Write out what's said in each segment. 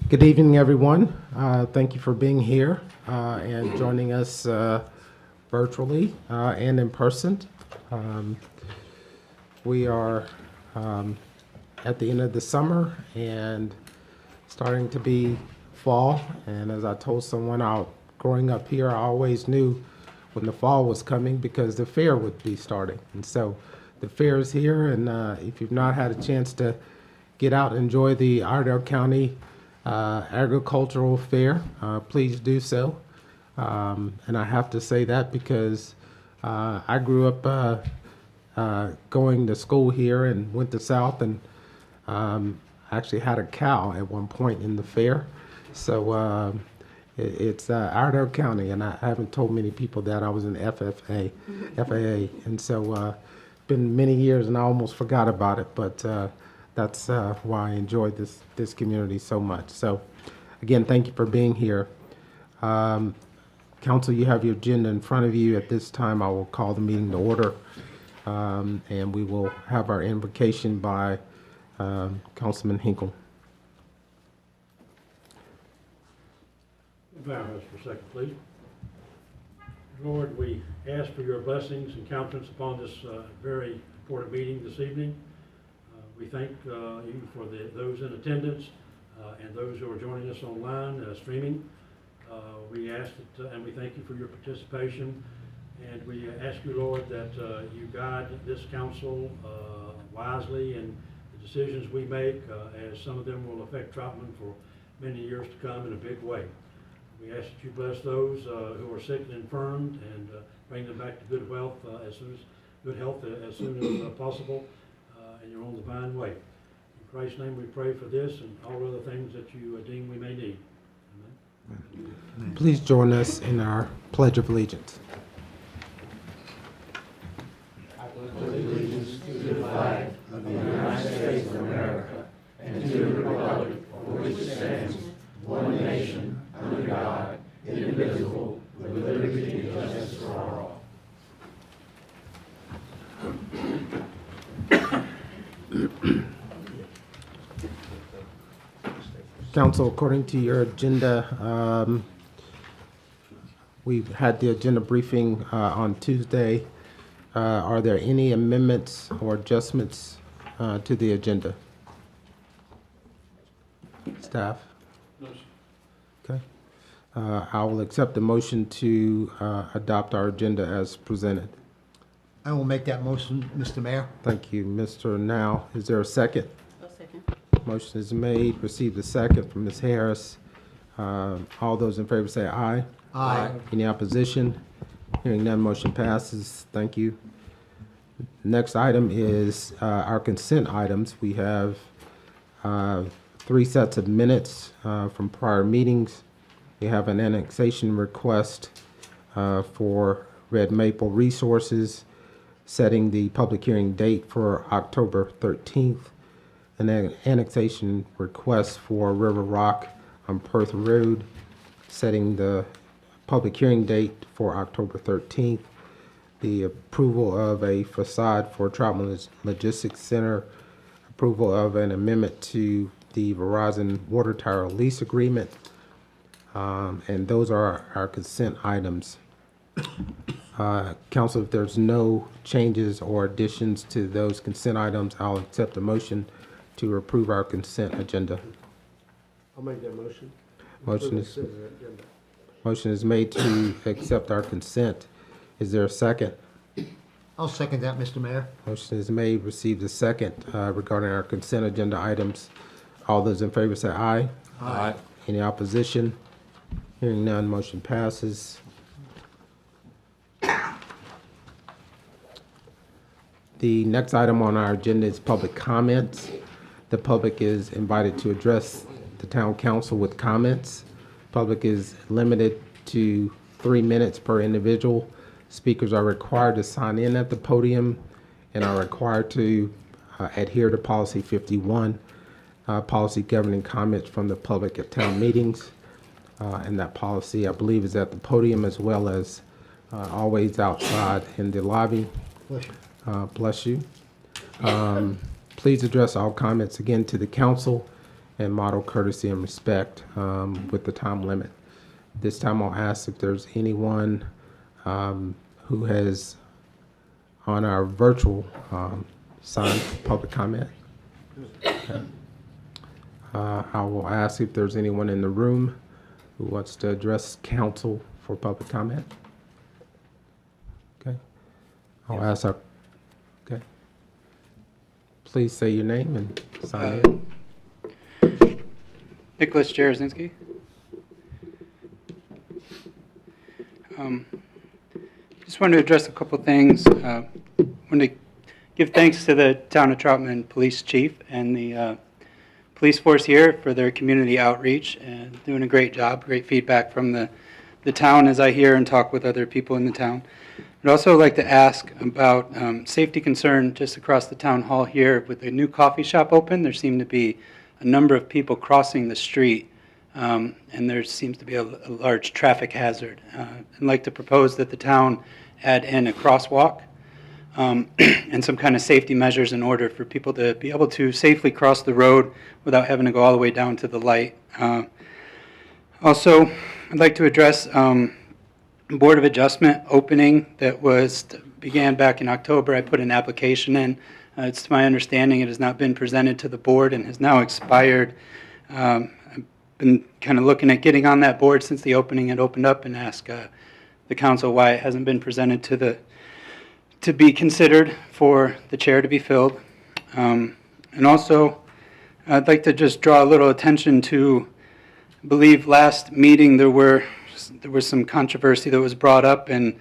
Good evening, everyone. Thank you for being here and joining us virtually and in person. We are at the end of the summer and starting to be fall. And as I told someone out growing up here, I always knew when the fall was coming because the fair would be starting. And so the fair is here, and if you've not had a chance to get out and enjoy the Iredell County agricultural fair, please do so. And I have to say that because I grew up going to school here and went to South, and actually had a cow at one point in the fair. So it's Iredell County, and I haven't told many people that I was in FAA. And so been many years, and I almost forgot about it, but that's why I enjoy this community so much. So again, thank you for being here. Council, you have your agenda in front of you. At this time, I will call the meeting to order, and we will have our invocation by Councilman Hinkle. Bow us for a second, please. Lord, we ask for your blessings and countenance upon this very important meeting this evening. We thank you for those in attendance and those who are joining us online streaming. We ask that, and we thank you for your participation. And we ask you, Lord, that you guide this council wisely in the decisions we make, as some of them will affect Troutman for many years to come in a big way. We ask that you bless those who are sick and infirmed, and bring them back to good health as soon as possible. In your own divine way. In Christ's name we pray for this and all other things that you deem we may need. Amen. Please join us in our Pledge of Allegiance. I pledge allegiance to the flag of the United States of America and to the republic for which it stands, one nation, under God, indivisible, with liberty and justice for all. Council, according to your agenda, we've had the agenda briefing on Tuesday. Are there any amendments or adjustments to the agenda? Staff? No, sir. Okay. I will accept the motion to adopt our agenda as presented. I will make that motion, Mr. Mayor. Thank you, Mr. Now. Is there a second? A second. Motion is made, received a second from Ms. Harris. All those in favor say aye. Aye. Any opposition? Hearing none, motion passes. Thank you. Next item is our consent items. We have 3 sets of minutes from prior meetings. We have an annexation request for Red Maple Resources, setting the public hearing date for October 13th. And then annexation request for River Rock on Perth Road, setting the public hearing date for October 13th. The approval of a facade for Troutman Logistics Center, approval of an amendment to the Verizon water tower lease agreement. And those are our consent items. Council, if there's no changes or additions to those consent items, I'll accept a motion to approve our consent agenda. I'll make that motion. Motion is made to accept our consent. Is there a second? I'll second that, Mr. Mayor. Motion is made, received a second regarding our consent agenda items. All those in favor say aye. Aye. Any opposition? Hearing none, motion passes. The next item on our agenda is public comments. The public is invited to address the town council with comments. Public is limited to 3 minutes per individual. Speakers are required to sign in at the podium and are required to adhere to policy 51, policy governing comments from the public at town meetings. And that policy, I believe, is at the podium as well as always outside in the lobby. Bless you. Please address all comments again to the council and model courtesy and respect with the time limit. This time I'll ask if there's anyone who has on our virtual signed public comment. Okay. I will ask if there's anyone in the room who wants to address council for public comment. Okay. I'll ask our, okay. Please say your name and sign in. Nicholas Jarozinski. Just wanted to address a couple things. Want to give thanks to the Town of Troutman Police Chief and the police force here for their community outreach and doing a great job. Great feedback from the town as I hear and talk with other people in the town. I'd also like to ask about safety concern just across the town hall here with the new coffee shop open. There seem to be a number of people crossing the street, and there seems to be a large traffic hazard. I'd like to propose that the town add in a crosswalk and some kind of safety measures in order for people to be able to safely cross the road without having to go all the way down to the light. Also, I'd like to address Board of Adjustment opening that began back in October. I put an application in. It's to my understanding it has not been presented to the board and has now expired. I've been kind of looking at getting on that board since the opening had opened up and ask the council why it hasn't been presented to be considered for the chair to be filled. And also, I'd like to just draw a little attention to, I believe last meeting there was some controversy that was brought up, and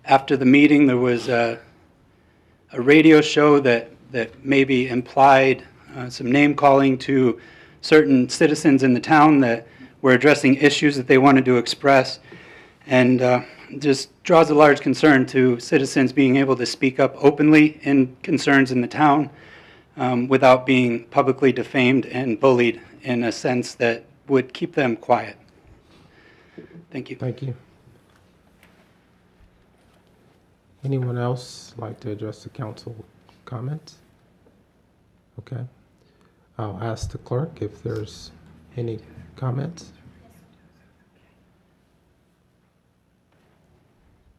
after the meeting there was a radio show that maybe implied some name calling to certain citizens in the town that were addressing issues that they wanted to express, and just draws a large concern to citizens being able to speak up openly in concerns in the town without being publicly defamed and bullied in a sense that would keep them quiet. Thank you. Thank you. Anyone else like to address the council comments? Okay. I'll ask the clerk if there's any comments.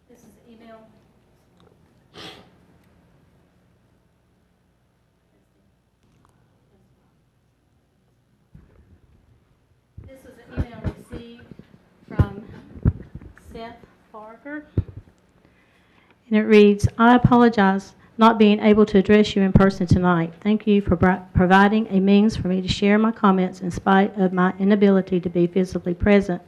This is email. This was an email received from Seth Parker. And it reads, I apologize not being able to address you in person tonight. Thank you for providing a means for me to share my comments in spite of my inability to be physically present.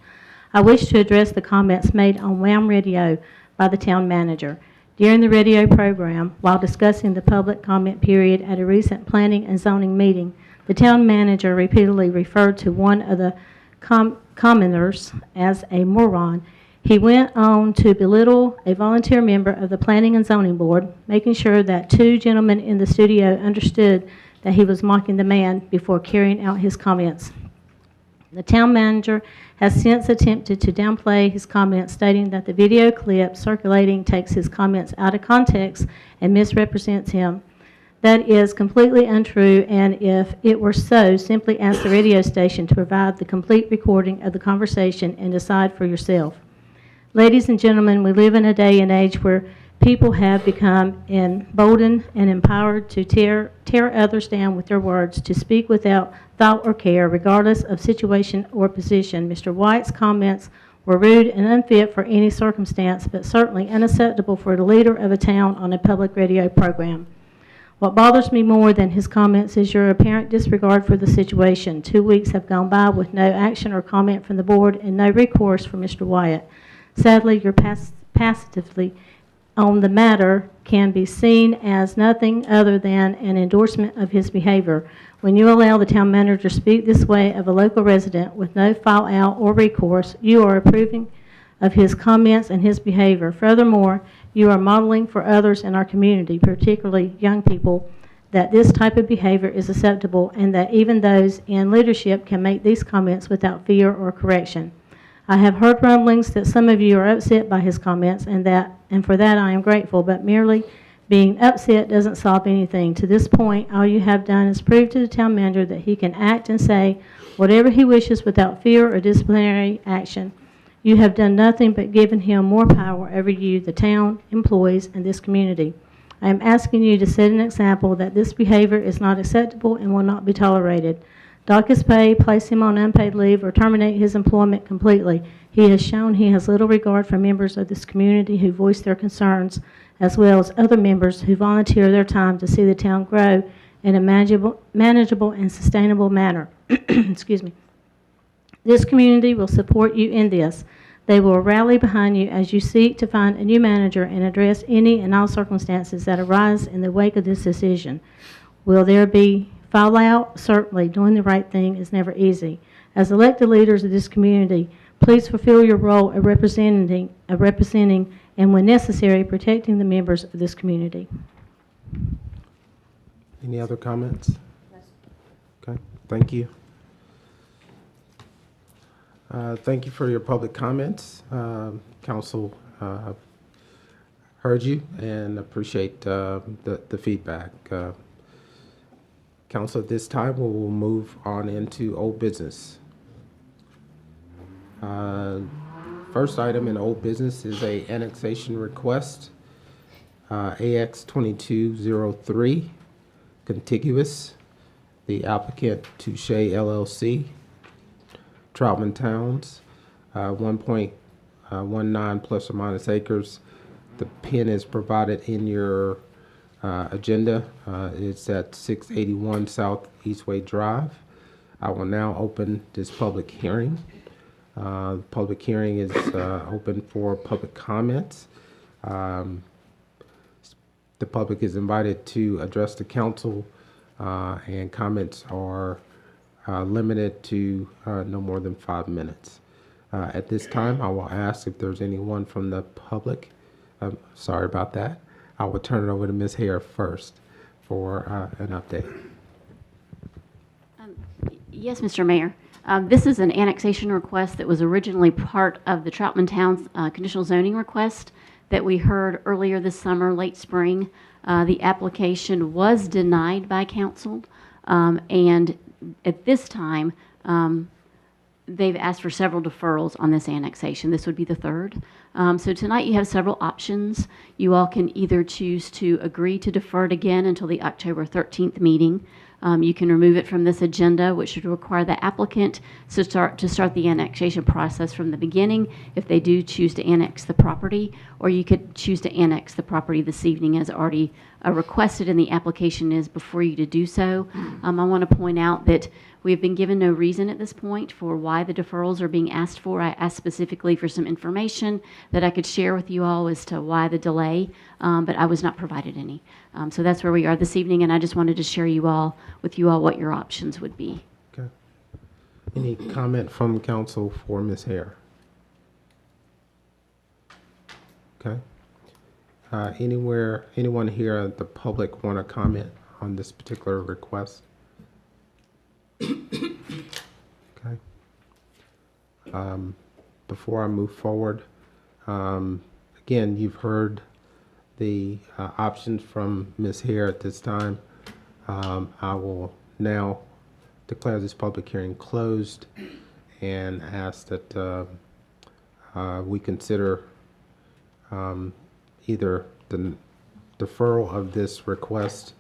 I wish to address the comments made on Wham Radio by the town manager. During the radio program, while discussing the public comment period at a recent planning and zoning meeting, the town manager repeatedly referred to one of the commenters as a moron. He went on to belittle a volunteer member of the Planning and Zoning Board, making sure that two gentlemen in the studio understood that he was mocking the man before carrying out his comments. The town manager has since attempted to downplay his comments, stating that the video clip circulating takes his comments out of context and misrepresents him. That is completely untrue, and if it were so, simply ask the radio station to provide the complete recording of the conversation and decide for yourself. Ladies and gentlemen, we live in a day and age where people have become emboldened and empowered to tear others down with their words, to speak without thought or care, regardless of situation or position. Mr. White's comments were rude and unfit for any circumstance, but certainly unacceptable for the leader of a town on a public radio program. What bothers me more than his comments is your apparent disregard for the situation. 2 weeks have gone by with no action or comment from the board and no recourse for Mr. Wyatt. Sadly, your passivity on the matter can be seen as nothing other than an endorsement of his behavior. When you allow the town manager to speak this way of a local resident with no file out or recourse, you are approving of his comments and his behavior. Furthermore, you are modeling for others in our community, particularly young people, that this type of behavior is acceptable and that even those in leadership can make these comments without fear or correction. I have heard rumblings that some of you are upset by his comments, and for that I am grateful, but merely Being upset doesn't solve anything. To this point, all you have done is prove to the town manager that he can act and say whatever he wishes without fear or disciplinary action. You have done nothing but given him more power over you, the town, employees, and this community. I am asking you to set an example that this behavior is not acceptable and will not be tolerated. Dock his pay, place him on unpaid leave, or terminate his employment completely. He has shown he has little regard for members of this community who voice their concerns, as well as other members who volunteer their time to see the town grow in a manageable and sustainable manner. Excuse me. This community will support you in this. They will rally behind you as you seek to find a new manager and address any and all circumstances that arise in the wake of this decision. Will there be fallout? Certainly. Doing the right thing is never easy. As elected leaders of this community, please fulfill your role of representing and, when necessary, protecting the members of this community. Any other comments? Okay, thank you. Thank you for your public comments. Council heard you and appreciate the feedback. Council, at this time, we will move on into old business. First item in old business is a annexation request, AX 2203, contiguous. The applicant, Touche LLC, Troutman Towns, 1.19 plus or minus acres. The pin is provided in your agenda. It's at 681 South Eastway Drive. I will now open this public hearing. Public hearing is open for public comments. The public is invited to address the council, and comments are limited to no more than 5 minutes. At this time, I will ask if there's anyone from the public. Sorry about that. I will turn it over to Ms. Hare first for an update. Yes, Mr. Mayor. This is an annexation request that was originally part of the Troutman Towns conditional zoning request that we heard earlier this summer, late spring. The application was denied by council, and at this time, they've asked for several deferrals on this annexation. This would be the third. So tonight you have several options. You all can either choose to agree to defer it again until the October 13th meeting. You can remove it from this agenda, which would require the applicant to start the annexation process from the beginning if they do choose to annex the property, or you could choose to annex the property this evening as already requested in the application is before you to do so. I want to point out that we have been given no reason at this point for why the deferrals are being asked for. I asked specifically for some information that I could share with you all as to why the delay, but I was not provided any. So that's where we are this evening, and I just wanted to share with you all what your options would be. Okay. Any comment from council for Ms. Hare? Okay. Anyone here at the public want to comment on this particular request? Okay. Before I move forward, again, you've heard the options from Ms. Hare at this time. I will now declare this public hearing closed and ask that we consider either the deferral of this request,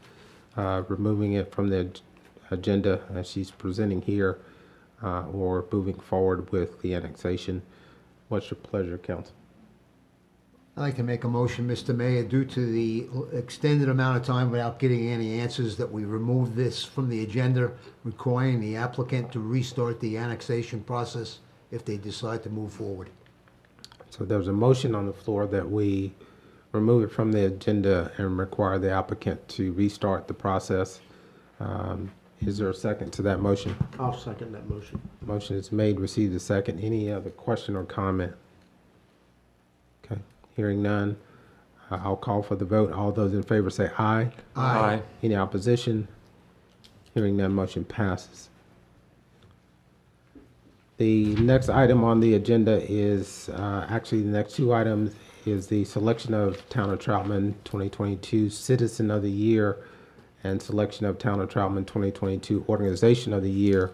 removing it from the agenda as she's presenting here, or moving forward with the annexation. What's your pleasure, council? I'd like to make a motion, Mr. Mayor, due to the extended amount of time without getting any answers, that we remove this from the agenda, requiring the applicant to restart the annexation process if they decide to move forward. So there's a motion on the floor that we remove it from the agenda and require the applicant to restart the process. Is there a second to that motion? I'll second that motion. Motion is made, received a second. Any other question or comment? Okay, hearing none, I'll call for the vote. All those in favor say aye. Aye. Any opposition? Hearing none, motion passes. The next item on the agenda is, actually the next two items is the selection of Town of Troutman 2022 Citizen of the Year and selection of Town of Troutman 2022 Organization of the Year.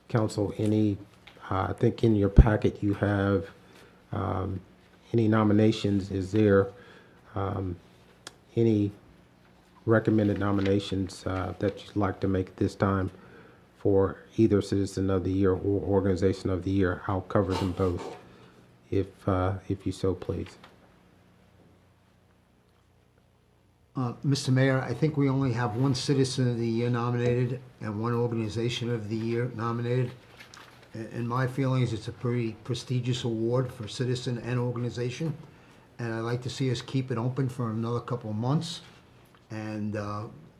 Council, I think in your packet you have any nominations. Is there any recommended nominations that you'd like to make at this time for either Citizen of the Year or Organization of the Year? I'll cover them both if you so please. Mr. Mayor, I think we only have one Citizen of the Year nominated and one Organization of the Year nominated. In my feelings, it's a pretty prestigious award for citizen and organization, and I'd like to see us keep it open for another couple of months and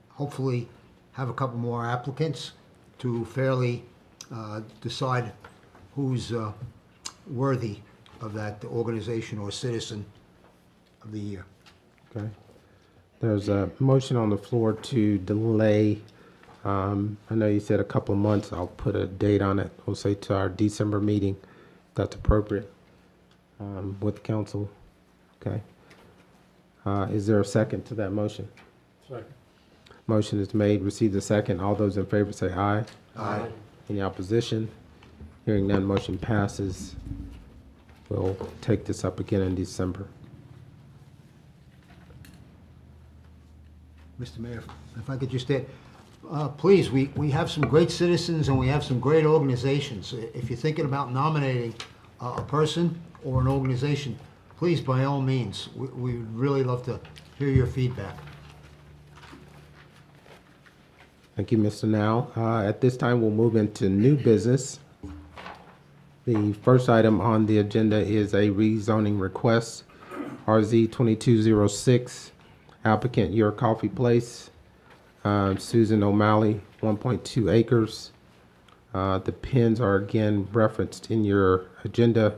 hopefully have a couple more applicants to fairly decide who's worthy of that organization or citizen of the year. Okay. There's a motion on the floor to delay. I know you said a couple of months. I'll put a date on it. We'll say to our December meeting, if that's appropriate, with council. Okay. Is there a second to that motion? Second. Motion is made, receive the second. All those in favor say aye. Aye. Any opposition? Hearing none, motion passes. We'll take this up again in December. Mr. Mayor, if I could just add, please, we have some great citizens and we have some great organizations. If you're thinking about nominating a person or an organization, please, by all means, we would really love to hear your feedback. Thank you, Mr. Now. At this time, we'll move into new business. The first item on the agenda is a rezoning request, RZ 2206, applicant Your Coffee Place, Susan O'Malley, 1.2 acres. The pins are again referenced in your agenda,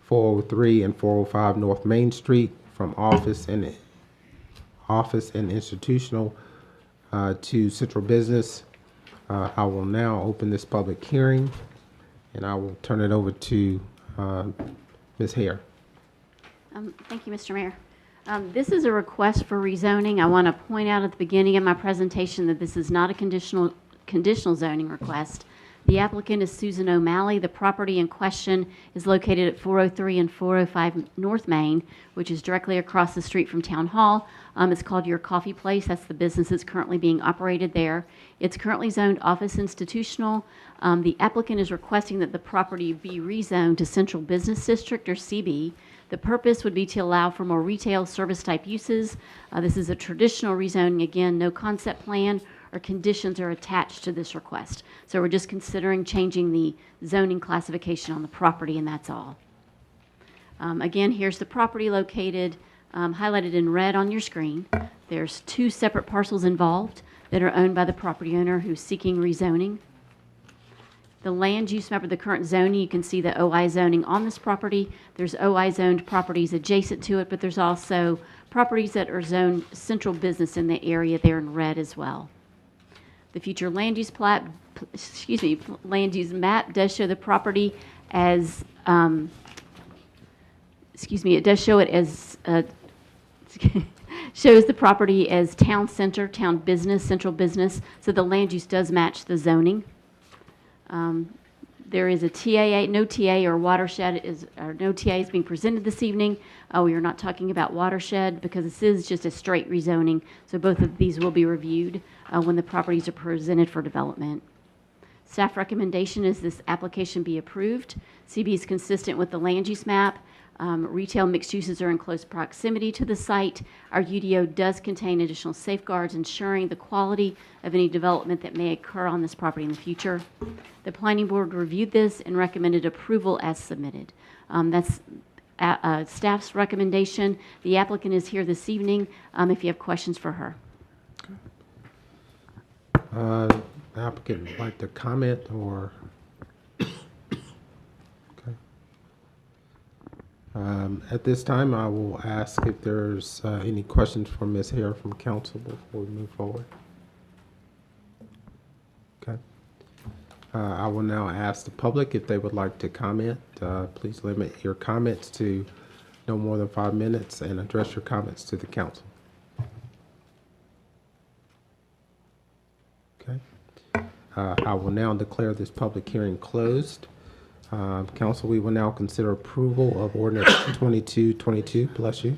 403 and 405 North Main Street, from office and institutional to central business. I will now open this public hearing, and I will turn it over to Ms. Hare. Thank you, Mr. Mayor. This is a request for rezoning. I want to point out at the beginning of my presentation that this is not a conditional zoning request. The applicant is Susan O'Malley. The property in question is located at 403 and 405 North Main, which is directly across the street from Town Hall. It's called Your Coffee Place. That's the business that's currently being operated there. It's currently zoned office institutional. The applicant is requesting that the property be rezoned to Central Business District, or CB. The purpose would be to allow for more retail service type uses. This is a traditional rezoning. Again, no concept plan or conditions are attached to this request. So we're just considering changing the zoning classification on the property, and that's all. Again, here's the property located, highlighted in red on your screen. There's two separate parcels involved that are owned by the property owner who's seeking rezoning. The land use map of the current zoning, you can see the OI zoning on this property. There's OI zoned properties adjacent to it, but there's also properties that are zoned central business in the area there in red as well. The future land use land use map does show the property as, it does show it as, shows the property as town center, town business, central business. So the land use does match the zoning. There is a TAA, no TA or watershed no TA is being presented this evening. We are not talking about watershed because this is just a straight rezoning. So both of these will be reviewed when the properties are presented for development. Staff recommendation is this application be approved. CB is consistent with the land use map. Retail mixed uses are in close proximity to the site. Our UDO does contain additional safeguards ensuring the quality of any development that may occur on this property in the future. The planning board reviewed this and recommended approval as submitted. That's staff's recommendation. The applicant is here this evening if you have questions for her. The applicant would like to comment or? Okay. At this time, I will ask if there's any questions for Ms. Hare from council before we move forward. Okay. I will now ask the public if they would like to comment. Please limit your comments to no more than 5 minutes, and address your comments to the council. Okay. I will now declare this public hearing closed. Council, we will now consider approval of ordinance 2222, bless you,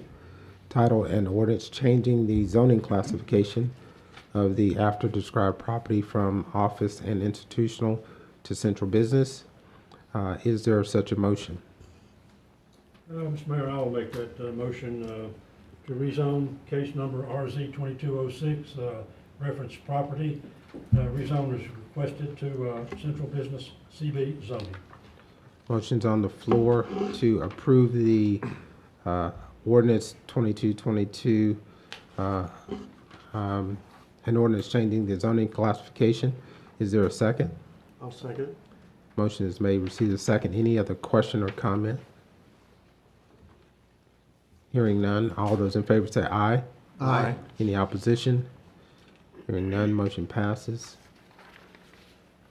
title and ordinance changing the zoning classification of the after described property from office and institutional to central business. Is there such a motion? Mr. Mayor, I'll make that motion to rezone case number RZ 2206, reference property. Rezone is requested to central business CB zoning. Motion's on the floor to approve the ordinance 2222, an ordinance changing the zoning classification. Is there a second? I'll second. Motion is made, receive a second. Any other question or comment? Hearing none, all those in favor say aye. Aye. Any opposition? Hearing none, motion passes.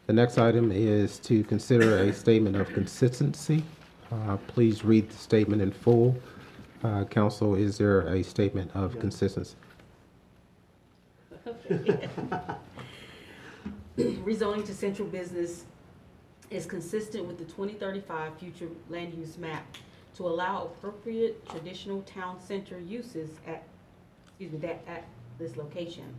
The next item is to consider a statement of consistency. Please read the statement in full. Council, is there a statement of consistency? Rezoning to central business is consistent with the 2035 future land use map to allow appropriate traditional town center uses at this location.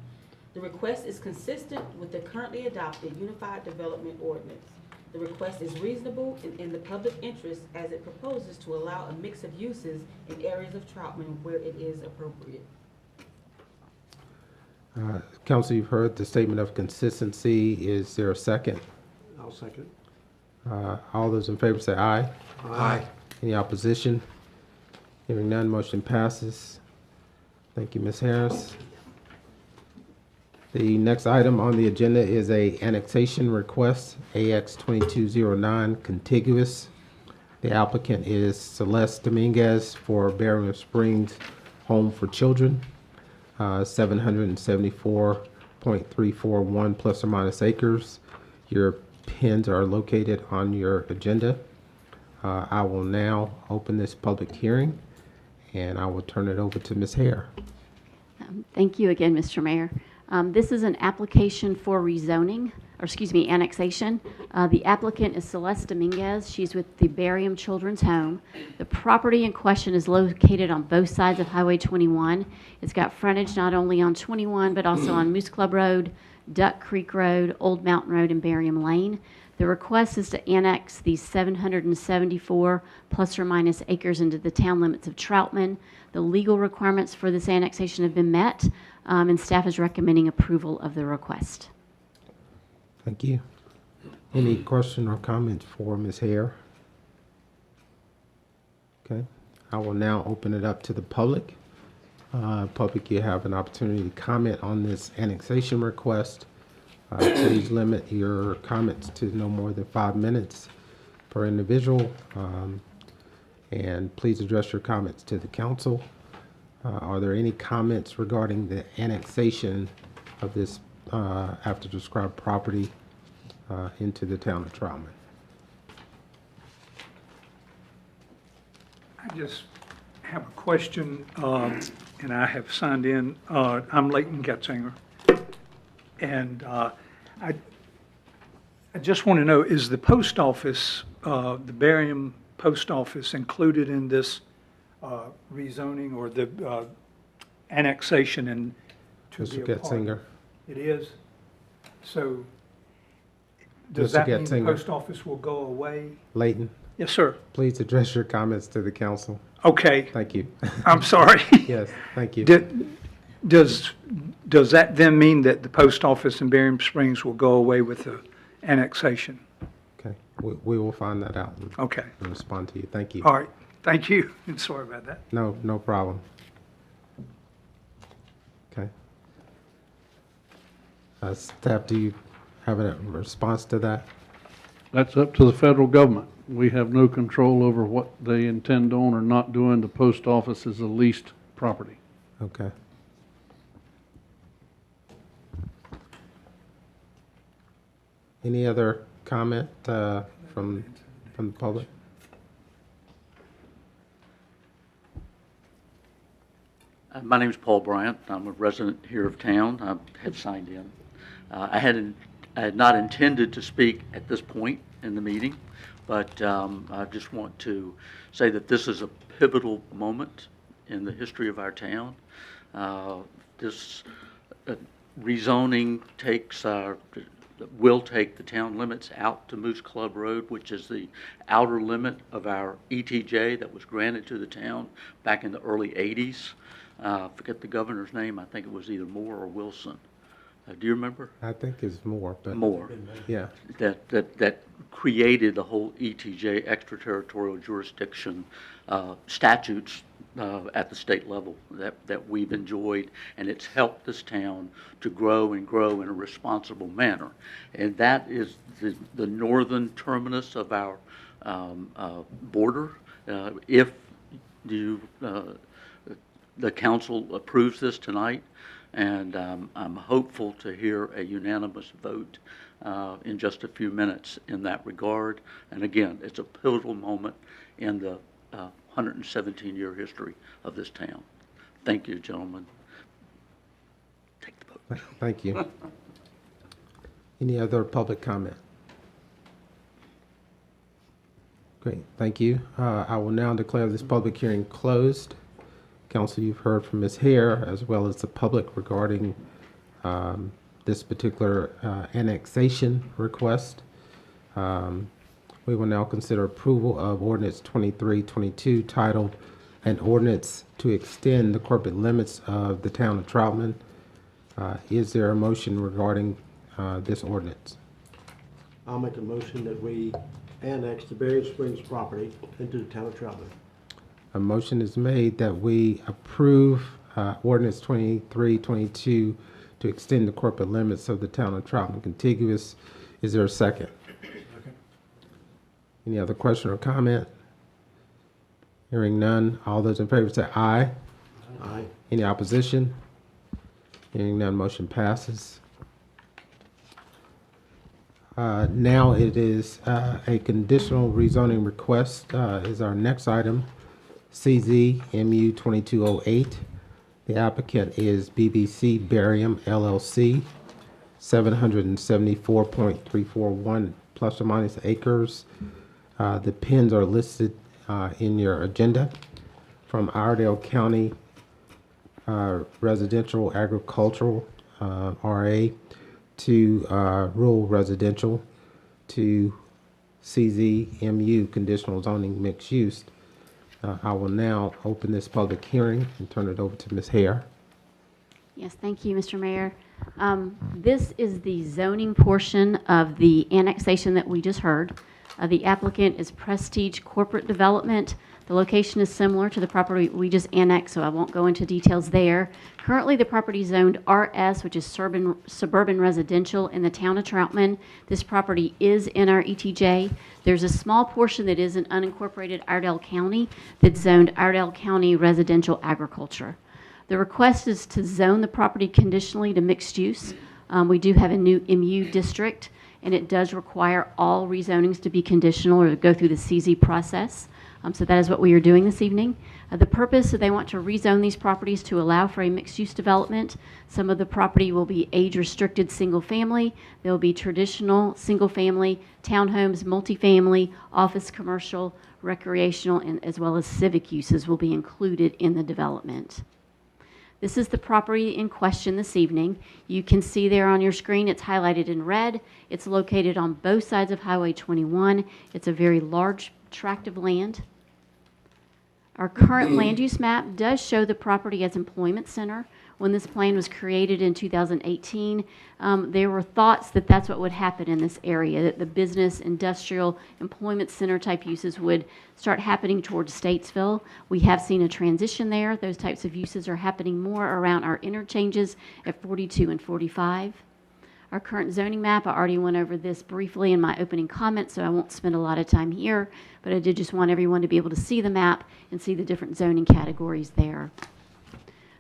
The request is consistent with the currently adopted Unified Development Ordinance. The request is reasonable and in the public interest as it proposes to allow a mix of uses in areas of Troutman where it is appropriate. Council, you've heard the statement of consistency. Is there a second? I'll second. All those in favor say aye. Aye. Any opposition? Hearing none, motion passes. Thank you, Ms. Harris. The next item on the agenda is a annexation request, AX 2209, contiguous. The applicant is Celeste Dominguez for Barium Springs Home for Children, 774.341 plus or minus acres. Your pins are located on your agenda. I will now open this public hearing, and I will turn it over to Ms. Hare. Thank you again, Mr. Mayor. This is an application for rezoning, or excuse me, annexation. The applicant is Celeste Dominguez. She's with the Barium Children's Home. The property in question is located on both sides of Highway 21. It's got frontage not only on 21, but also on Moose Club Road, Duck Creek Road, Old Mountain Road, and Barium Lane. The request is to annex these 774 plus or minus acres into the town limits of Troutman. The legal requirements for this annexation have been met, and staff is recommending approval of the request. Thank you. Any question or comment for Ms. Hare? Okay, I will now open it up to the public. Public, you have an opportunity to comment on this annexation request. Please limit your comments to no more than 5 minutes per individual. And please address your comments to the council. Are there any comments regarding the annexation of this after described property into the town of Troutman? I just have a question, and I have signed in. I'm Leighton Getzinger, and I just want to know, is the post office, the Barium Post Office, included in this rezoning or the annexation and to Mr. be a part? Getzinger. It is? So does Mr. that mean the Getzinger. post office will go away? Leighton, Yes, sir. please address your comments to the council. Okay, Thank you. I'm sorry. Yes, thank you. Does that then mean that the post office in Barium Springs will go away with the annexation? Okay, we will find that out and Okay, respond to you. Thank you. all right, thank you, and sorry about that. No, no problem. Okay. Staff, do you have a response to that? That's up to the federal government. We have no control over what they intend on or not doing. The post office is a leased property. Okay. Any other comment from the public? My name is Paul Bryant. I'm a resident here of town. I have signed in. I had not intended to speak at this point in the meeting, but I just want to say that this is a pivotal moment in the history of our town. This rezoning will take the town limits out to Moose Club Road, which is the outer limit of our ETJ that was granted to the town back in the early 80s. Forget the governor's name. I think it was either Moore or Wilson. Do you remember? I think it's more, but. Moore. Yeah. That created the whole ETJ extraterritorial jurisdiction statutes at the state level that we've enjoyed, and it's helped this town to grow and grow in a responsible manner. And that is the northern terminus of our border. If the council approves this tonight, and I'm hopeful to hear a unanimous vote in just a few minutes in that regard. And again, it's a pivotal moment in the 117-year history of this town. Thank you, gentlemen. Take the vote. Thank you. Any other public comment? Great, thank you. I will now declare this public hearing closed. Council, you've heard from Ms. Hare as well as the public regarding this particular annexation request. We will now consider approval of Ordinance 2322 titled An Ordinance to Extend the Corporate Limits of the Town of Troutman. Is there a motion regarding this ordinance? I'll make a motion that we annex the Berry Springs property into the town of Troutman. A motion is made that we approve Ordinance 2322 to extend the corporate limits of the town of Troutman contiguous. Is there a second? Any other question or comment? Hearing none. All those in favor say aye. Aye. Any opposition? Hearing none, motion passes. Now it is a conditional rezoning request is our next item. CZ MU 2208. The applicant is BBC Barium LLC, 774.341 plus or minus acres. The pins are listed in your agenda. From Iredell County Residential Agricultural RA to Rural Residential to CZMU Conditional Zoning Mixed Use. I will now open this public hearing and turn it over to Ms. Hare. Yes, thank you, Mr. Mayor. This is the zoning portion of the annexation that we just heard. The applicant is Prestige Corporate Development. The location is similar to the property we just annexed, so I won't go into details there. Currently, the property is zoned RS, which is suburban residential in the town of Troutman. This property is in our ETJ. There's a small portion that is in unincorporated Iredell County that's zoned Iredell County Residential Agriculture. The request is to zone the property conditionally to mixed use. We do have a new MU district, and it does require all rezonings to be conditional or to go through the CZ process. So that is what we are doing this evening. The purpose is they want to rezone these properties to allow for a mixed-use development. Some of the property will be age-restricted single-family. There will be traditional single-family, townhomes, multifamily, office, commercial, recreational, and as well as civic uses will be included in the development. This is the property in question this evening. You can see there on your screen, it's highlighted in red. It's located on both sides of Highway 21. It's a very large tract of land. Our current land use map does show the property as employment center. When this plan was created in 2018, there were thoughts that that's what would happen in this area, that the business, industrial, employment center type uses would start happening towards Statesville. We have seen a transition there. Those types of uses are happening more around our interchanges at 42 and 45. Our current zoning map, I already went over this briefly in my opening comments, so I won't spend a lot of time here, but I did just want everyone to be able to see the map and see the different zoning categories there.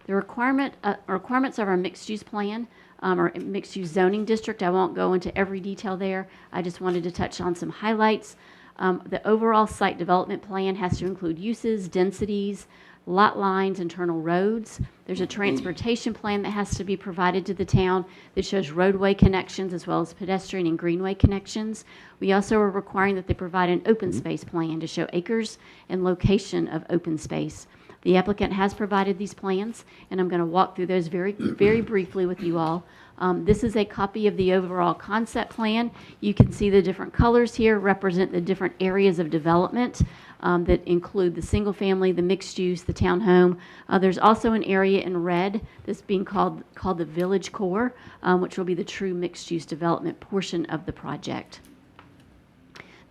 The requirements of our mixed-use plan or mixed-use zoning district, I won't go into every detail there. I just wanted to touch on some highlights. The overall site development plan has to include uses, densities, lot lines, internal roads. There's a transportation plan that has to be provided to the town that shows roadway connections as well as pedestrian and greenway connections. We also are requiring that they provide an open space plan to show acres and location of open space. The applicant has provided these plans, and I'm going to walk through those very briefly with you all. This is a copy of the overall concept plan. You can see the different colors here represent the different areas of development that include the single family, the mixed use, the townhome. There's also an area in red that's being called the village core, which will be the true mixed use development portion of the project.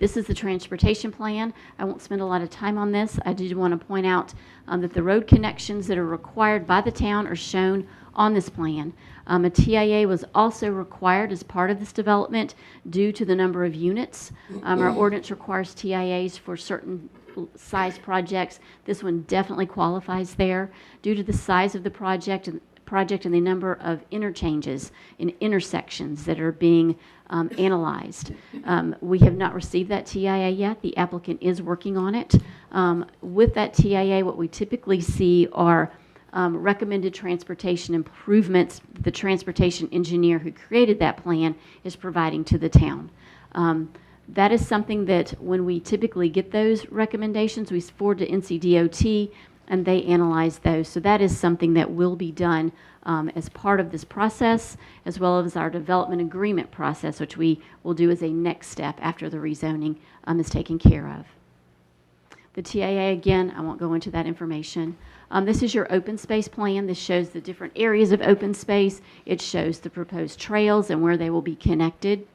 This is the transportation plan. I won't spend a lot of time on this. I did want to point out that the road connections that are required by the town are shown on this plan. A TIA was also required as part of this development due to the number of units. Our ordinance requires TIAs for certain size projects. This one definitely qualifies there due to the size of the project and the number of interchanges and intersections that are being analyzed. We have not received that TIA yet. The applicant is working on it. With that TIA, what we typically see are recommended transportation improvements the transportation engineer who created that plan is providing to the town. That is something that when we typically get those recommendations, we forward to NCDOT and they analyze those. So that is something that will be done as part of this process, as well as our development agreement process, which we will do as a next step after the rezoning is taken care of. The TIA, again, I won't go into that information. This is your open space plan. This shows the different areas of open space. It shows the proposed trails and where they will be connected.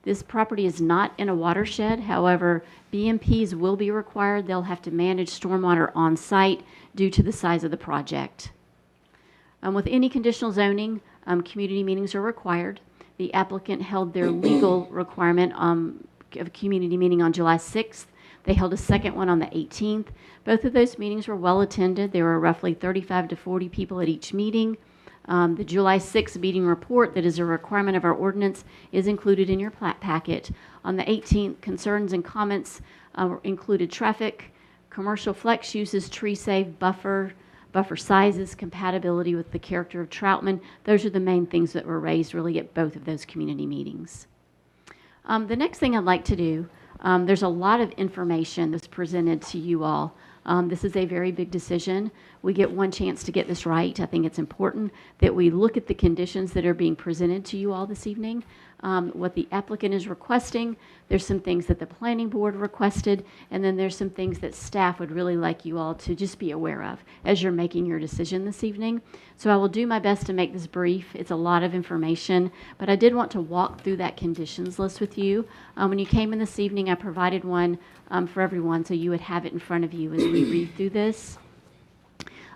This property is not in a watershed. However, BMPs will be required. They'll have to manage stormwater on site due to the size of the project. With any conditional zoning, community meetings are required. The applicant held their legal requirement of a community meeting on July 6th. They held a second one on the 18th. Both of those meetings were well attended. There were roughly 35 to 40 people at each meeting. The July 6th meeting report that is a requirement of our ordinance is included in your plat packet. On the 18th, concerns and comments included traffic, commercial flex uses, tree save, buffer sizes, compatibility with the character of Troutman. Those are the main things that were raised really at both of those community meetings. The next thing I'd like to do, there's a lot of information that's presented to you all. This is a very big decision. We get one chance to get this right. I think it's important that we look at the conditions that are being presented to you all this evening. What the applicant is requesting, there's some things that the planning board requested, and then there's some things that staff would really like you all to just be aware of as you're making your decision this evening. So I will do my best to make this brief. It's a lot of information, but I did want to walk through that conditions list with you. When you came in this evening, I provided one for everyone, so you would have it in front of you as we read through this.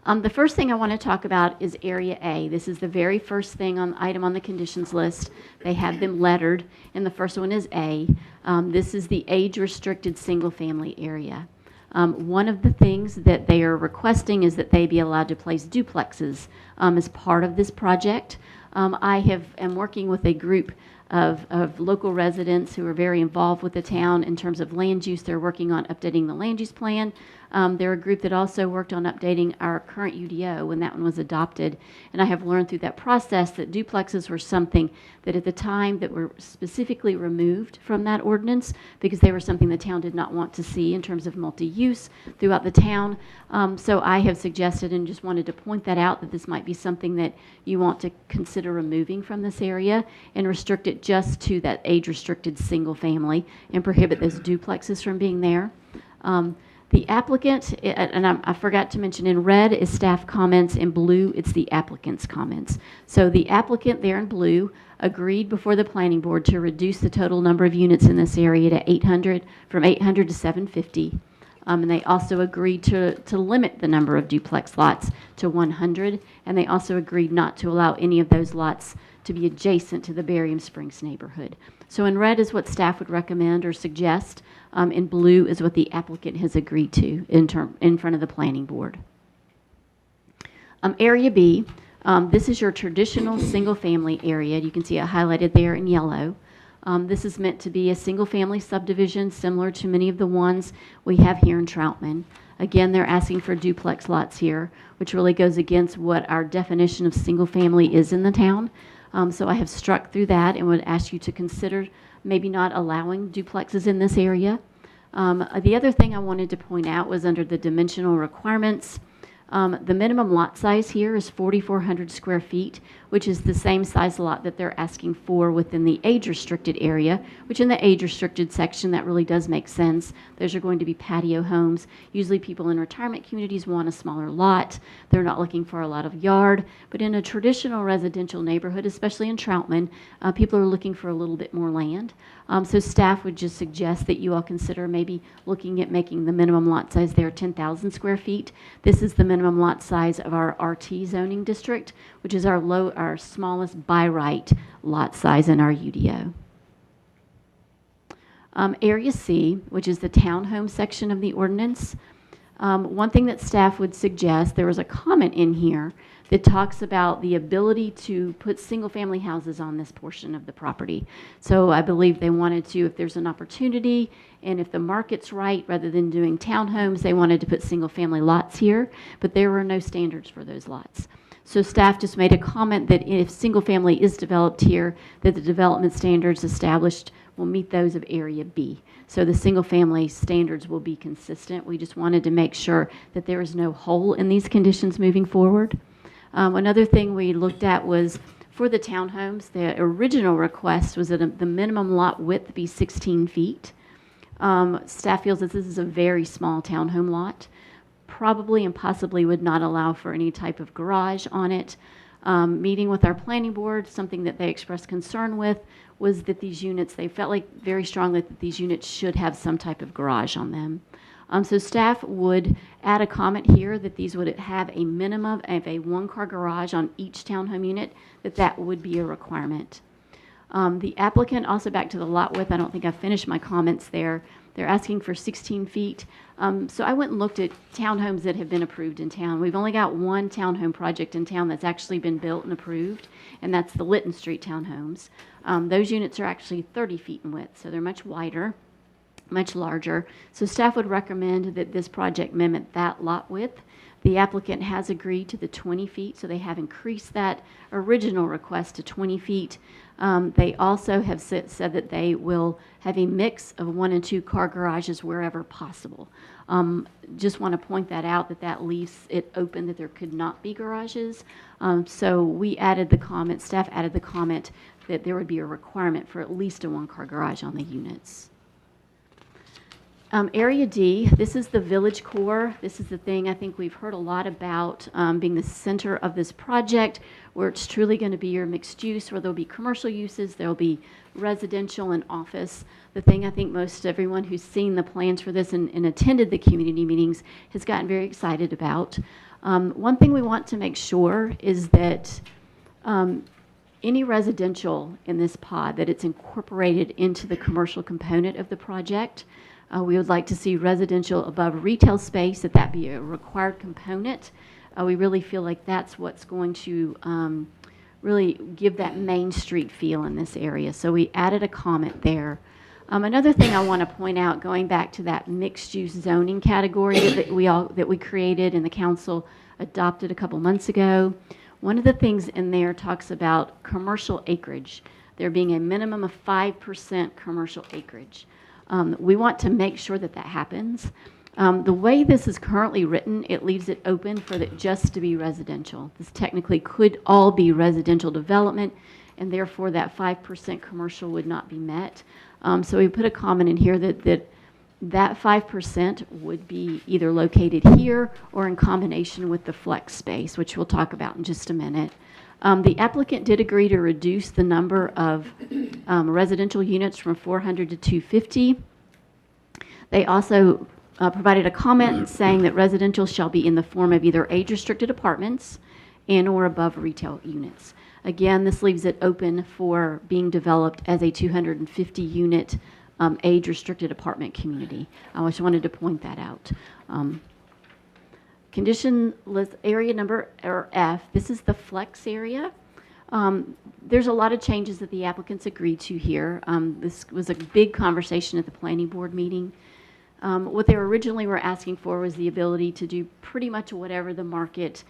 The first thing I want to talk about is Area A. This is the very first thing item on the conditions list. They have them lettered, and the first one is A. This is the age-restricted single-family area. One of the things that they are requesting is that they be allowed to place duplexes as part of this project. I am working with a group of local residents who are very involved with the town in terms of land use. They're working on updating the land use plan. They're a group that also worked on updating our current UDO when that one was adopted. And I have learned through that process that duplexes were something that at the time that were specifically removed from that ordinance because they were something the town did not want to see in terms of multi-use throughout the town. So I have suggested and just wanted to point that out, that this might be something that you want to consider removing from this area and restrict it just to that age-restricted single family and prohibit those duplexes from being there. The applicant, and I forgot to mention, in red is staff comments, in blue it's the applicant's comments. So the applicant there in blue agreed before the planning board to reduce the total number of units in this area to 800, from 800 to 750. And they also agreed to limit the number of duplex lots to 100, and they also agreed not to allow any of those lots to be adjacent to the Barium Springs neighborhood. So in red is what staff would recommend or suggest. In blue is what the applicant has agreed to in front of the planning board. Area B, this is your traditional single-family area. You can see it highlighted there in yellow. This is meant to be a single-family subdivision similar to many of the ones we have here in Troutman. Again, they're asking for duplex lots here, which really goes against what our definition of single family is in the town. So I have struck through that and would ask you to consider maybe not allowing duplexes in this area. The other thing I wanted to point out was under the dimensional requirements. The minimum lot size here is 4,400 square feet, which is the same size lot that they're asking for within the age-restricted area, which in the age-restricted section, that really does make sense. Those are going to be patio homes. Usually people in retirement communities want a smaller lot. They're not looking for a lot of yard. But in a traditional residential neighborhood, especially in Troutman, people are looking for a little bit more land. So staff would just suggest that you all consider maybe looking at making the minimum lot size there 10,000 square feet. This is the minimum lot size of our RT zoning district, which is our smallest by right lot size in our UDO. Area C, which is the townhome section of the ordinance. One thing that staff would suggest, there was a comment in here that talks about the ability to put single-family houses on this portion of the property. So I believe they wanted to, if there's an opportunity and if the market's right, rather than doing townhomes, they wanted to put single-family lots here, but there were no standards for those lots. So staff just made a comment that if single-family is developed here, that the development standards established will meet those of Area B. So the single-family standards will be consistent. We just wanted to make sure that there is no hole in these conditions moving forward. Another thing we looked at was for the townhomes, the original request was that the minimum lot width be 16 feet. Staff feels that this is a very small townhome lot, probably and possibly would not allow for any type of garage on it. Meeting with our planning board, something that they expressed concern with was that these units, they felt like very strongly that these units should have some type of garage on them. So staff would add a comment here that these would have a minimum of a one-car garage on each townhome unit, that would be a requirement. The applicant, also back to the lot width, I don't think I finished my comments there. They're asking for 16 feet. So I went and looked at townhomes that have been approved in town. We've only got one townhome project in town that's actually been built and approved, and that's the Lytton Street townhomes. Those units are actually 30 feet in width, so they're much wider, much larger. So staff would recommend that this project mimic that lot width. The applicant has agreed to the 20 feet, so they have increased that original request to 20 feet. They also have said that they will have a mix of 1 and 2 car garages wherever possible. Just want to point that out, that leaves it open that there could not be garages. So we added the comment, staff added the comment that there would be a requirement for at least a 1-car garage on the units. Area D, this is the village core. This is the thing I think we've heard a lot about being the center of this project, where it's truly going to be your mixed use, where there'll be commercial uses, there'll be residential and office. The thing I think most everyone who's seen the plans for this and attended the community meetings has gotten very excited about. One thing we want to make sure is that any residential in this pod, that it's incorporated into the commercial component of the project. We would like to see residential above retail space, that be a required component. We really feel like that's what's going to really give that Main Street feel in this area. So we added a comment there. Another thing I want to point out, going back to that mixed-use zoning category that we created and the council adopted a couple months ago. One of the things in there talks about commercial acreage. There being a minimum of 5% commercial acreage. We want to make sure that happens. The way this is currently written, it leaves it open for it just to be residential. This technically could all be residential development, and therefore that 5% commercial would not be met. So we put a comment in here that 5% would be either located here or in combination with the flex space, which we'll talk about in just a minute. The applicant did agree to reduce the number of residential units from 400 to 250. They also provided a comment saying that residential shall be in the form of either age-restricted apartments and or above retail units. Again, this leaves it open for being developed as a 250-unit age-restricted apartment community. I just wanted to point that out. Condition list area number F, this is the flex area. There's a lot of changes that the applicants agreed to here. This was a big conversation at the planning board meeting. What they originally were asking for was the ability to do pretty much whatever the market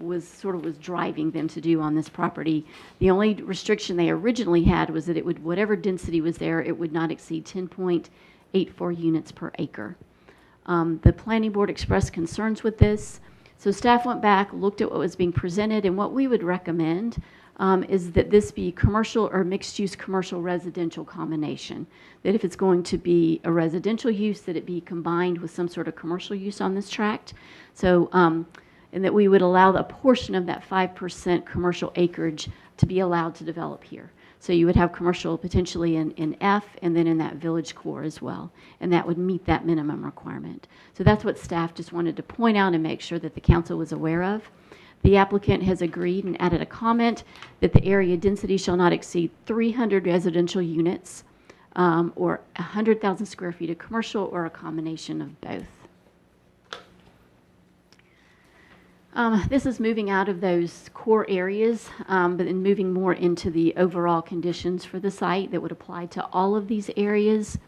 was driving them to do on this property. The only restriction they originally had was that it would, whatever density was there, it would not exceed 10.84 units per acre. The planning board expressed concerns with this, so staff went back, looked at what was being presented, and what we would recommend is that this be commercial or mixed-use commercial residential combination. That if it's going to be a residential use, that it be combined with some sort of commercial use on this tract. So, and that we would allow a portion of that 5% commercial acreage to be allowed to develop here. So you would have commercial potentially in F and then in that village core as well. And that would meet that minimum requirement. So that's what staff just wanted to point out and make sure that the council was aware of. The applicant has agreed and added a comment that the area density shall not exceed 300 residential units or 100,000 square feet of commercial or a combination of both. This is moving out of those core areas, but then moving more into the overall conditions for the site that would apply to all of these areas.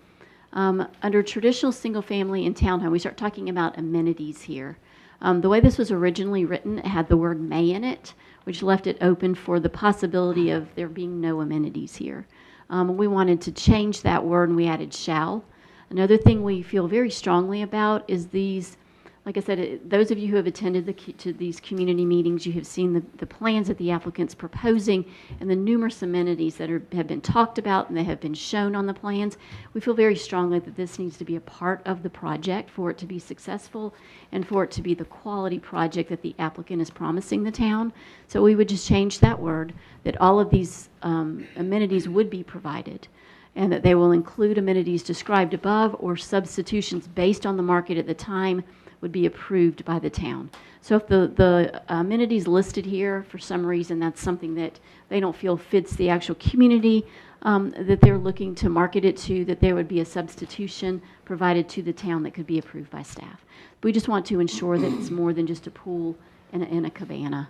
Under traditional single family and townhome, we start talking about amenities here. The way this was originally written, it had the word may in it, which left it open for the possibility of there being no amenities here. We wanted to change that word and we added shall. Another thing we feel very strongly about is these, like I said, those of you who have attended these community meetings, you have seen the plans that the applicant's proposing and the numerous amenities that have been talked about and that have been shown on the plans. We feel very strongly that this needs to be a part of the project for it to be successful and for it to be the quality project that the applicant is promising the town. So we would just change that word, that all of these amenities would be provided, and that they will include amenities described above or substitutions based on the market at the time would be approved by the town. So if the amenities listed here, for some reason, that's something that they don't feel fits the actual community that they're looking to market it to, that there would be a substitution provided to the town that could be approved by staff. We just want to ensure that it's more than just a pool and a cabana,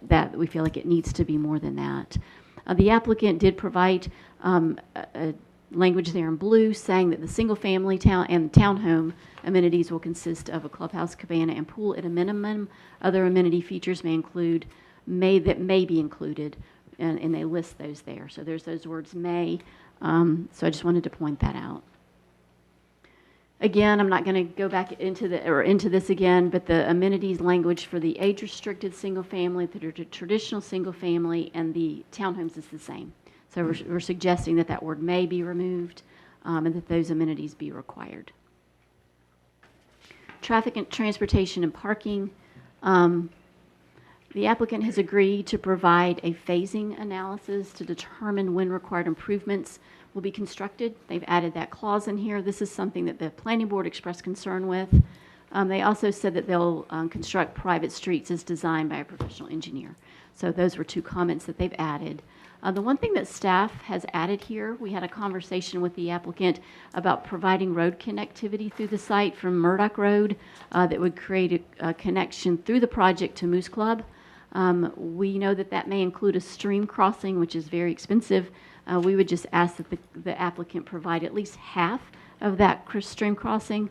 that we feel like it needs to be more than that. The applicant did provide a language there in blue saying that the single family town and townhome amenities will consist of a clubhouse, cabana, and pool at a minimum. Other amenity features may be included, and they list those there. So there's those words may. So I just wanted to point that out. Again, I'm not going to go back into this again, but the amenities language for the age-restricted single family, the traditional single family, and the townhomes is the same. So we're suggesting that that word may be removed and that those amenities be required. Traffic and transportation and parking. The applicant has agreed to provide a phasing analysis to determine when required improvements will be constructed. They've added that clause in here. This is something that the planning board expressed concern with. They also said that they'll construct private streets as designed by a professional engineer. So those were two comments that they've added. The one thing that staff has added here, we had a conversation with the applicant about providing road connectivity through the site from Murdoch Road that would create a connection through the project to Moose Club. We know that that may include a stream crossing, which is very expensive. We would just ask that the applicant provide at least half of that stream crossing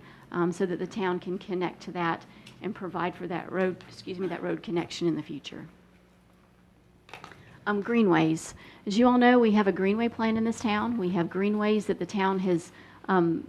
so that the town can connect to that and provide for that road, that road connection in the future. Greenways. As you all know, we have a greenway plan in this town. We have greenways that the town has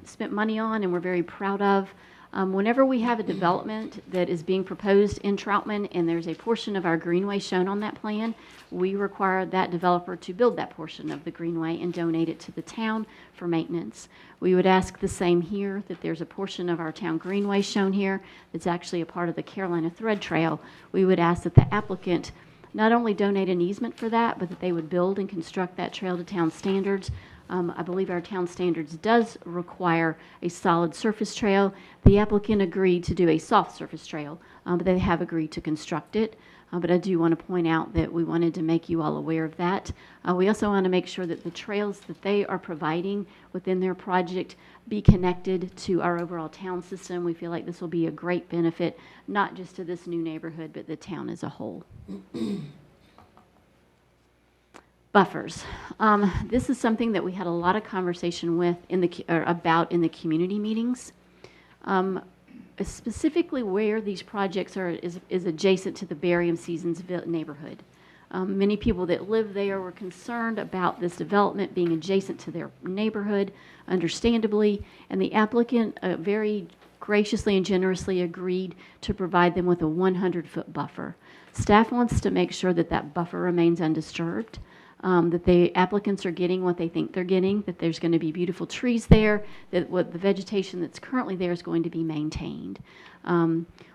spent money on and we're very proud of. Whenever we have a development that is being proposed in Troutman and there's a portion of our greenway shown on that plan, we require that developer to build that portion of the greenway and donate it to the town for maintenance. We would ask the same here, that there's a portion of our town greenway shown here that's actually a part of the Carolina Thread Trail. We would ask that the applicant not only donate an easement for that, but that they would build and construct that trail to town standards. I believe our town standards does require a solid surface trail. The applicant agreed to do a soft surface trail, but they have agreed to construct it. But I do want to point out that we wanted to make you all aware of that. We also want to make sure that the trails that they are providing within their project be connected to our overall town system. We feel like this will be a great benefit, not just to this new neighborhood, but the town as a whole. Buffers. This is something that we had a lot of conversation with about in the community meetings. Specifically where these projects are is adjacent to the Barium Seasons neighborhood. Many people that live there were concerned about this development being adjacent to their neighborhood, understandably, and the applicant very graciously and generously agreed to provide them with a 100-foot buffer. Staff wants to make sure that that buffer remains undisturbed, that the applicants are getting what they think they're getting, that there's going to be beautiful trees there, that what the vegetation that's currently there is going to be maintained.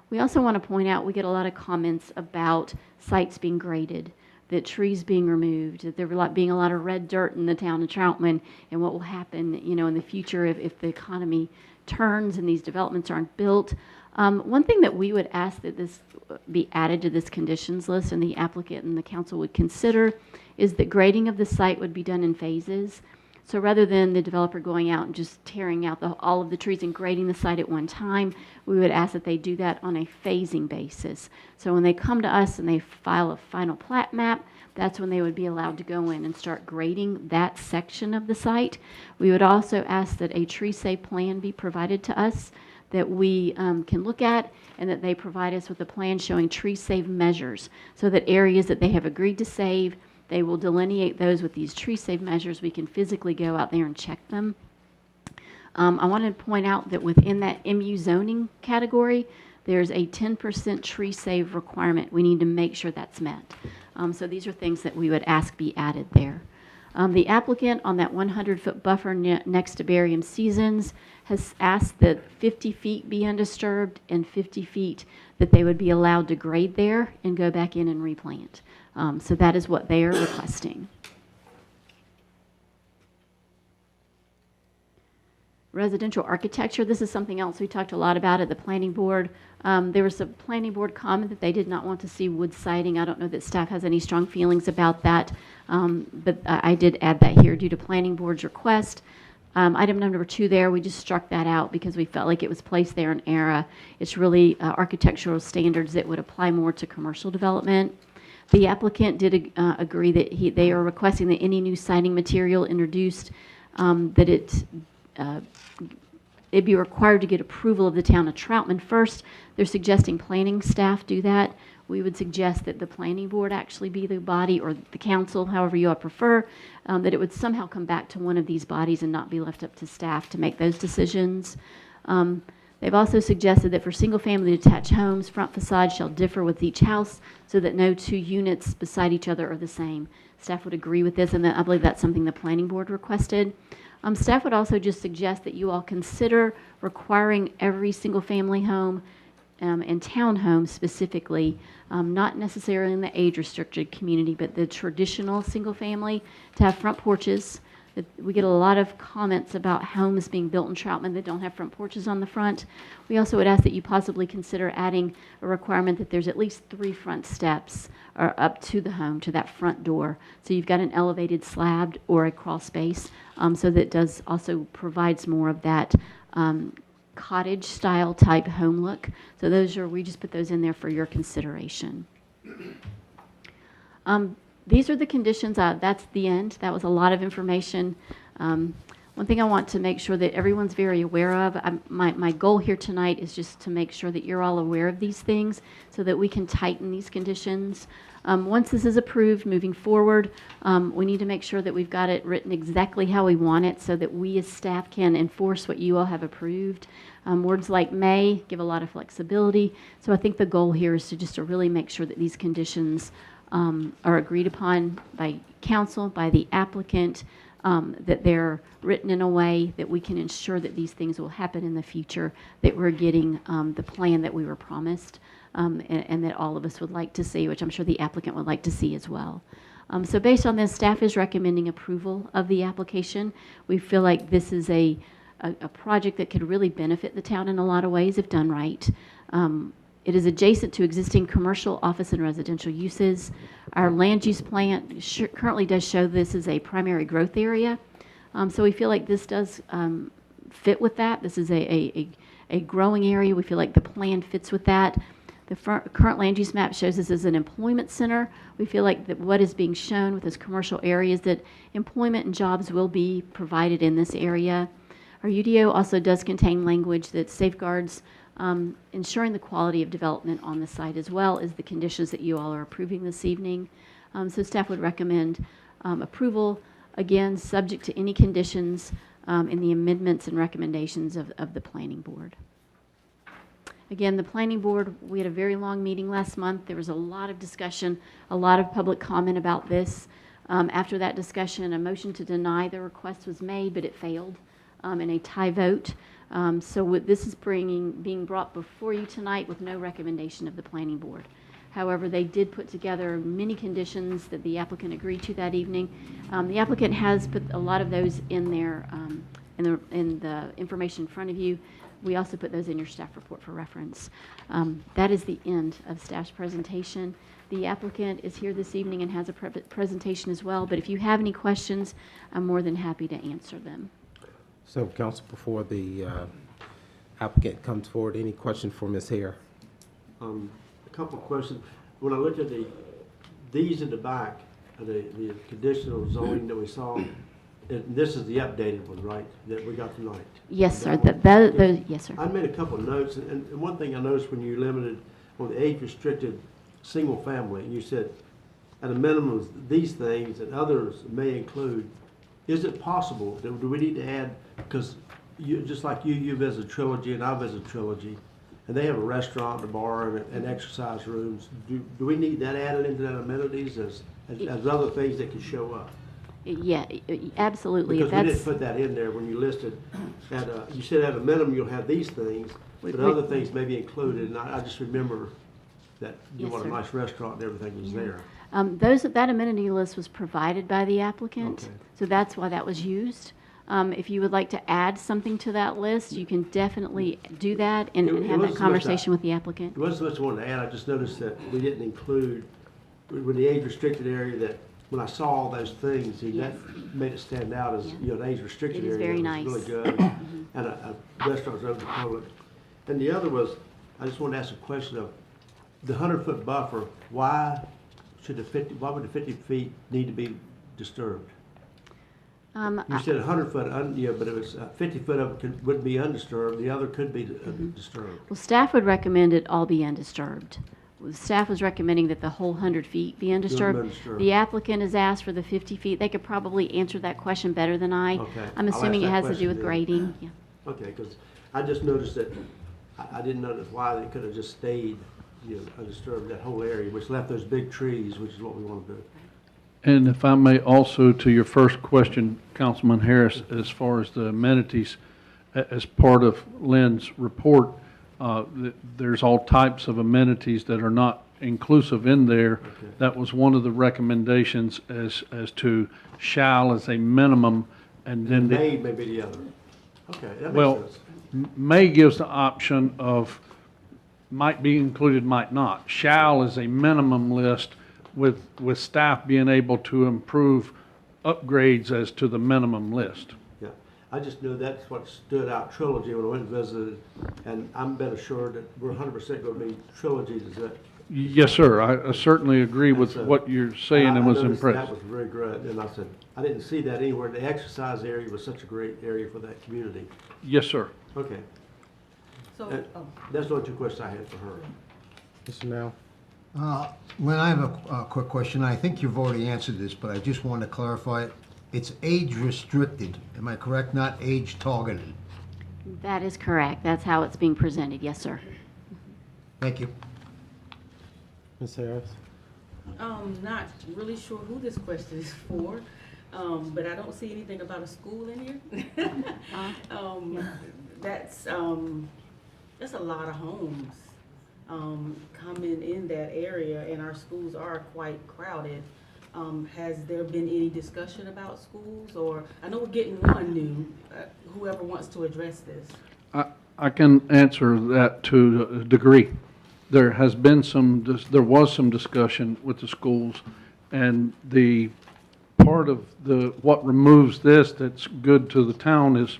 We also want to point out we get a lot of comments about sites being graded, that trees being removed, that there being a lot of red dirt in the town of Troutman, and what will happen, in the future if the economy turns and these developments aren't built. One thing that we would ask that this be added to this conditions list and the applicant and the council would consider is that grading of the site would be done in phases. So rather than the developer going out and just tearing out all of the trees and grading the site at one time, we would ask that they do that on a phasing basis. So when they come to us and they file a final plat map, that's when they would be allowed to go in and start grading that section of the site. We would also ask that a tree save plan be provided to us that we can look at, and that they provide us with a plan showing tree save measures so that areas that they have agreed to save, they will delineate those with these tree save measures. We can physically go out there and check them. I wanted to point out that within that MU zoning category, there's a 10% tree save requirement. We need to make sure that's met. So these are things that we would ask be added there. The applicant on that 100-foot buffer next to Barium Seasons has asked that 50 feet be undisturbed and 50 feet that they would be allowed to grade there and go back in and replant. So that is what they are requesting. Residential architecture, this is something else we talked a lot about at the planning board. There was a planning board comment that they did not want to see wood siding. I don't know that staff has any strong feelings about that, but I did add that here due to planning board's request. Item number 2 there, we just struck that out because we felt like it was placed there in error. It's really architectural standards that would apply more to commercial development. The applicant did agree that they are requesting that any new siding material introduced, that it'd be required to get approval of the town of Troutman first. They're suggesting planning staff do that. We would suggest that the planning board actually be the body, or the council, however you all prefer, that it would somehow come back to one of these bodies and not be left up to staff to make those decisions. They've also suggested that for single-family detached homes, front facades shall differ with each house so that no 2 units beside each other are the same. Staff would agree with this, and I believe that's something the planning board requested. Staff would also just suggest that you all consider requiring every single-family home and townhomes specifically, not necessarily in the age-restricted community, but the traditional single-family, to have front porches. We get a lot of comments about homes being built in Troutman that don't have front porches on the front. We also would ask that you possibly consider adding a requirement that there's at least 3 front steps or up to the home, to that front door. So you've got an elevated slab or a crawl space, so that does also provides more of that cottage style type home look. So we just put those in there for your consideration. These are the conditions. That's the end. That was a lot of information. One thing I want to make sure that everyone's very aware of, my goal here tonight is just to make sure that you're all aware of these things so that we can tighten these conditions. Once this is approved, moving forward, we need to make sure that we've got it written exactly how we want it so that we as staff can enforce what you all have approved. Words like may give a lot of flexibility. So I think the goal here is to really make sure that these conditions are agreed upon by council, by the applicant, that they're written in a way that we can ensure that these things will happen in the future, that we're getting the plan that we were promised, and that all of us would like to see, which I'm sure the applicant would like to see as well. So based on this, staff is recommending approval of the application. We feel like this is a project that could really benefit the town in a lot of ways if done right. It is adjacent to existing commercial, office, and residential uses. Our land use plan currently does show this as a primary growth area. So we feel like this does fit with that. This is a growing area. We feel like the plan fits with that. The current land use map shows this as an employment center. We feel like that what is being shown with this commercial area is that employment and jobs will be provided in this area. Our UDO also does contain language that safeguards ensuring the quality of development on the site, as well as the conditions that you all are approving this evening. So staff would recommend approval, again, subject to any conditions in the amendments and recommendations of the planning board. Again, the planning board, we had a very long meeting last month. There was a lot of discussion, a lot of public comment about this. After that discussion, a motion to deny the request was made, but it failed in a tie vote. So this is being brought before you tonight with no recommendation of the planning board. However, they did put together many conditions that the applicant agreed to that evening. The applicant has put a lot of those in there in the information in front of you. We also put those in your staff report for reference. That is the end of staff's presentation. The applicant is here this evening and has a presentation as well, but if you have any questions, I'm more than happy to answer them. So, council, before the applicant comes forward, any question for Ms. Hare? A couple of questions. When I looked at these in the back, the conditional zoning that we saw, this is the updated one, right, that we got tonight? Yes, sir. Yes, sir. I made a couple of notes, and one thing I noticed when you limited on the age-restricted single family, you said at a minimum these things and others may include. Is it possible that do we need to add, because just like you visit Trilogy and I visit Trilogy, and they have a restaurant, a bar, and exercise rooms. Do we need that added into that amenities as other things that could show up? Yeah, absolutely. Because we didn't put that in there when you listed, you said at a minimum you'll have these things, but other things may be included, and I just remember that you want a nice restaurant and everything was there. That amenity list was provided by the applicant, Okay. so that's why that was used. If you would like to add something to that list, you can definitely do that and have that conversation with the applicant. It wasn't so much I wanted to add, I just noticed that we didn't include, with the age-restricted area, that when I saw all those things, that made it stand out as, an age-restricted area. It is very was nice. really good, and a restaurant's open to the public. And the other was, I just wanted to ask a question of, the 100-foot buffer, why would the 50 feet need to be disturbed? You said 100 foot, but it was 50 foot of it wouldn't be undisturbed, the other could be disturbed. Well, staff would recommend it all be undisturbed. The staff was recommending that the whole 100 feet be undisturbed. Undisturbed. The applicant has asked for the 50 feet. They could probably answer that question better than I. Okay. I'm I'll assuming it ask that has to do with question grading. Yeah. Okay, because I just noticed that, I didn't notice why they could have just stayed, undisturbed, that whole area, which left those big trees, which is what we want to do. And if I may also, to your first question, Councilman Harris, as far as the amenities, as part of Lynn's report, there's all types of amenities that are not inclusive in there. Okay. That was one of the recommendations as to shall as a minimum, and then May be the other. Okay, that makes well, sense. may gives the option of might be included, might not. Shall is a minimum list with staff being able to improve upgrades as to the minimum list. Yeah, I just knew that's what stood out Trilogy when I went and visited, and I'm been assured that we're 100% going to be Trilogy. Is that? Yes, sir. I certainly agree with what you're saying and was noticed impressed. That was very good, and I said, I didn't see that anywhere. The exercise area was such a great area for that community. Yes, sir. Okay, So, that's the only two questions I had for her. Mr. Now? Lynn, I have a quick question. I think you've already answered this, but I just want to clarify it. It's age restricted, am I correct? Not age targeted? That is correct. That's how it's being presented. Yes, sir. Thank you. Ms. Harris? not really sure who this question is for, but I don't see anything about a school in here. That's a lot of homes coming in that area, and our schools are quite crowded. Has there been any discussion about schools, or I know we're getting one new, whoever wants to address this? I can answer that to a degree. There has been there was some discussion with the schools, and the part of what removes this that's good to the town is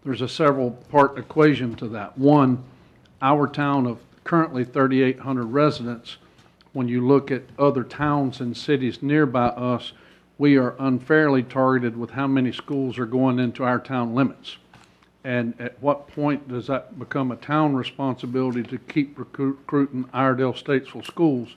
there's a several part equation to that. One, our town of currently 3,800 residents. When you look at other towns and cities nearby us, we are unfairly targeted with how many schools are going into our town limits. And at what point does that become a town responsibility to keep recruiting Iredell Statesville schools?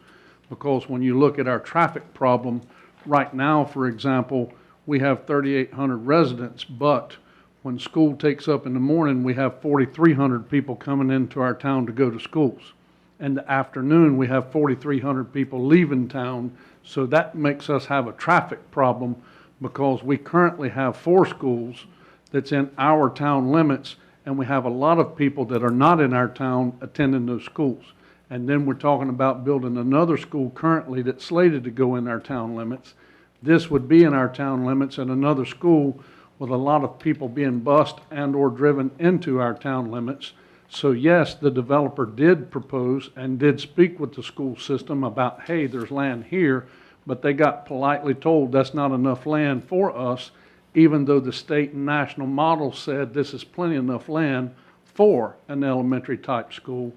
Because when you look at our traffic problem, right now, for example, we have 3,800 residents, but when school takes up in the morning, we have 4,300 people coming into our town to go to schools. In the afternoon, we have 4,300 people leaving town, so that makes us have a traffic problem because we currently have 4 schools that's in our town limits, and we have a lot of people that are not in our town attending those schools. And then we're talking about building another school currently that's slated to go in our town limits. This would be in our town limits and another school with a lot of people being bused and or driven into our town limits. So yes, the developer did propose and did speak with the school system about, hey, there's land here, but they got politely told that's not enough land for us, even though the state and national model said this is plenty enough land for an elementary type school,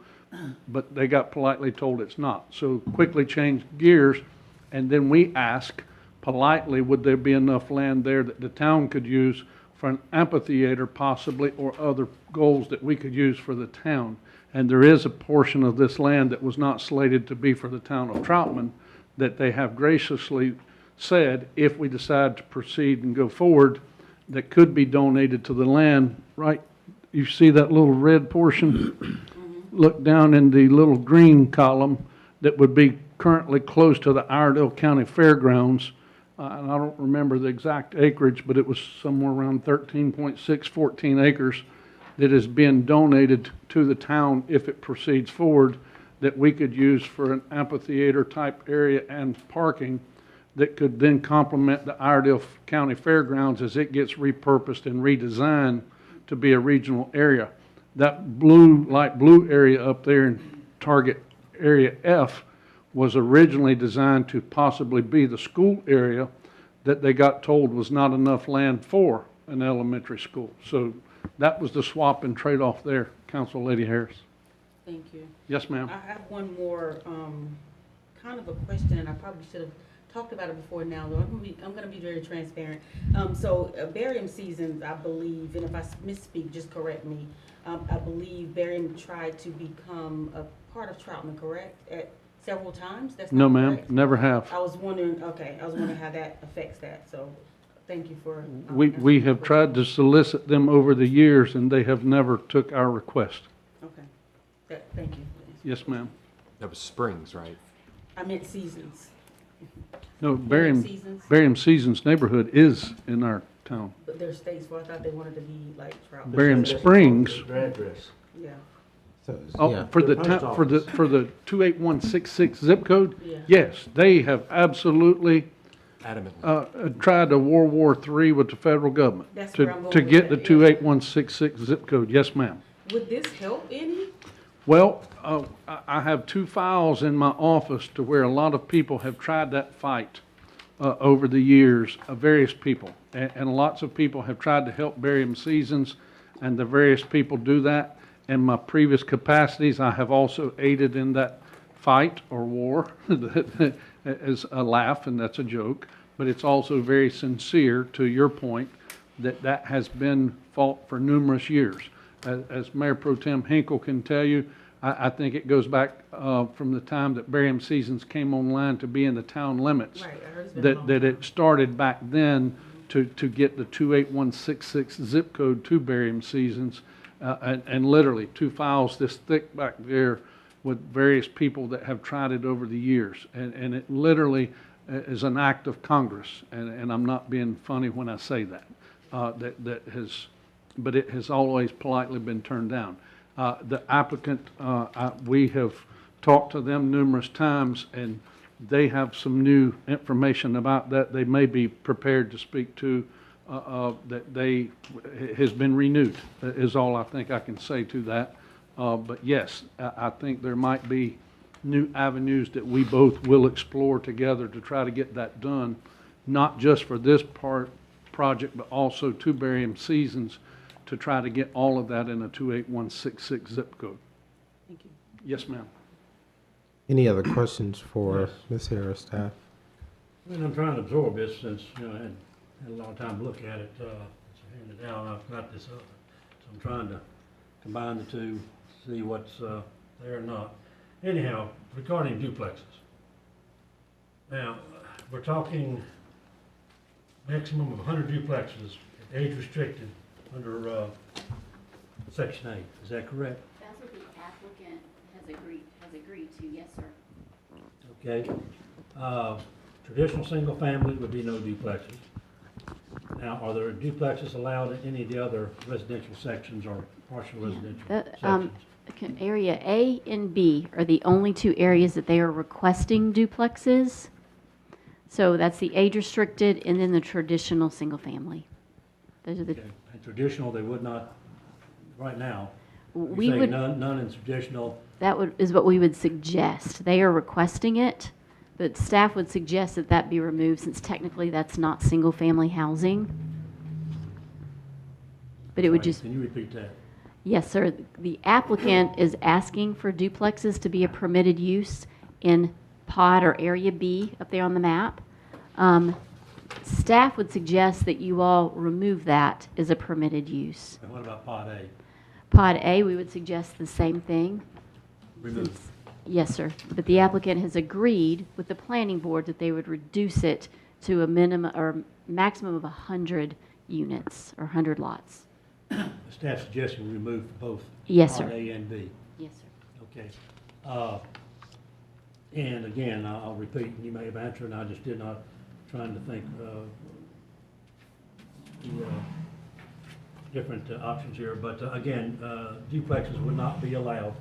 but they got politely told it's not. So quickly changed gears, and then we ask politely, would there be enough land there that the town could use for an amphitheater possibly, or other goals that we could use for the town? And there is a portion of this land that was not slated to be for the town of Troutman that they have graciously said, if we decide to proceed and go forward, that could be donated to the land, right? You see that little red portion? Look down in the little green column that would be currently close to the Iredell County Fairgrounds. And I don't remember the exact acreage, but it was somewhere around 13.6, 14 acres that is being donated to the town if it proceeds forward, that we could use for an amphitheater type area and parking that could then complement the Iredell County Fairgrounds as it gets repurposed and redesigned to be a regional area. That blue, light blue area up there in target area F was originally designed to possibly be the school area that they got told was not enough land for an elementary school. So that was the swap and trade-off there, Council Lady Harris. Thank you. Yes, ma'am. I have one more, kind of a question, and I probably should have talked about it before now, though I'm gonna be very transparent. Barium Seasons, I believe, and if I misspeak, just correct me. I believe Barium tried to become a part of Troutman, correct? At several times? That's No, not ma'am, correct? never have. I was wondering how that affects that, so thank you for. We answering have that tried to solicit them over the years, and they have never took our request. question. Okay, thank you. Yes, ma'am. That was Springs, right? I meant Seasons, No, Barium Barium, Seasons, Barium Seasons neighborhood is in our town. but they're Statesville, I thought they wanted to be like Troutman. Barium Springs, Their address. Yeah, So, oh, yeah. for the, The post for the, for the 28166 zip code? yeah. Yes, they have absolutely Adamantly. tried to World War III with the federal government That's where I'm going to with get the that, yeah. 28166 zip code. Yes, ma'am. Would this help any? Well, I have 2 files in my office to where a lot of people have tried that fight over the years, various people. And lots of people have tried to help Barium Seasons, and the various people do that. In my previous capacities, I have also aided in that fight or war as a laugh, and that's a joke. But it's also very sincere, to your point, that has been fought for numerous years. As Mayor Pro Tem Hinkle can tell you, I think it goes back from the time that Barium Seasons came online to be in the town limits. Right, I heard it's been a long That time. it started back then to get the 28166 zip code to Barium Seasons. And literally 2 files this thick back there with various people that have tried it over the years. And it literally is an act of Congress. And I'm not being funny when I say that. But it has always politely been turned down. The applicant, we have talked to them numerous times, and they have some new information about that they may be prepared to speak to, that has been renewed, is all I think I can say to that. But yes, I think there might be new avenues that we both will explore together to try to get that done, not just for this project, but also to Barium Seasons, to try to get all of that in a 28166 zip code. Thank you. Yes, ma'am. Any other questions for Yes. Ms. Harris, staff? And I'm trying to absorb this since, I had a lot of time to look at it, handed down, I've got this other. So I'm trying to combine the two, see what's, there or not. Anyhow, regarding duplexes. Now, we're talking maximum of 100 duplexes, age restricted, under, Section 8, is that correct? That's what the applicant has agreed to, yes, sir. Okay. Traditional single family would be no duplexes. Now, are there duplexes allowed in any of the other residential sections or partial residential sections? Area A and B are the only two areas that they are requesting duplexes. So that's the age restricted and then the traditional single family. Those are the, Okay. And traditional, they would not, right now, we you're saying would, none in traditional, is what we would suggest. They are requesting it, but staff would suggest that that be removed since technically that's not single family housing. But it would Right. just, Can you repeat that? yes, sir. The applicant is asking for duplexes to be a permitted use in pod or area B up there on the map. Staff would suggest that you all remove that as a permitted use. And what about Pod A? Pod A, we would suggest the same thing. Remove. Yes, sir. But the applicant has agreed with the planning board that they would reduce it to a minimum or maximum of 100 units or 100 lots. The staff suggestion we remove both. Yes, Pod sir. A and B. Yes, sir. Okay. And again, I'll repeat, and you may have answered, and I just did not, trying to think the different options here. But again, duplexes would not be allowed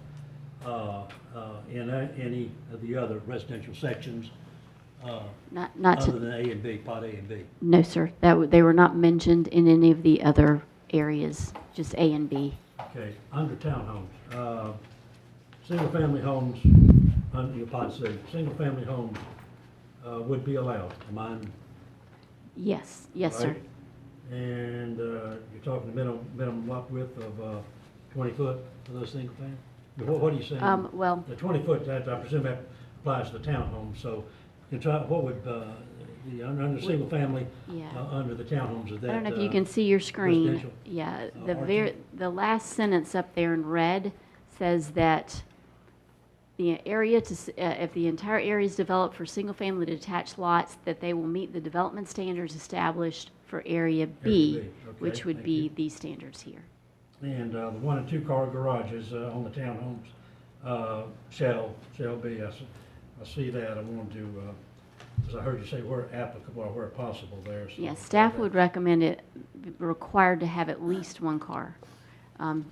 in any of the other residential sections Not other to, than A and B, Pod A and B. no, sir. They were not mentioned in any of the other areas, just A and B. Okay, under townhomes, single-family homes, under your Pod C, single-family homes would be allowed, am I? Yes, yes, sir. Right? And you're talking minimum lot width of 20 foot for those single family? What are you saying? Well, The 20 foot, that, I presume that applies to the townhomes, so you try, what would, under single family, yeah. under the townhomes, is that? I don't know if you can see your screen. residential? Yeah, Archie? the last sentence up there in red says that the area if the entire area is developed for single-family detached lots, that they will meet the development standards established for area B, Area B, okay, which would thank be you. these standards here. And the 1 and 2 car garages on the townhomes shall be, I see that, I wanted to, because I heard you say where applicable or where possible there. So Yes, staff would recommend it be required to have at least one car,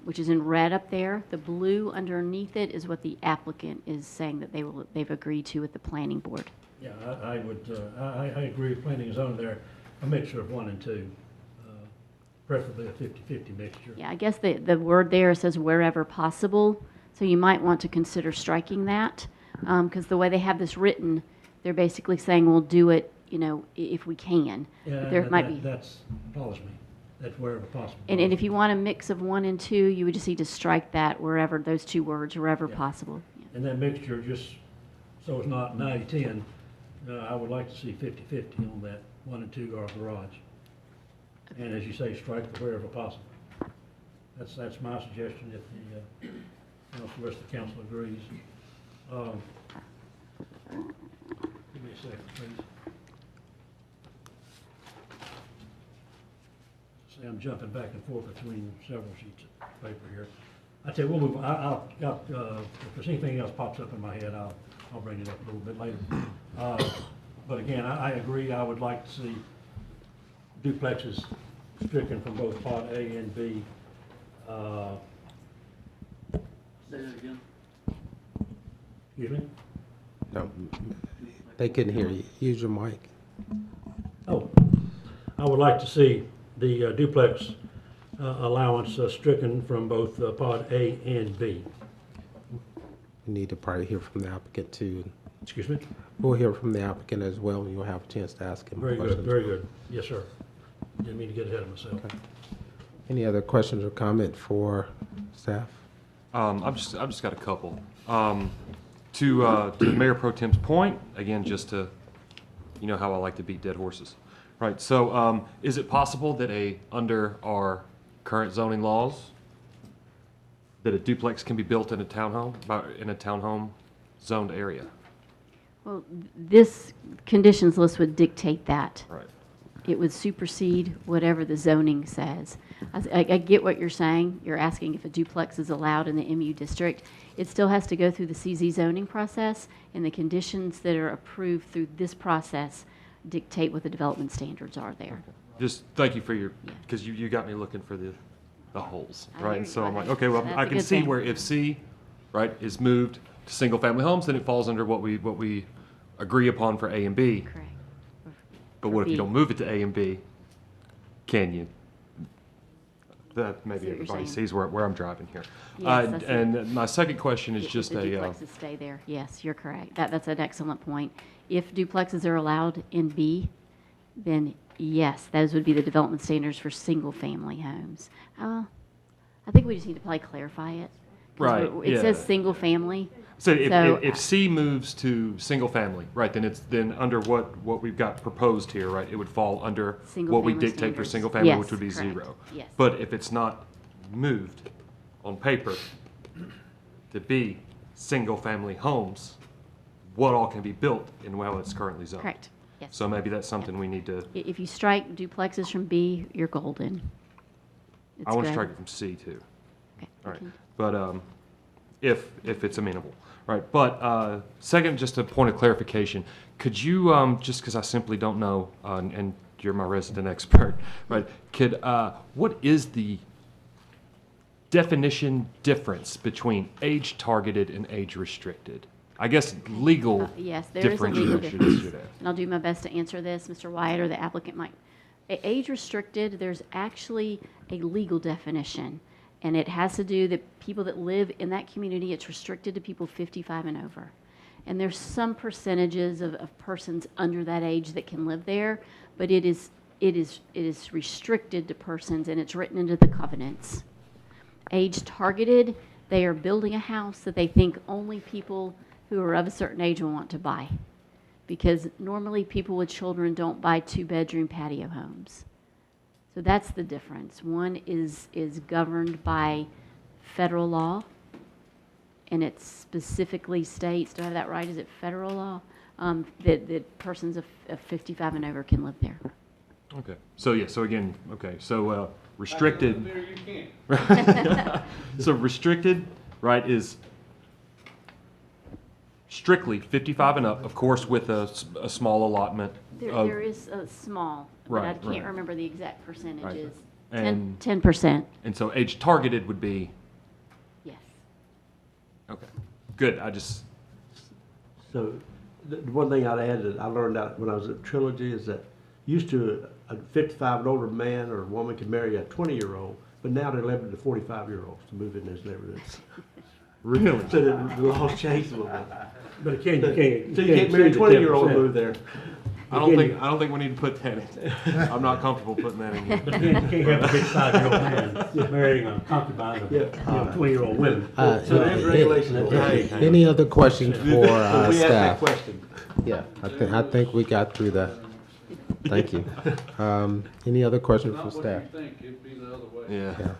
which is in red up there. The blue underneath it is what the applicant is saying that they've agreed to with the planning board. Yeah, I would, I agree with planning and zoning there, a mixture of 1 and 2, preferably a 50-50 mixture. Yeah, I guess the word there says wherever possible, so you might want to consider striking that, because the way they have this written, they're basically saying we'll do it, if we can. Yeah, But there might be. that's, follows me, that's wherever possible. And if you want a mix of 1 and 2, you would just need to strike that wherever, those two words, wherever Yeah. possible. Yeah. And that mixture, just so it's not 90-10, I would like to see 50-50 on that 1 and 2 car garage. And as you say, strike the wherever possible. That's my suggestion if the rest of the council agrees. Give me a second, please. See, I'm jumping back and forth between several sheets of paper here. I tell you, we'll move, if there's anything else pops up in my head, I'll bring it up a little bit later. But again, I agree, I would like to see duplexes stricken from both Pod A and B. Say that again? Excuse me? No, they couldn't hear you. Use your mic. Oh, I would like to see the duplex allowance stricken from both Pod A and B. We need to probably hear from the applicant too. Excuse me? We'll hear from the applicant as well, and you'll have a chance to ask him Very good, questions. very good. Yes, sir. Didn't mean to get ahead of myself. Okay. Any other questions or comment for staff? I've just got a couple. To Mayor Pro Tem's point, again, just to, you know how I like to beat dead horses, right? So, is it possible that under our current zoning laws, that a duplex can be built in a townhome zoned area? Well, this conditions list would dictate that. Right. It would supersede whatever the zoning says. I get what you're saying. You're asking if a duplex is allowed in the MU district. It still has to go through the CZ zoning process, and the conditions that are approved through this process dictate what the development standards are there. Just thank you for because you got me looking for the holes, I right? hear And you. so I'm like, okay, well, That's I a can good see thing. where if C, right, is moved to single-family homes, then it falls under what we agree upon for A and B. Correct. But For what if you B. don't move it to A and B? Can you? That See maybe what you're everybody saying. sees where I'm driving here. Yes, I see. And my second question is If just the a, duplexes stay there, yes, you're correct. That's an excellent point. If duplexes are allowed in B, then yes, those would be the development standards for single-family homes. I think we just need to probably clarify it. 'Cause Right, It says yeah. single-family. so So, if C moves to single-family, right, then under what we've got proposed here, right, it would fall under what we Single-family dictate for standards. single-family, Yes, which would be correct. 0. Yes. But if it's not moved on paper to be single-family homes, what all can be built in how it's currently zoned? Correct, yes. So maybe that's something we need to, If you strike duplexes from B, you're golden. It's I want to good. strike it from C too. Okay, All right, okay. but if it's amenable, right? But second, just a point of clarification, could you just because I simply don't know, and you're my resident expert, right? What is the definition difference between age targeted and age restricted? I guess legal Yes, there is a legal differentiation difference. should have. And I'll do my best to answer this. Mr. Wyatt or the applicant might. Age restricted, there's actually a legal definition. And it has to do that people that live in that community, it's restricted to people 55 and over. And there's some percentages of persons under that age that can live there, but it is restricted to persons, and it's written into the covenants. Age targeted, they are building a house that they think only people who are of a certain age will want to buy. Because normally people with children don't buy 2-bedroom patio homes. So that's the difference. One is governed by federal law, and it specifically states, do I have that right? Is it federal law? That persons of 55 and over can live there. Okay. So yeah. So again. Okay. So restricted. So restricted, right, is strictly 55 and up, of course, with a small allotment. There is a small, but I Right, can't right. remember the exact percentages. And- 10%, And so age targeted would be, yes. okay, good, So, the one thing I'd add that I learned out when I was at Trilogy is that used to a 55 and older man or woman could marry a 20-year-old, but now they're limited to 45-year-olds to move in those neighborhoods. really? So the law's changed a little bit. But again, you can't. So you can't marry a exceed the 20-year-old and 10%. move there. I don't think we need to put that in. I'm not comfortable putting that in But here. again, you can't have a 55-year-old man marrying a concubine of 20-year-old women. So there's regulations. Any other questions for We asked that staff? question. Yeah, I think we got through that. Thank you. Any other questions for staff? think it'd be the other way. Yeah.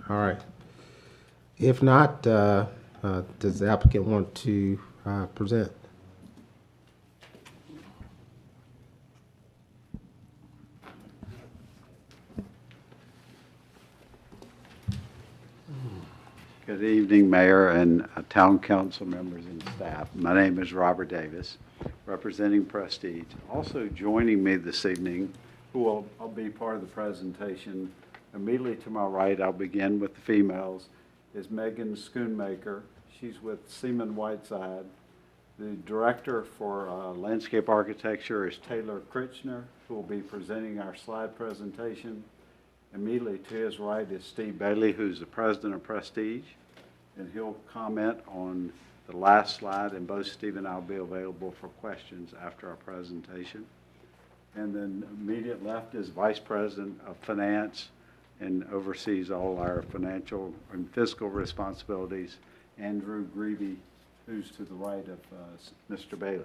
All right. If not, does the applicant want to present? Good evening, Mayor and Town Council members and staff. My name is Robert Davis, representing Prestige. Also joining me this evening, I'll be part of the presentation. Immediately to my right, I'll begin with the females, is Megan Schoonmaker. She's with Seaman Whiteside. The director for landscape architecture is Taylor Kritchner, who will be presenting our slide presentation. Immediately to his right is Steve Bailey, who's the president of Prestige, and he'll comment on the last slide, and both Steve and I will be available for questions after our presentation. And then immediate left is Vice President of Finance, and oversees all our financial and fiscal responsibilities. Andrew Greavy, who's to the right of Mr. Bailey.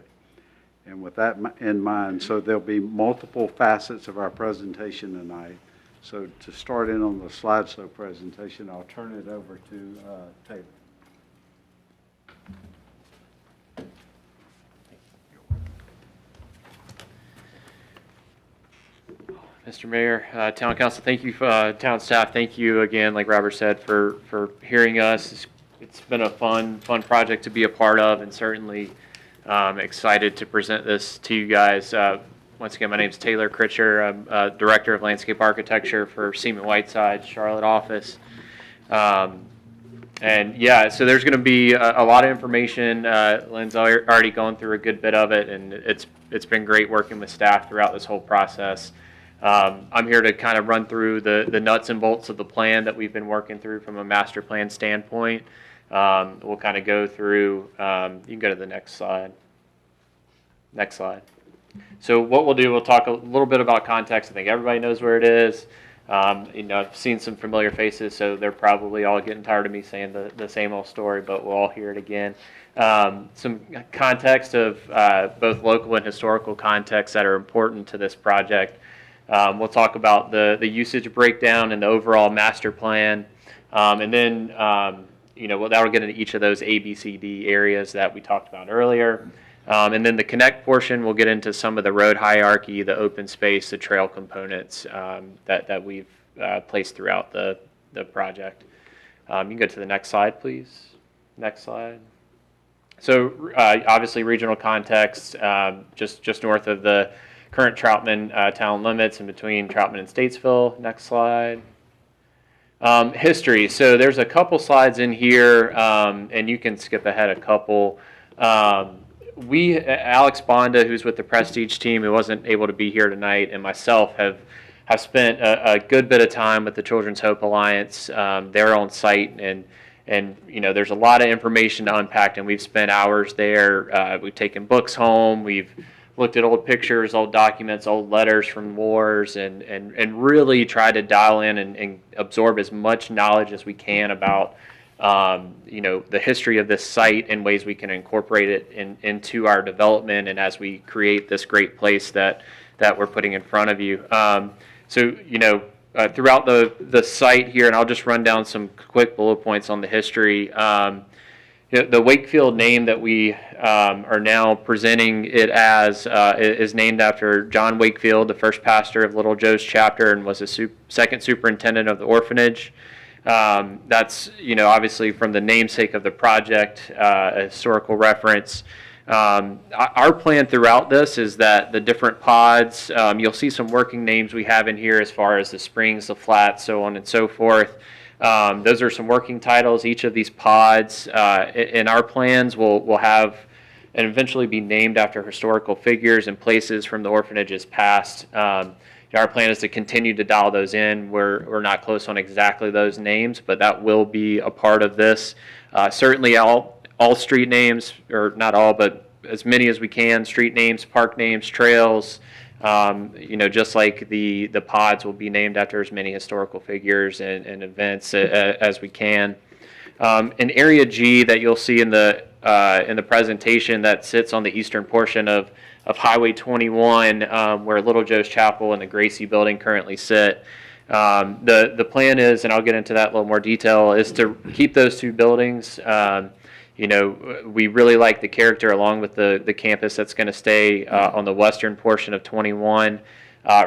And with that in mind, so there'll be multiple facets of our presentation tonight. So to start in on the slideshow presentation, I'll turn it over to Taylor. Mr. Mayor, Town Council, thank you, Town staff, thank you again, like Robert said, for hearing us. It's been a fun project to be a part of, and certainly excited to present this to you guys. Once again, my name is Taylor Critcher. I'm Director of Landscape Architecture for Seaman Whiteside's Charlotte office. And yeah, so there's going to be a lot of information. Lynn's already gone through a good bit of it, and it's been great working with staff throughout this whole process. I'm here to kind of run through the nuts and bolts of the plan that we've been working through from a master plan standpoint. We'll kind of go through, you can go to the next slide. Next slide. So what we'll do, we'll talk a little bit about context. I think everybody knows where it is. You know, I've seen some familiar faces, so they're probably all getting tired of me saying the same old story, but we'll all hear it again. Some context of both local and historical context that are important to this project. We'll talk about the usage breakdown and the overall master plan. And then, you know, that'll get into each of those A, B, C, D areas that we talked about earlier. And then the connect portion, we'll get into some of the road hierarchy, the open space, the trail components that we've placed throughout the project. You can go to the next slide, please. Next slide. So obviously regional context, just north of the current Troutman town limits and between Troutman and Statesville. Next slide. History. So there's a couple slides in here, and you can skip ahead a couple. Alex Bonda, who's with the Prestige team, who wasn't able to be here tonight, and myself have spent a good bit of time with the Children's Hope Alliance. They're on site, and you know, there's a lot of information to unpack, and we've spent hours there. We've taken books home. We've looked at old pictures, old documents, old letters from wars, and really tried to dial in and absorb as much knowledge as we can about you know, the history of this site and ways we can incorporate it into our development and as we create this great place that we're putting in front of you. So, you know, throughout the site here, and I'll just run down some quick bullet points on the history. The Wakefield name that we are now presenting it as is named after John Wakefield, the first pastor of Little Joe's chapter, and was the second superintendent of the orphanage. That's, you know, obviously from the namesake of the project, a historical reference. Our plan throughout this is that the different pods, you'll see some working names we have in here as far as the springs, the flats, so on and so forth. Those are some working titles. Each of these pods in our plans will have and eventually be named after historical figures and places from the orphanage's past. Our plan is to continue to dial those in. We're not close on exactly those names, but that will be a part of this. Certainly all street names, or not all, but as many as we can, street names, park names, trails, you know, just like the pods will be named after as many historical figures and events as we can. An area G that you'll see in the presentation that sits on the eastern portion of Highway 21, where Little Joe's Chapel and the Gracie Building currently sit. The plan is, and I'll get into that in a little more detail, is to keep those two buildings. You know, we really like the character along with the campus that's going to stay on the western portion of 21.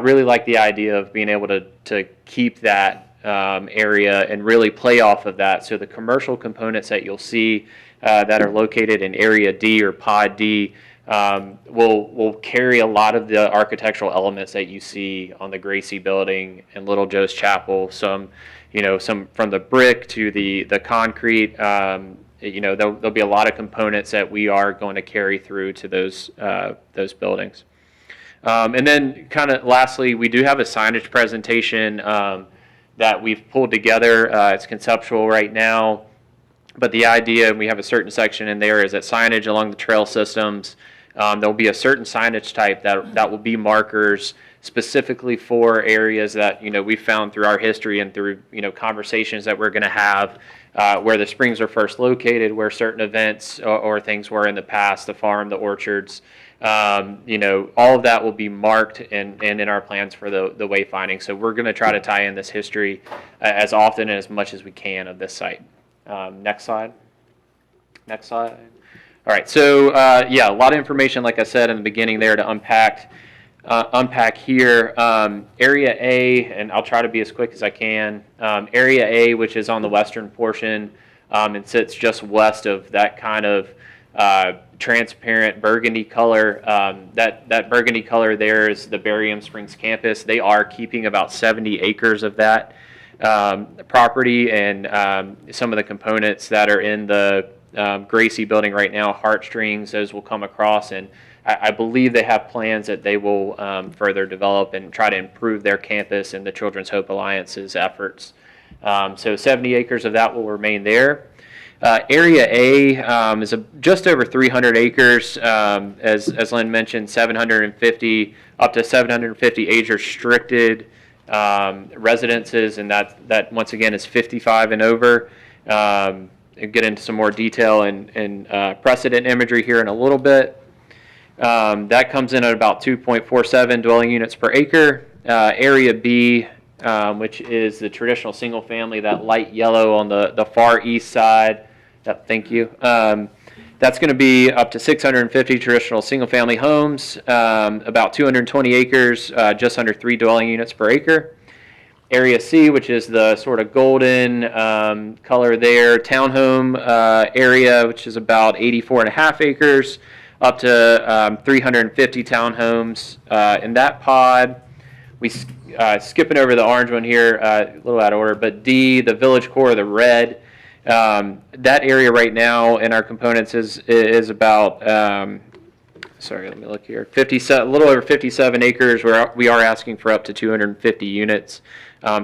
Really like the idea of being able to keep that area and really play off of that. So the commercial components that you'll see that are located in Area D or Pod D will carry a lot of the architectural elements that you see on the Gracie Building and Little Joe's Chapel. Some from the brick to the concrete. You know, there'll be a lot of components that we are going to carry through to those buildings. And then kind of lastly, we do have a signage presentation that we've pulled together. It's conceptual right now, but the idea, and we have a certain section in there, is that signage along the trail systems, there'll be a certain signage type that will be markers specifically for areas that, we found through our history and through, conversations that we're going to have, where the springs are first located, where certain events or things were in the past, the farm, the orchards, all of that will be marked and in our plans for the wayfinding. So we're going to try to tie in this history as often and as much as we can of this site. Next slide. Next slide. All right, so yeah, a lot of information, like I said in the beginning there, to unpack here. Area A, and I'll try to be as quick as I can. Area A, which is on the western portion, and sits just west of that kind of transparent burgundy color. That burgundy color there is the Barium Springs campus. They are keeping about 70 acres of that property, and some of the components that are in the Gracie building right now, heartstrings, those will come across, and I believe they have plans that they will further develop and try to improve their campus and the Children's Hope Alliance's efforts. So 70 acres of that will remain there. Area A is just over 300 acres, as Lynn mentioned, 750 up to 750 age-restricted residences, and that once again is 55 and over. I'll get into some more detail and precedent imagery here in a little bit. That comes in at about 2.47 dwelling units per acre. Area B, which is the traditional single family, that light yellow on the far east side. Yep, thank you. That's going to be up to 650 traditional single family homes, about 220 acres, just under 3 dwelling units per acre. Area C, which is the sort of golden color there, townhome area, which is about 84.5 acres, up to 350 townhomes in that pod. We skipping over the orange one here, a little out of order, but D, the village core, the red, that area right now in our components is about, sorry, let me look here, a little over 57 acres, where we are asking for up to 250 units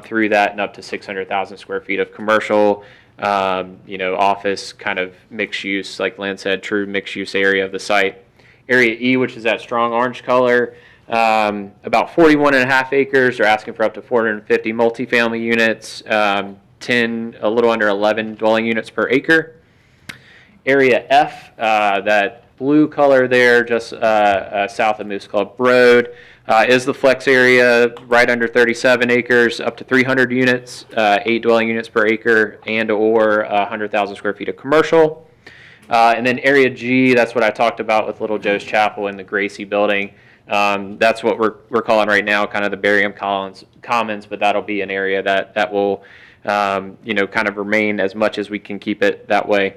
through that, and up to 600,000 square feet of commercial, office kind of mixed use, like Lynn said, true mixed use area of the site. Area E, which is that strong orange color, about 41.5 acres. They're asking for up to 450 multifamily units, a little under 11 dwelling units per acre. Area F, that blue color there, just south of Moose Club Road, is the flex area, right under 37 acres, up to 300 units, 8 dwelling units per acre, and or 100,000 square feet of commercial. And then Area G, that's what I talked about with Little Joe's Chapel and the Gracie building. That's what we're calling right now kind of the Barium Commons, but that'll be an area that will kind of remain as much as we can keep it that way.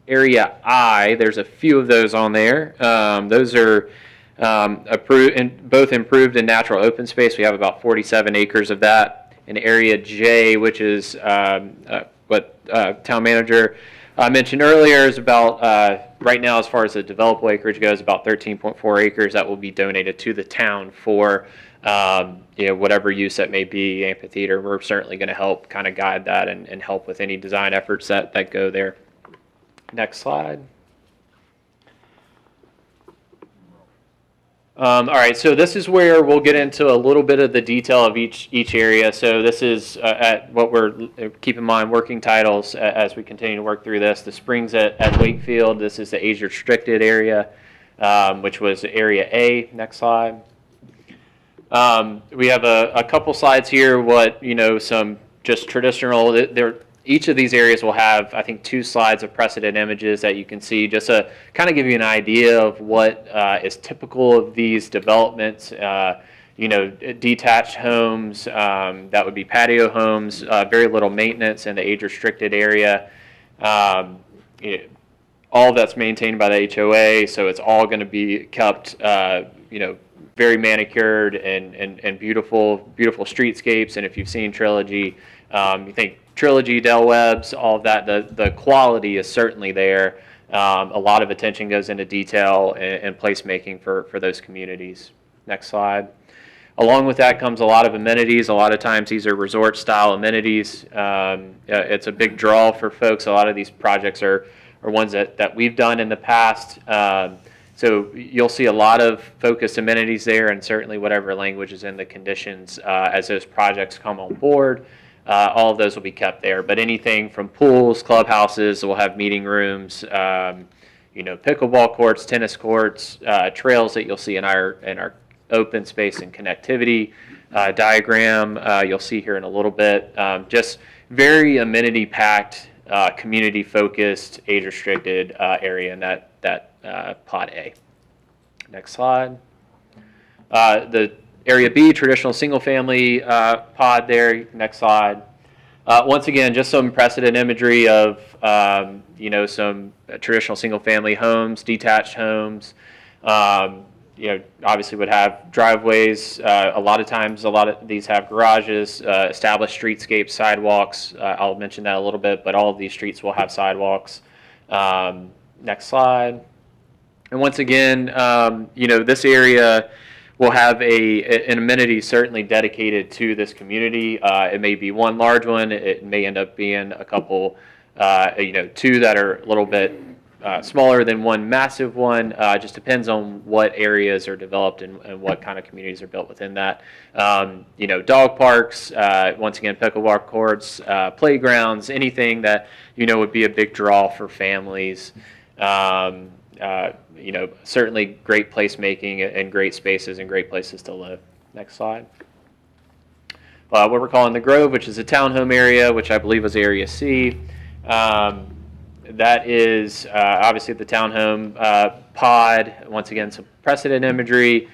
Area I, there's a few of those on there. Those are both improved in natural open space. We have about 47 acres of that. In Area J, which is what town manager mentioned earlier, is about right now, as far as the developable acreage goes, about 13.4 acres that will be donated to the town for whatever use that may be, amphitheater. We're certainly going to help kind of guide that and help with any design efforts that go there. Next slide. All right, so this is where we'll get into a little bit of the detail of each area. So this is at what we're, keep in mind, working titles as we continue to work through this. The Springs at Wakefield, this is the age-restricted area, which was Area A. Next slide. We have a couple slides here, some just traditional, each of these areas will have, I think, 2 slides of precedent images that you can see, just to kind of give you an idea of what is typical of these developments. Detached homes, that would be patio homes, very little maintenance in the age-restricted area. All of that's maintained by the HOA, so it's all going to be kept, very manicured and beautiful streetscapes. And if you've seen Trilogy, you think Trilogy, Del Webb's, all of that, the quality is certainly there. A lot of attention goes into detail and placemaking for those communities. Next slide. Along with that comes a lot of amenities. A lot of times these are resort style amenities. It's a big draw for folks. A lot of these projects are ones that we've done in the past. So you'll see a lot of focused amenities there, and certainly whatever language is in the conditions as those projects come on board. All of those will be kept there, but anything from pools, clubhouses, we'll have meeting rooms, pickleball courts, tennis courts, trails that you'll see in our open space and connectivity diagram. You'll see here in a little bit. Just very amenity-packed, community-focused, age-restricted area in that Pod A. Next slide. The Area B, traditional single-family pod there. Next slide. Once again, just some precedent imagery of some traditional single-family homes, detached homes. Obviously would have driveways. A lot of these have garages, established streetscapes, sidewalks. I'll mention that a little bit, but all of these streets will have sidewalks. Next slide. And once again, this area will have an amenity certainly dedicated to this community. It may be one large one. It may end up being a couple, two that are a little bit smaller than one massive one. Just depends on what areas are developed and what kind of communities are built within that. Dog parks, once again, pickleball courts, playgrounds, anything that would be a big draw for families. Certainly great placemaking and great spaces and great places to live. Next slide. What we're calling the Grove, which is a townhome area, which I believe was Area C. That is obviously the townhome pod. Once again, some precedent imagery,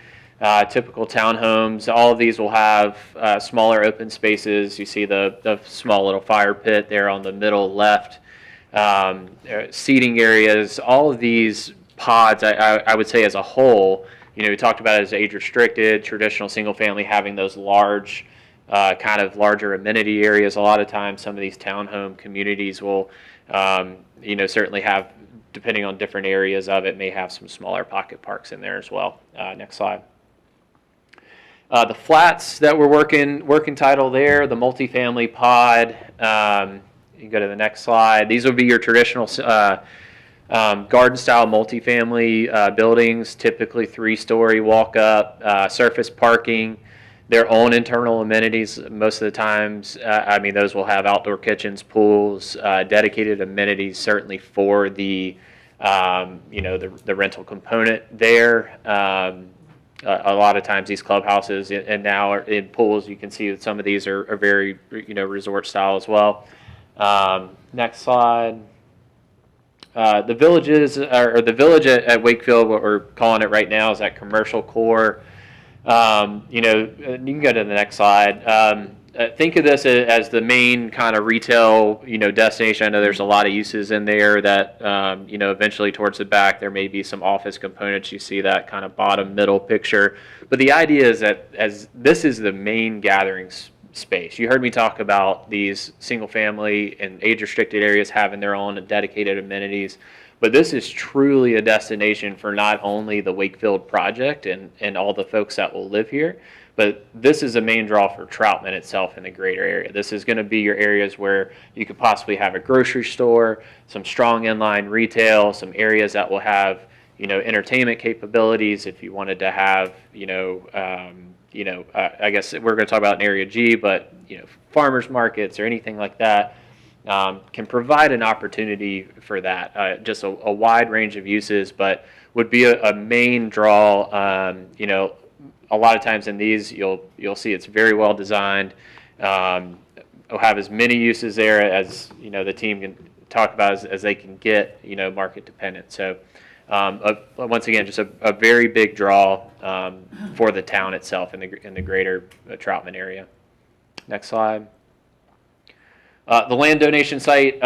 typical townhomes. All of these will have smaller open spaces. You see the small little fire pit there on the middle left. Seating areas. All of these pods, I would say as a whole, we talked about it as age restricted, traditional single family having those large, kind of larger amenity areas. A lot of times some of these townhome communities will, certainly have, depending on different areas of it, may have some smaller pocket parks in there as well. Next slide. The flats that we're working title there, the multifamily pod. You can go to the next slide. These would be your traditional garden-style multifamily buildings, typically 3-story walk-up, surface parking, their own internal amenities. Most of the times, those will have outdoor kitchens, pools, dedicated amenities, certainly for the rental component there. A lot of times these clubhouses and now in pools, you can see that some of these are very, resort style as well. Next slide. The villages, or the village at Wakefield, what we're calling it right now, is that commercial core. You can go to the next slide. Think of this as the main kind of retail, destination. I know there's a lot of uses in there that, eventually towards the back, there may be some office components. You see that kind of bottom middle picture. But the idea is that as this is the main gathering space. You heard me talk about these single family and age restricted areas having their own dedicated amenities, but this is truly a destination for not only the Wakefield project and all the folks that will live here, but this is a main draw for Troutman itself in the greater area. This is going to be your areas where you could possibly have a grocery store, some strong inline retail, some areas that will have, entertainment capabilities if you wanted to have, I guess we're going to talk about an Area G, but, farmers markets or anything like that can provide an opportunity for that. Just a wide range of uses, but would be a main draw. A lot of times in these, you'll see it's very well designed. It'll have as many uses there as, the team can talk about as they can get, market dependent. So once again, just a very big draw for the town itself in the greater Troutman area. Next slide. The land donation site,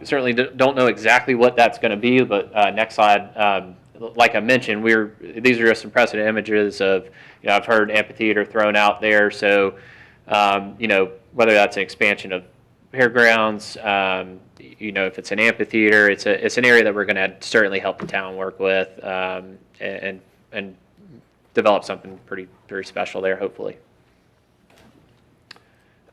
certainly don't know exactly what that's going to be, but next slide. Like I mentioned, these are just some precedent images of, I've heard amphitheater thrown out there. So, whether that's an expansion of fairgrounds, if it's an amphitheater, it's an area that we're going to certainly help the town work with and develop something very special there, hopefully.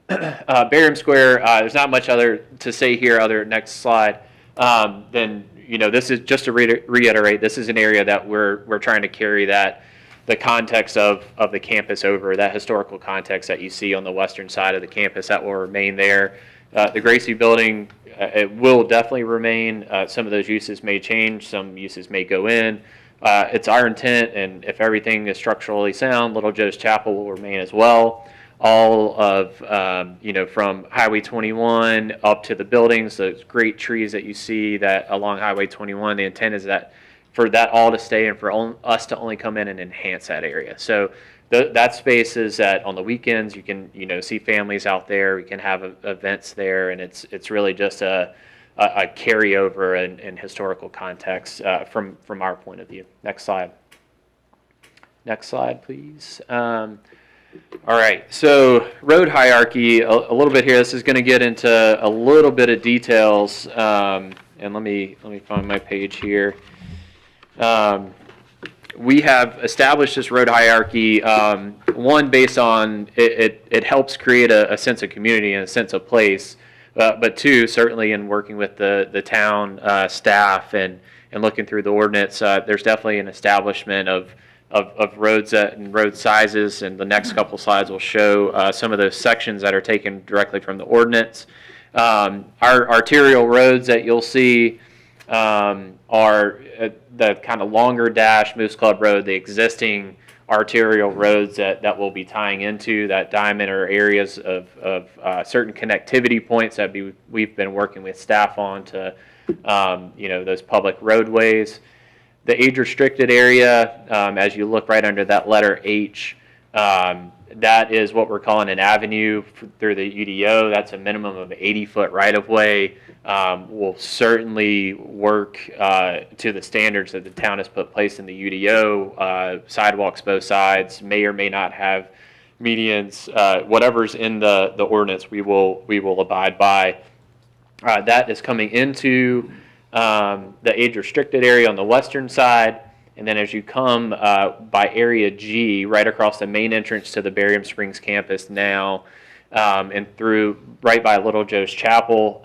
Barium Square, there's not much other to say here other next slide than this is just to reiterate, this is an area that we're trying to carry the context of the campus over, that historical context that you see on the western side of the campus that will remain there. The Gracie building, it will definitely remain. Some of those uses may change, some uses may go in. It's our intent, and if everything is structurally sound, Little Joe's Chapel will remain as well. All of, from Highway 21 up to the buildings, those great trees that you see that along Highway 21, the intent is that for that all to stay and for us to only come in and enhance that area. So that space is that on the weekends you can, see families out there, we can have events there, and it's really just a carryover and historical context from our point of view. Next slide. Next slide, please. All right, so road hierarchy, a little bit here. This is going to get into a little bit of details, and let me find my page here. We have established this road hierarchy, one, based on it helps create a sense of community and a sense of place, but two, certainly in working with the town staff and looking through the ordinance, there's definitely an establishment of roads and road sizes, and the next couple slides will show some of those sections that are taken directly from the ordinance. Our arterial roads that you'll see are the kind of longer dash Moose Club Road, the existing arterial roads that we'll be tying into. That diamond are areas of certain connectivity points that we've been working with staff on to, those public roadways. The age-restricted area, as you look right under that letter H, that is what we're calling an avenue through the UDO. That's a minimum of 80-foot right-of-way. We'll certainly work to the standards that the town has put place in the UDO. Sidewalks both sides may or may not have medians. Whatever's in the ordinance, we will abide by. That is coming into the age-restricted area on the western side, and then as you come by Area G, right across the main entrance to the Barium Springs campus now, and through right by Little Joe's Chapel,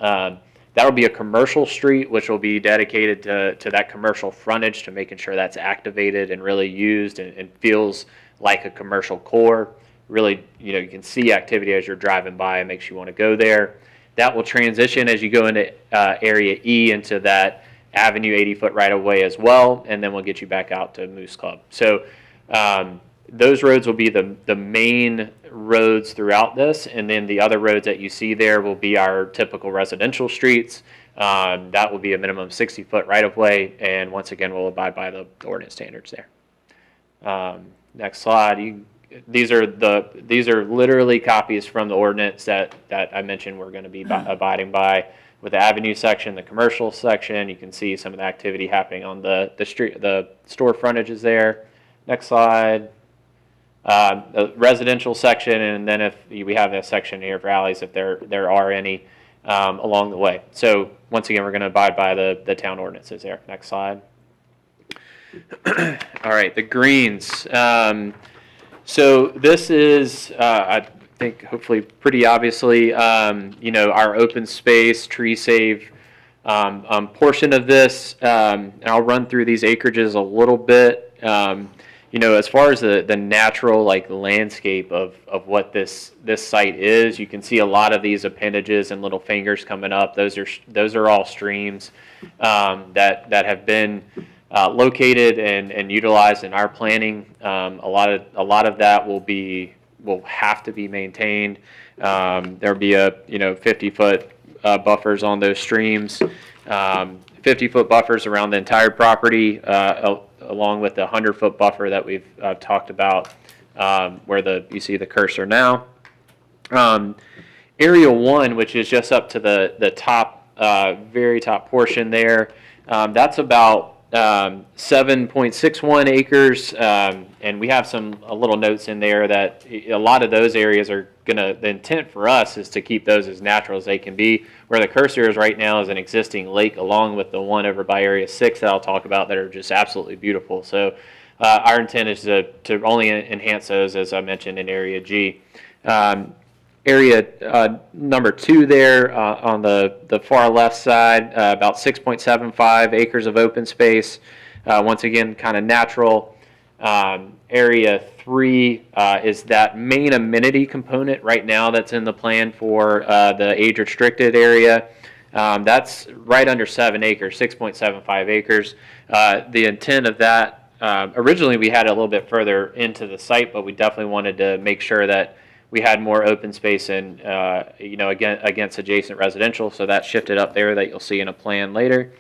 that'll be a commercial street, which will be dedicated to that commercial frontage, to making sure that's activated and really used and feels like a commercial core. Really, you can see activity as you're driving by. It makes you want to go there. That will transition as you go into Area E into that Avenue 80-foot right-of-way as well, and then we'll get you back out to Moose Club. So those roads will be the main roads throughout this, and then the other roads that you see there will be our typical residential streets. That will be a minimum 60-foot right-of-way, and once again, we'll abide by the ordinance standards there. Next slide. These are literally copies from the ordinance that I mentioned we're going to be abiding by. With the avenue section, the commercial section, you can see some of the activity happening on the street. The store frontages there. Next slide. The residential section, and then if we have a section here for alleys, if there are any along the way. So once again, we're going to abide by the town ordinances there. Next slide. All right, the greens. So this is, I think, hopefully pretty obviously, our open space, tree save portion of this. And I'll run through these acreages a little bit. As far as the natural landscape of what this site is, you can see a lot of these appendages and little fingers coming up. Those are all streams that have been located and utilized in our planning. A lot of that will have to be maintained. There'll be 50-foot buffers on those streams, 50-foot buffers around the entire property, along with the 100-foot buffer that we've talked about, where you see the cursor now. Area 1, which is just up to the top, very top portion there, that's about 7.61 acres, and we have a little notes in there that a lot of those areas are the intent for us is to keep those as natural as they can be. Where the cursor is right now is an existing lake, along with the one over by Area 6 that I'll talk about, that are just absolutely beautiful. So our intent is to only enhance those, as I mentioned, in Area G. area number 2 there on the far left side, about 6.75 acres of open space. Once again, kind of natural. Area 3 is that main amenity component right now that's in the plan for the age-restricted area. That's right under 7 acres, 6.75 acres. The intent of that, originally we had it a little bit further into the site, but we definitely wanted to make sure that we had more open space and, against adjacent residential, so that shifted up there that you'll see in a plan later.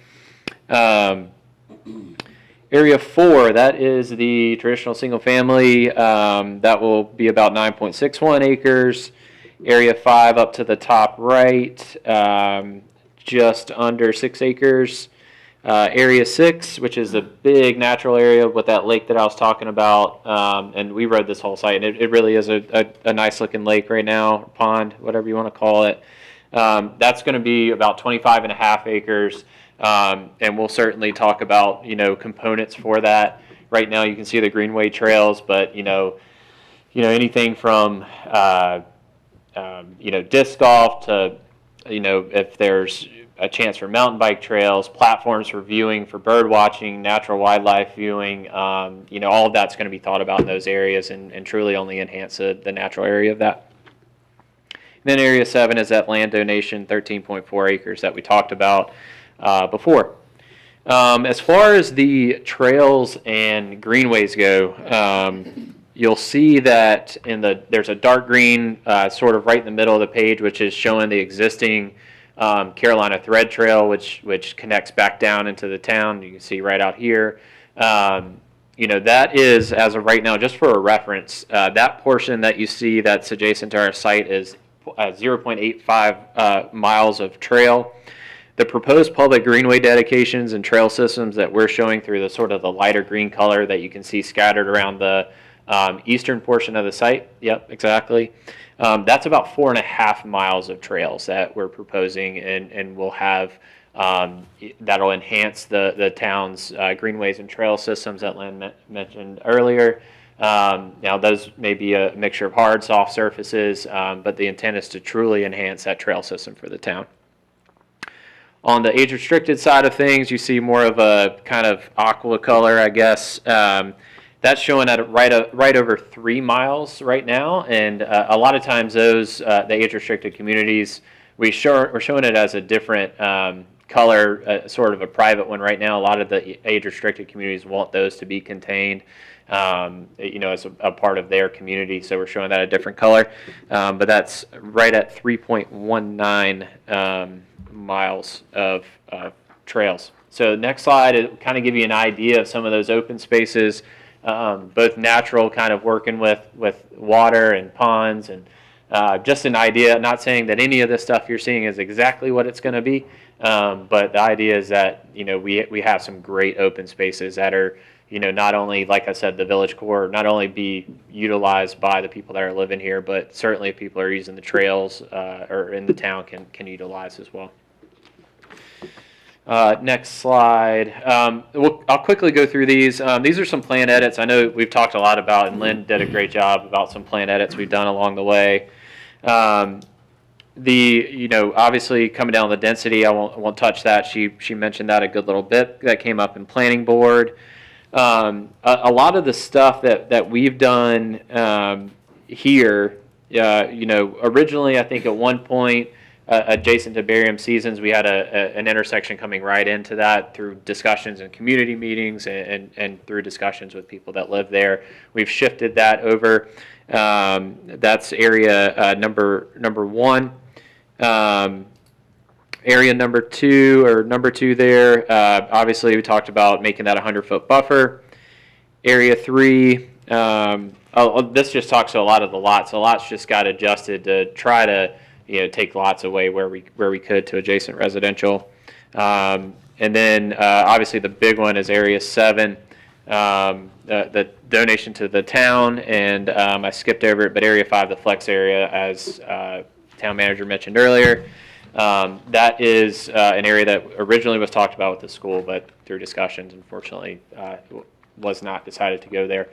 Area 4, that is the traditional single family. That will be about 9.61 acres. Area 5 up to the top right, just under 6 acres. Area 6, which is a big natural area with that lake that I was talking about, and we rode this whole site, and it really is a nice looking lake right now, pond, whatever you want to call it. That's going to be about 25.5 acres, and we'll certainly talk about, components for that. Right now you can see the Greenway trails, but, anything from, disc golf to, if there's a chance for mountain bike trails, platforms for viewing, for bird watching, natural wildlife viewing, all of that's going to be thought about in those areas and truly only enhance the natural area of that. And then Area 7 is that land donation, 13.4 acres that we talked about before. As far as the trails and greenways go, you'll see that there's a dark green sort of right in the middle of the page, which is showing the existing Carolina Thread Trail, which connects back down into the town. You can see right out here. That is, as of right now, just for a reference, that portion that you see that's adjacent to our site is 0.85 miles of trail. The proposed public greenway dedications and trail systems that we're showing through the sort of the lighter green color that you can see scattered around the eastern portion of the site. Yep, exactly. That's about 4.5 miles of trails that we're proposing, and we'll have that'll enhance the town's greenways and trail systems that Lynn mentioned earlier. Now, those may be a mixture of hard, soft surfaces, but the intent is to truly enhance that trail system for the town. On the age-restricted side of things, you see more of a kind of aqua color, I guess. That's showing at right over 3 miles right now, and a lot of times those the age-restricted communities, we're showing it as a different color, sort of a private one right now. A lot of the age-restricted communities want those to be contained, as a part of their community, so we're showing that a different color. But that's right at 3.19 miles of trails. So next slide, it kind of give you an idea of some of those open spaces. Both natural, kind of working with water and ponds, and just an idea. Not saying that any of this stuff you're seeing is exactly what it's going to be, but the idea is that we have some great open spaces that are not only, like I said, the village core, not only be utilized by the people that are living here, but certainly if people are using the trails or in the town can utilize as well. Next slide. I'll quickly go through these. These are some plan edits. I know we've talked a lot about, and Lynn did a great job about some plan edits we've done along the way. Obviously coming down the density, I won't touch that. She mentioned that a good little bit. That came up in planning board. A lot of the stuff that we've done here, originally I think at one point, adjacent to Barium Seasons, we had an intersection coming right into that through discussions and community meetings and through discussions with people that live there. We've shifted that over. That's area number 1. Area number 2 there, obviously we talked about making that a 100-foot buffer. Area 3, this just talks to a lot of the lots. The lots just got adjusted to try to take lots away where we could to adjacent residential. And then obviously the big one is Area 7, the donation to the town, and I skipped over it, but Area 5, the flex area, as town manager mentioned earlier. That is an area that originally was talked about with the school, but through discussions, unfortunately, was not decided to go there.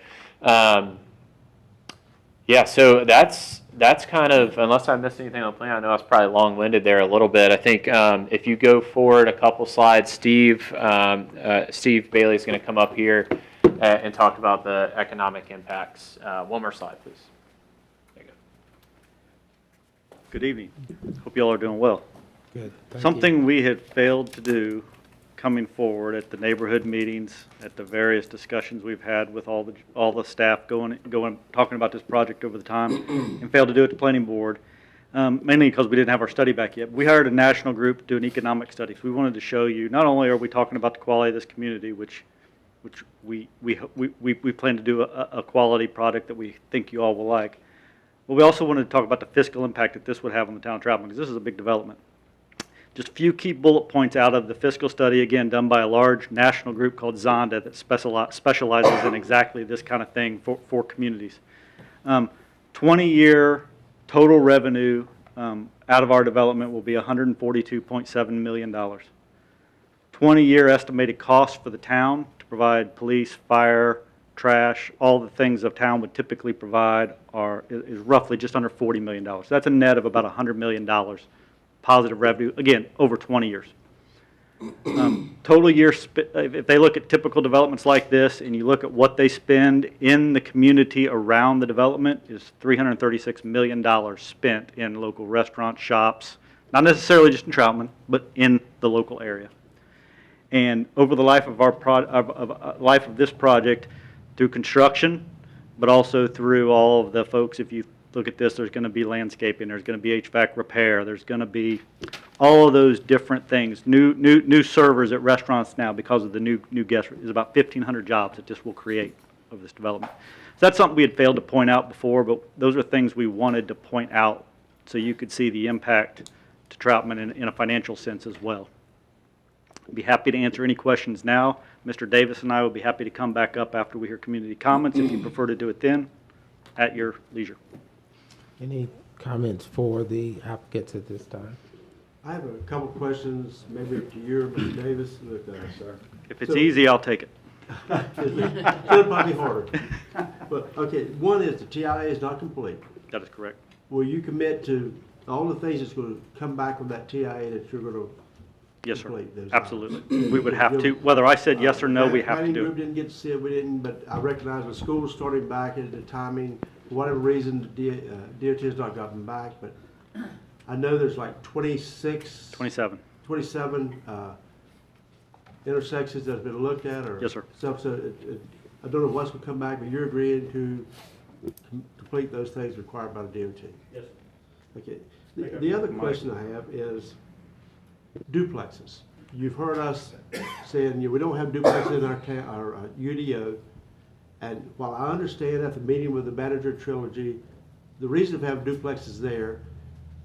So that's that's kind of, unless I missed anything on the plan, I know I was probably long-winded there a little bit. I think if you go forward a couple slides, Steve Bailey is going to come up here and talk about the economic impacts. One more slide, please. There you go. Good evening. Hope you all are doing well. Good. Thank Something we had failed to do coming forward at the neighborhood meetings, at the various discussions we've had with all the staff talking about this project over the time, and failed to do it at the planning board, mainly because we didn't have our study back yet. We hired a national group to do an economic study. So we wanted to show you, not only are we talking about the quality of this community, which we plan to do a quality product that we think you all will like, but we also wanted to talk about the fiscal impact that this would have on the town of Troutman, because this is a big development. Just a few key bullet points out of the fiscal study, again, done by a large national group called Zonda that specializes in exactly this kind of thing for communities. 20-year total revenue out of our development will be $142.7 million. 20-year estimated cost for the town to provide police, fire, trash, all the things a town would typically provide is roughly just under $40 million. So that's a net of about $100 million positive revenue, again, over 20 years. Total year, if they look at typical developments like this and you look at what they spend in the community around the development, is $336 million spent in local restaurants, shops, not necessarily just in Troutman, but in the local area. And over the life of life of this project, through construction, but also through all of the folks, if you look at this, there's going to be landscaping, there's going to be HVAC repair, there's going to be all of those different things. New servers at restaurants now because of the new guest. There's about 1,500 jobs that this will create of this development. So that's something we had failed to point out before, but those are things we wanted to point out so you could see the impact to Troutman in a financial sense as well. I'd be happy to answer any questions now. Mr. Davis and I will be happy to come back up after we hear community comments if you prefer to do it then, at your leisure. Any comments for the applicants at this time? I have a couple of questions, maybe to you, Mr. Davis. Look, sir. If it's easy, I'll take it. It'll probably be harder. But, okay, one is the TIA is not complete. That is correct. Will you commit to all the things that's going to come back from that TIA that you're going to Yes, sir. complete? Those Absolutely. We would have to, whether I said yes or no, we have to Planning do group it. didn't get to see it, we didn't, but I recognize the school's starting back at the timing. For whatever reason, the DOT has not gotten back, but I know there's like 27 intersections that have been looked at, or Yes, sir. stuff. So I don't know what's going to come back, but you're agreeing to complete those things required by the DOT. Yes. Okay. The other question I have is duplexes. You've heard us saying we don't have duplexes in our UDO. And while I understand at the meeting with the manager trilogy, the reason of having duplexes there,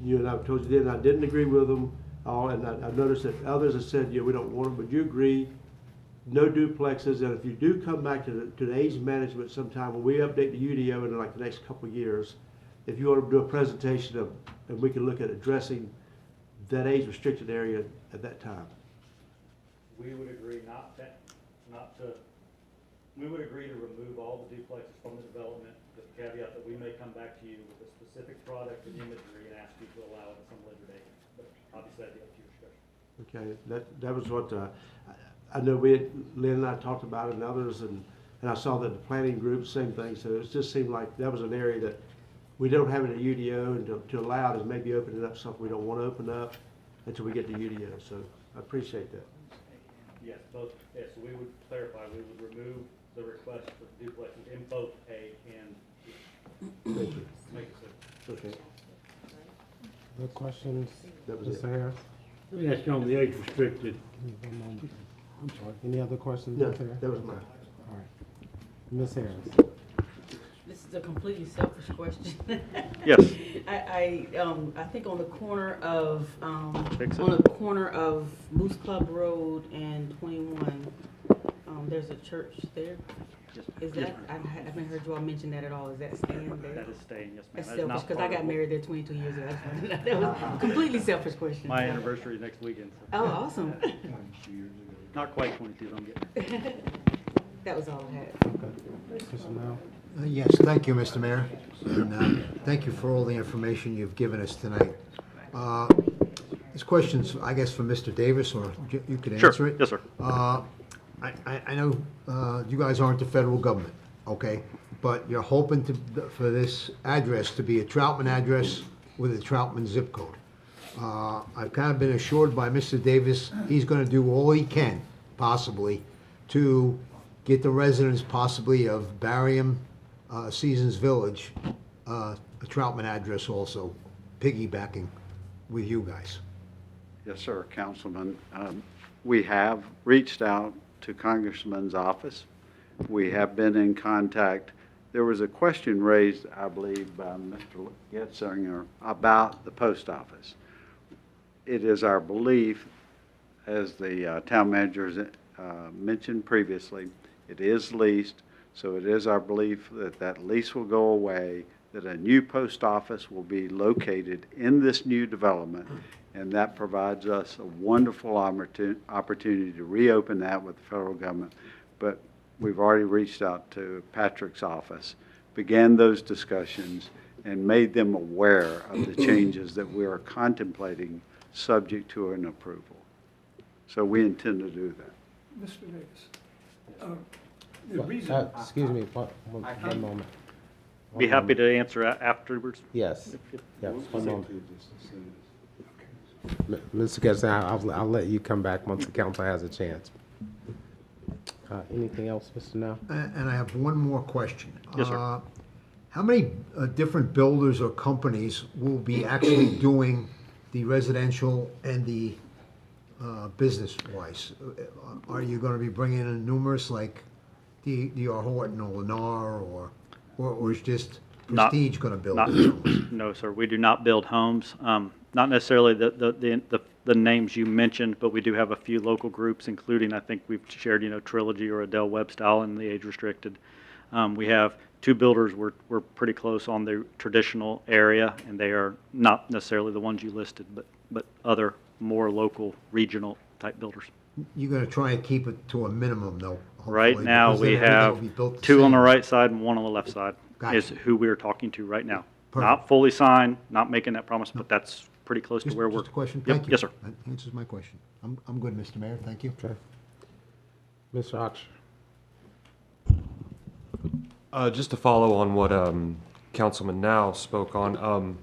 you and I told you then I didn't agree with them all, and I noticed that others have said, we don't want them, but you agree, no duplexes, and if you do come back to the age management sometime, when we update the UDO in like the next couple of years, if you want to do a presentation of, and we can look at addressing that age restricted area at that time. We would agree we would agree to remove all the duplexes from the development, with the caveat that we may come back to you with a specific product and imagery and ask you to allow it at some later date. But obviously that'd be up to your discretion. Okay, that was what I know Lynn and I talked about it and others, and I saw that the planning group, same thing. So it just seemed like that was an area that we don't have in the UDO, and to allow it is maybe opening up something we don't want to open up until we get to UDO. So I appreciate that. Yes, both. Yes, so we would clarify. We would remove the request for duplexes in both A and B. Thank you. Make it simple. Okay. Other questions? That was Mr. it. Harris? Let me ask you on the age restricted. I'm sorry. Any other questions? No, Mr. Harris? that was mine. All right. Ms. Harris? This is a completely selfish question. Yes. I think on the corner of Fix it. Moose Club Road and 21, there's a church there. Yes, Is that, I haven't heard you all mention that at all. Is that staying there? That is staying, yes, ma'am. That's That is not selfish, because I part got of married there 22 years ago. I just wanted to know. That was a completely selfish question. my anniversary is next weekend. So. Oh, awesome. Not quite 22, don't get me. That was all I had. Okay. Mr. Chanel? Yes, thank you, Mr. Mayor. And thank you for all the information you've given us tonight. This question's, I guess, for Mr. Davis, or you could Sure. answer it. Yes, sir. I know you guys aren't the federal government, okay? But you're hoping for this address to be a Troutman address with a Troutman zip code. I've kind of been assured by Mr. Davis, he's gonna do all he can, possibly, to get the residents possibly of Barrium, Seasons Village, a Troutman address also, piggybacking with you guys. Yes, sir, Councilman. We have reached out to Congressman's office. We have been in contact. There was a question raised, I believe, by Mr. Getzinger about the post office. It is our belief, as the town manager mentioned previously, it is leased, so it is our belief that that lease will go away, that a new post office will be located in this new development, and that provides us a wonderful opportunity to reopen that with the federal government. But we've already reached out to Patrick's office, began those discussions, and made them aware of the changes that we are contemplating subject to an approval. So we intend to do that. Mr. Davis, the reason. Excuse me, one moment. Be happy to answer afterwards. Yes, yes, one moment. Mr. Getson, I'll let you come back once the council has a chance. Anything else, Mr. Now? And I have one more question. Yes, sir. How many different builders or companies will be actually doing the residential and the business-wise? Are you going to be bringing in numerous, like D.R. Horton or Lennar, or is just Prestige going to build these homes? No, sir, we do not build homes. Not necessarily the names you mentioned, but we do have a few local groups, including, I think we've shared, Trilogy or Adele Webb style in the age-restricted. We have two builders we're pretty close on the traditional area, and they are not necessarily the ones you listed, but other more local, regional type builders. You're going to try and keep it to a minimum, though? Right hopefully, now, because we then everything will have be built the two on the same. right side and one on the left side Gotcha. is who we're talking to right now. Perfect. Not fully signed, not making that promise, but that's pretty close to where we're. Just a question? Yep, Thank you. yes, sir. That answers my question. I'm good, Mr. Mayor, thank you. Okay. Mr. Oxford? Just to follow on what Councilman Now spoke on,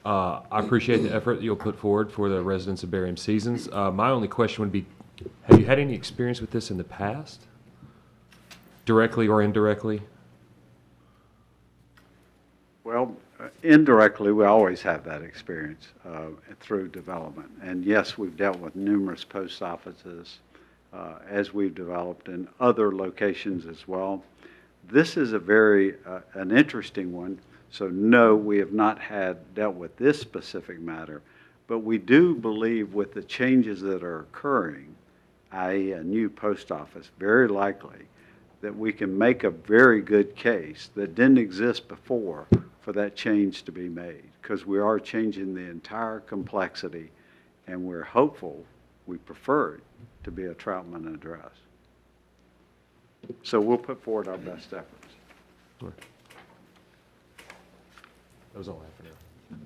I appreciate the effort you'll put forward for the residents of Barrium Seasons. My only question would be, have you had any experience with this in the past? Directly or indirectly? Well, indirectly, we always have that experience through development. And yes, we've dealt with numerous post offices as we've developed in other locations as well. This is a very an interesting one. So no, we have not dealt with this specific matter, but we do believe with the changes that are occurring, i.e. a new post office, very likely that we can make a very good case that didn't exist before for that change to be made, because we are changing the entire complexity, and we're hopeful, we prefer it to be a Troutman address. So we'll put forward our best efforts. That was all I have for now.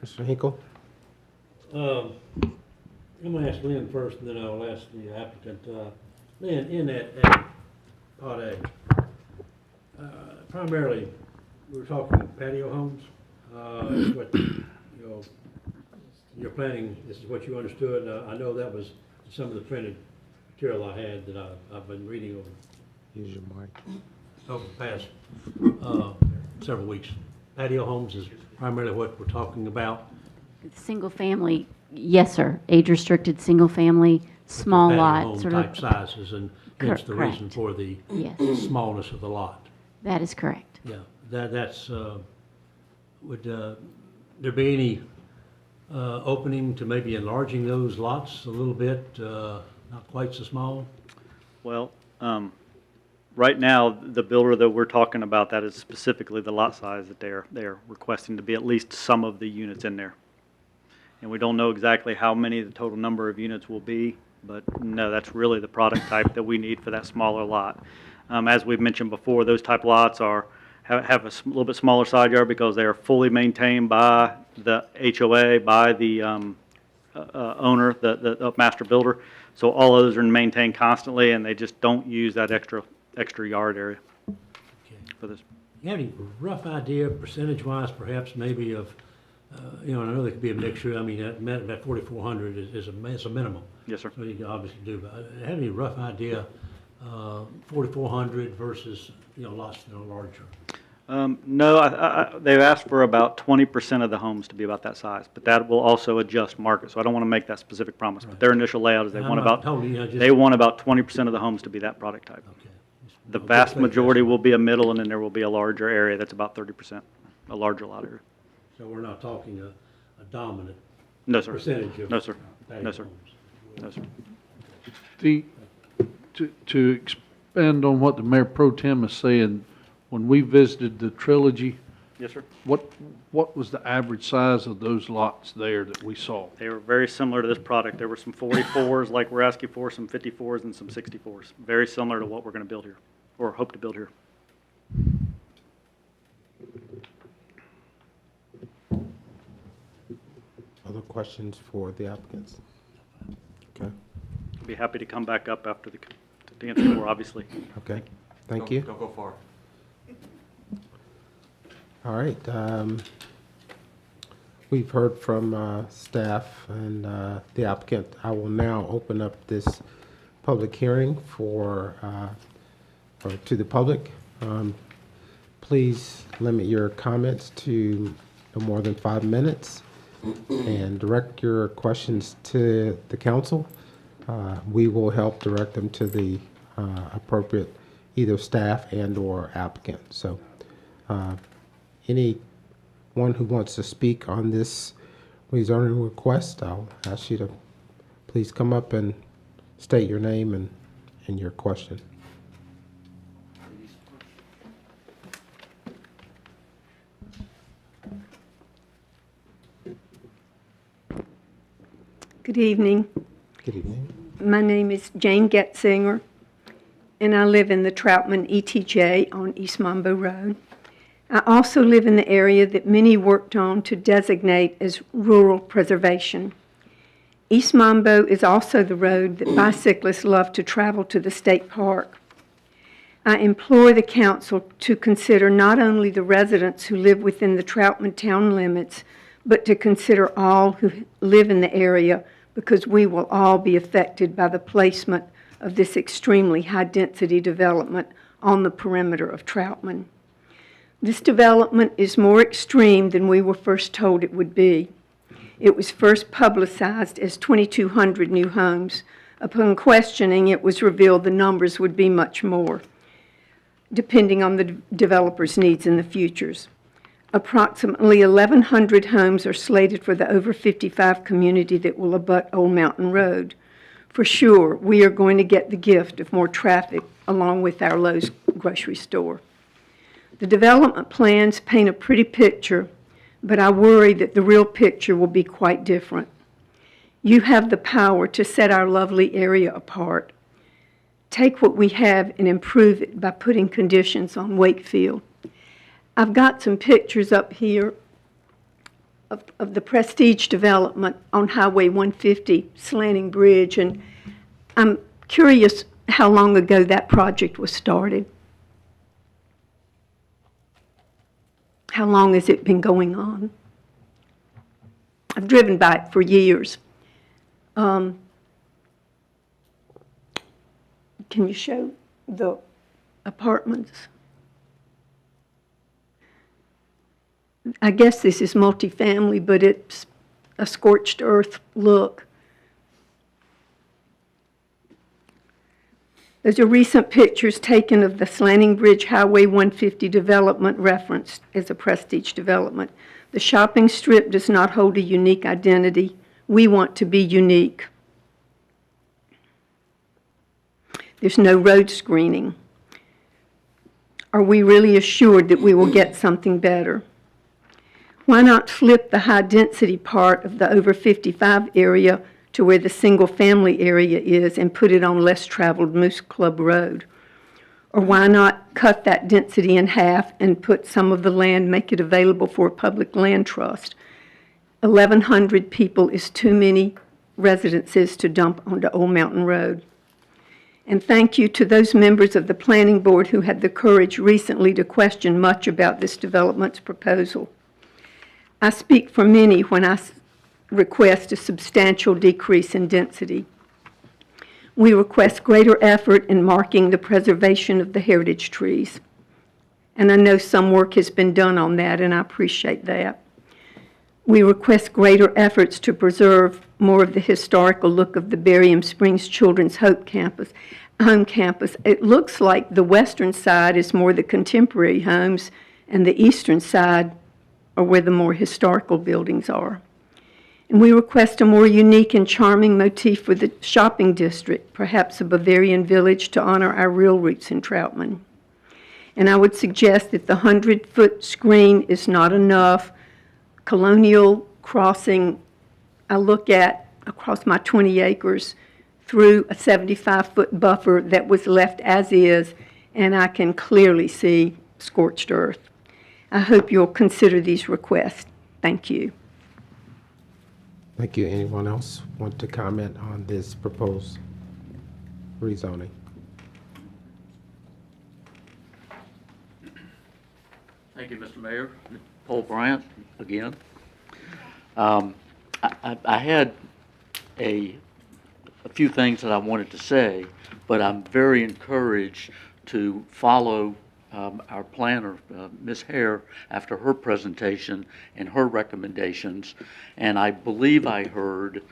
Mr. Hinkle? I'm going to ask Lynn first, and then I'll ask the applicant. Lynn, in that Part A, primarily, we're talking patio homes. Is what you're planning, this is what you understood. I know that was some of the printed material I had that I've been reading over. Use your mic. Over the past several weeks. Patio homes is primarily what we're talking about. Single family, yes, sir. Age-restricted, single family, small Patio lot, home sort type of. sizes, and hence the reason Correct. for the Yes. smallness of the lot. That is correct. Yeah, that's, would there be any opening to maybe enlarging those lots a little bit, not quite so small? Well, right now, the builder that we're talking about, that is specifically the lot size that they're requesting to be at least some of the units in there. And we don't know exactly how many the total number of units will be, but no, that's really the product type that we need for that smaller lot. As we've mentioned before, those type lots have a little bit smaller side yard because they are fully maintained by the HOA, by the owner, the master builder. So all those are maintained constantly, and they just don't use that extra yard area for this. You have any rough idea, percentage-wise, perhaps, maybe of, I know there could be a mixture. I mean, that 4,400 is a minimum. Yes, sir. So you can obviously do, but have any rough idea, 4,400 versus, lots that are larger? No, they've asked for about 20% of the homes to be about that size, but that will also adjust market, so I don't want to make that specific promise. But their initial layout is they want about 20% of the homes to be that product type. Okay. The vast majority will be a middle, and then there will be a larger area that's about 30%, a larger lot area. So we're not talking a dominant No, sir. percentage of No, sir. patio No, sir. homes. No, sir. To expand on what the Mayor Pro Tem is saying, when we visited the Trilogy, Yes, sir. what was the average size of those lots there that we saw? They were very similar to this product. There were some 44s like we're asking for, some 54s, and some 64s. Very similar to what we're going to build here, or hope to build here. Other questions for the applicants? Okay, I'd be happy to come back up after to answer more, obviously. okay, thank you. Don't go far. All right, we've heard from staff and the applicant. I will now open up this public hearing or to the public. Please limit your comments to no more than 5 minutes and direct your questions to the council. We will help direct them to the appropriate either staff and or applicant. So anyone who wants to speak on this rezoning request, I'll ask you to please come up and state your name and your question. Good evening. Good evening. My name is Jane Getzinger, and I live in the Troutman ETJ on East Mambo Road. I also live in the area that many worked on to designate as rural preservation. East Mambo is also the road that bicyclists love to travel to the state park. I implore the council to consider not only the residents who live within the Troutman town limits, but to consider all who live in the area, because we will all be affected by the placement of this extremely high-density development on the perimeter of Troutman. This development is more extreme than we were first told it would be. It was first publicized as 2,200 new homes. Upon questioning, it was revealed the numbers would be much more, depending on the developer's needs in the futures. Approximately 1,100 homes are slated for the over 55 community that will abut Old Mountain Road. For sure, we are going to get the gift of more traffic along with our Lowe's grocery store. The development plans paint a pretty picture, but I worry that the real picture will be quite different. You have the power to set our lovely area apart. Take what we have and improve it by putting conditions on Wakefield. I've got some pictures up here of the Prestige development on Highway 150, Slanting Bridge, and I'm curious how long ago that project was started. How long has it been going on? I've driven by it for years. Can you show the apartments? I guess this is multifamily, but it's a scorched earth look. Those are recent pictures taken of the Slanting Bridge Highway 150 development referenced as a Prestige development. The shopping strip does not hold a unique identity. We want to be unique. There's no road screening. Are we really assured that we will get something better? Why not flip the high-density part of the over 55 area to where the single-family area is and put it on less-traveled Moose Club Road? Or why not cut that density in half and put some of the land, make it available for a public land trust? 1,100 people is too many residences to dump onto Old Mountain Road. And thank you to those members of the Planning Board who had the courage recently to question much about this development's proposal. I speak for many when I request a substantial decrease in density. We request greater effort in marking the preservation of the heritage trees. And I know some work has been done on that, and I appreciate that. We request greater efforts to preserve more of the historical look of the Barium Springs Children's Home Campus. It looks like the western side is more the contemporary homes, and the eastern side are where the more historical buildings are. And we request a more unique and charming motif for the shopping district, perhaps a Bavarian village to honor our real roots in Troutman. And I would suggest that the 100-foot screen is not enough. Colonial Crossing, I look at across my 20 acres through a 75-foot buffer that was left as is, and I can clearly see scorched earth. I hope you'll consider these requests. Thank you. Thank you. Anyone else want to comment on this proposed rezoning? Thank you, Mr. Mayor. Paul Bryant again. I had a few things that I wanted to say, but I'm very encouraged to follow our planner, Ms. Hare, after her presentation and her recommendations. And I believe I heard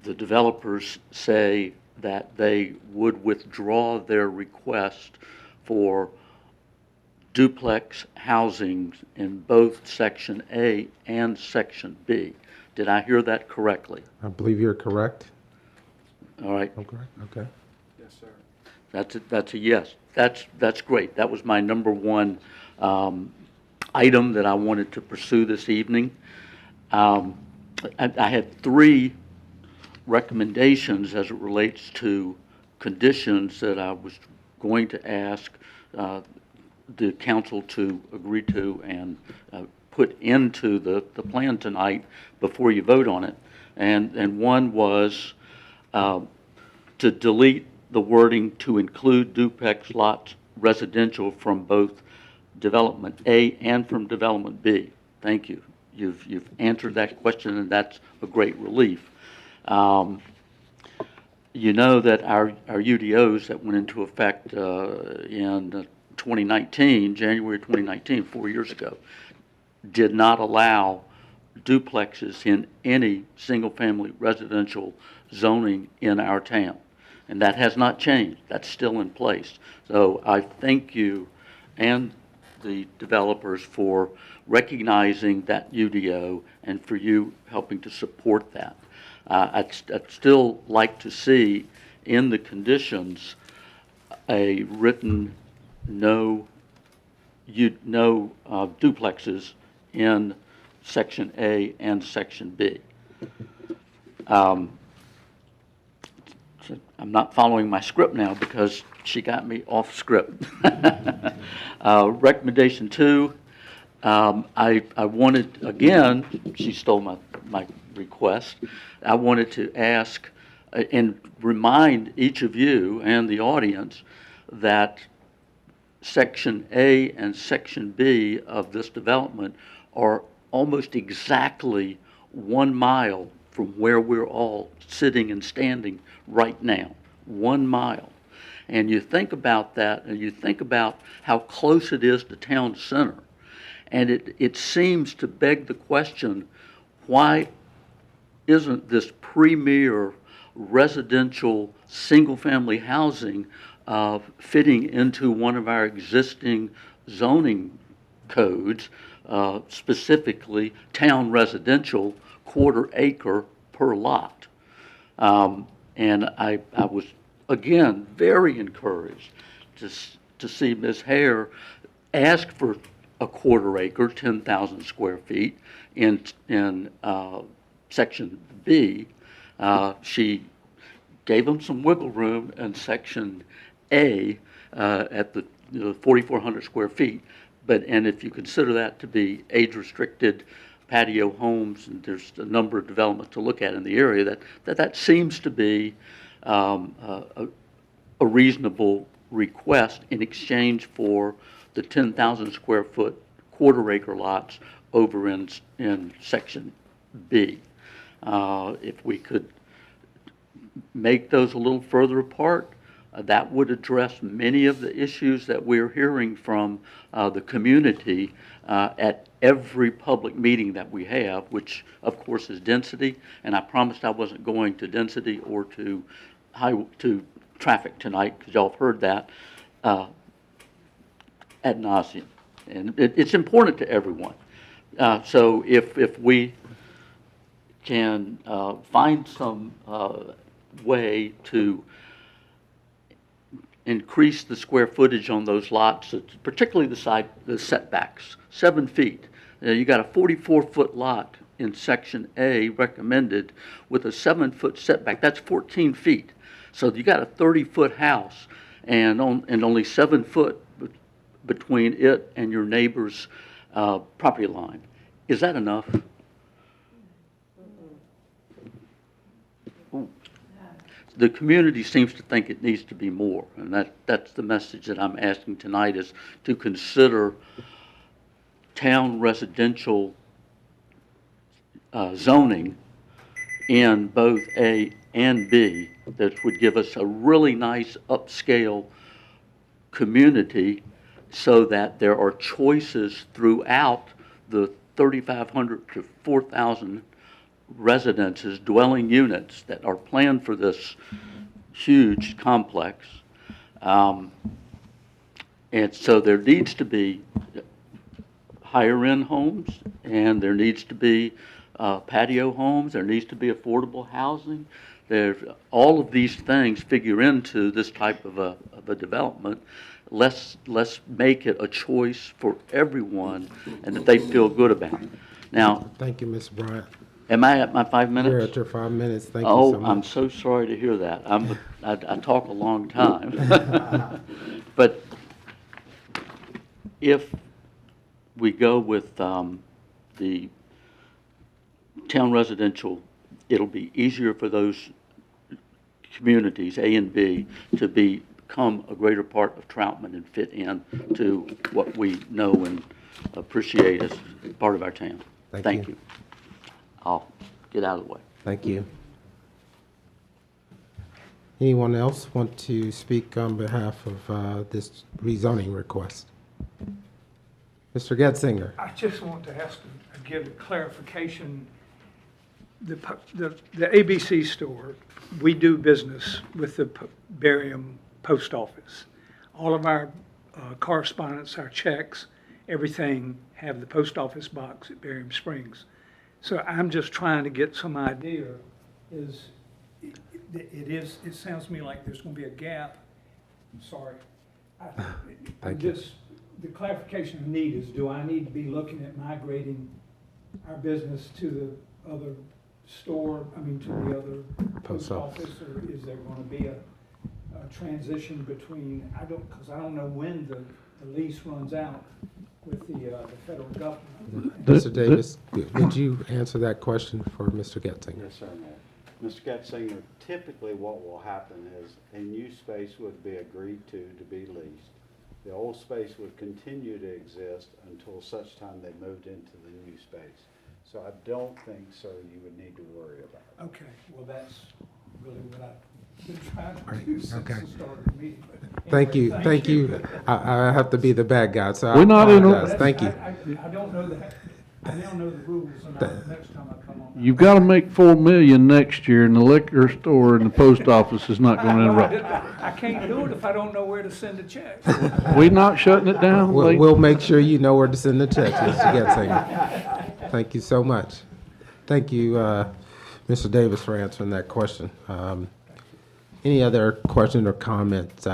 the developers say that they would withdraw their request for duplex housing in both Section A and Section B. Did I hear that correctly? I believe you're correct. All right. Okay. Okay. Yes, sir. That's a yes. That's great. That was my number one item that I wanted to pursue this evening. I had three recommendations as it relates to conditions that I was going to ask the council to agree to and put into the plan tonight before you vote on it. And one was to delete the wording to include duplex lots residential from both Development A and from Development B. Thank you. You've answered that question, and that's a great relief. You know that our UDOs that went into effect in 2019, January 2019, 4 years ago, did not allow duplexes in any single-family residential zoning in our town. And that has not changed. That's still in place. So I thank you and the developers for recognizing that UDO and for you helping to support that. I'd still like to see in the conditions a written no duplexes in Section A and Section B. I'm not following my script now because she got me off script. Recommendation 2, I wanted, again, she stole my request. I wanted to ask and remind each of you and the audience that Section A and Section B of this development are almost exactly 1 mile from where we're all sitting and standing right now. 1 mile. And you think about that, and you think about how close it is to town center, and it seems to beg the question, why isn't this premier residential single-family housing fitting into one of our existing zoning codes, specifically town residential, 1/4 acre per lot? And I was, again, very encouraged to see Ms. Hare ask for a 1/4 acre, 10,000 square feet in Section B. She gave them some wiggle room in Section A, at the 4,400 square feet. And if you consider that to be age-restricted patio homes, and there's a number of developments to look at in the area, that seems to be a reasonable request in exchange for the 10,000 square foot quarter-acre lots over in Section B. If we could make those a little further apart, that would address many of the issues that we're hearing from the community at every public meeting that we have, which of course is density. And I promised I wasn't going to density or to traffic tonight, because y'all have heard that ad nauseum. And it's important to everyone. So if we can find some way to increase the square footage on those lots, particularly the setbacks, 7 feet. You got a 44-foot lot in Section A recommended with a 7-foot setback. That's 14 feet. So you got a 30-foot house and only 7 foot between it and your neighbor's property line. Is that enough? The community seems to think it needs to be more, and that's the message that I'm asking tonight, is to consider town residential zoning in both A and B that would give us a really nice upscale community, so that there are choices throughout the 3,500 to 4,000 residences, dwelling units that are planned for this huge complex. And so there needs to be higher end homes, and there needs to be patio homes, there needs to be affordable housing. All of these things figure into this type of a development. Let's make it a choice for everyone and that they feel good about. Now, Thank you, Mr. Bryant. am I at my 5 minutes? You're at your 5 minutes. Thank you so much. I'm so sorry to hear that. I talk a long time. But if we go with the town residential, it'll be easier for those communities, A and B, to become a greater part of Troutman and fit in to what we know and appreciate as part of our town. Thank you. I'll get out of the way. Thank you. Anyone else want to speak on behalf of this rezoning request? Mr. Getzinger. I just want to ask, give a clarification. The ABC store, we do business with the Barium Post Office. All of our correspondence, our checks, everything have the post office box at Barium Springs. So I'm just trying to get some idea, it sounds to me like there's going to be a gap. I'm sorry. The clarification I need is, do I need to be looking at migrating our business to the other store, to the other post office, or is there going to be a transition between, because I don't know when the lease runs out with the federal government. Mr. Davis, would you answer that question for Mr. Getzinger? Yes, sir, Mayor. Mr. Getzinger, typically what will happen is a new space would be agreed to be leased. The old space would continue to exist until such time they moved into the new space. So I don't think, sir, you would need to worry about it. Okay, well, that's really what I've been trying to do since the start of the meeting. But Thank you, anyway, thank you. I have to be the bad guy, so I We're not apologize. Thank you. I don't know that. I now know the rules, and next time I come on. You've got to make 4 million next year, and the liquor store and the post office is not going to interrupt. I can't do it if I don't know where to send a check. We're not shutting it down. We'll make sure you know where to send the checks, Mr. Getzinger. Thank you so much. Thank you, Mr. Davis, for answering that question. Any other questions or comments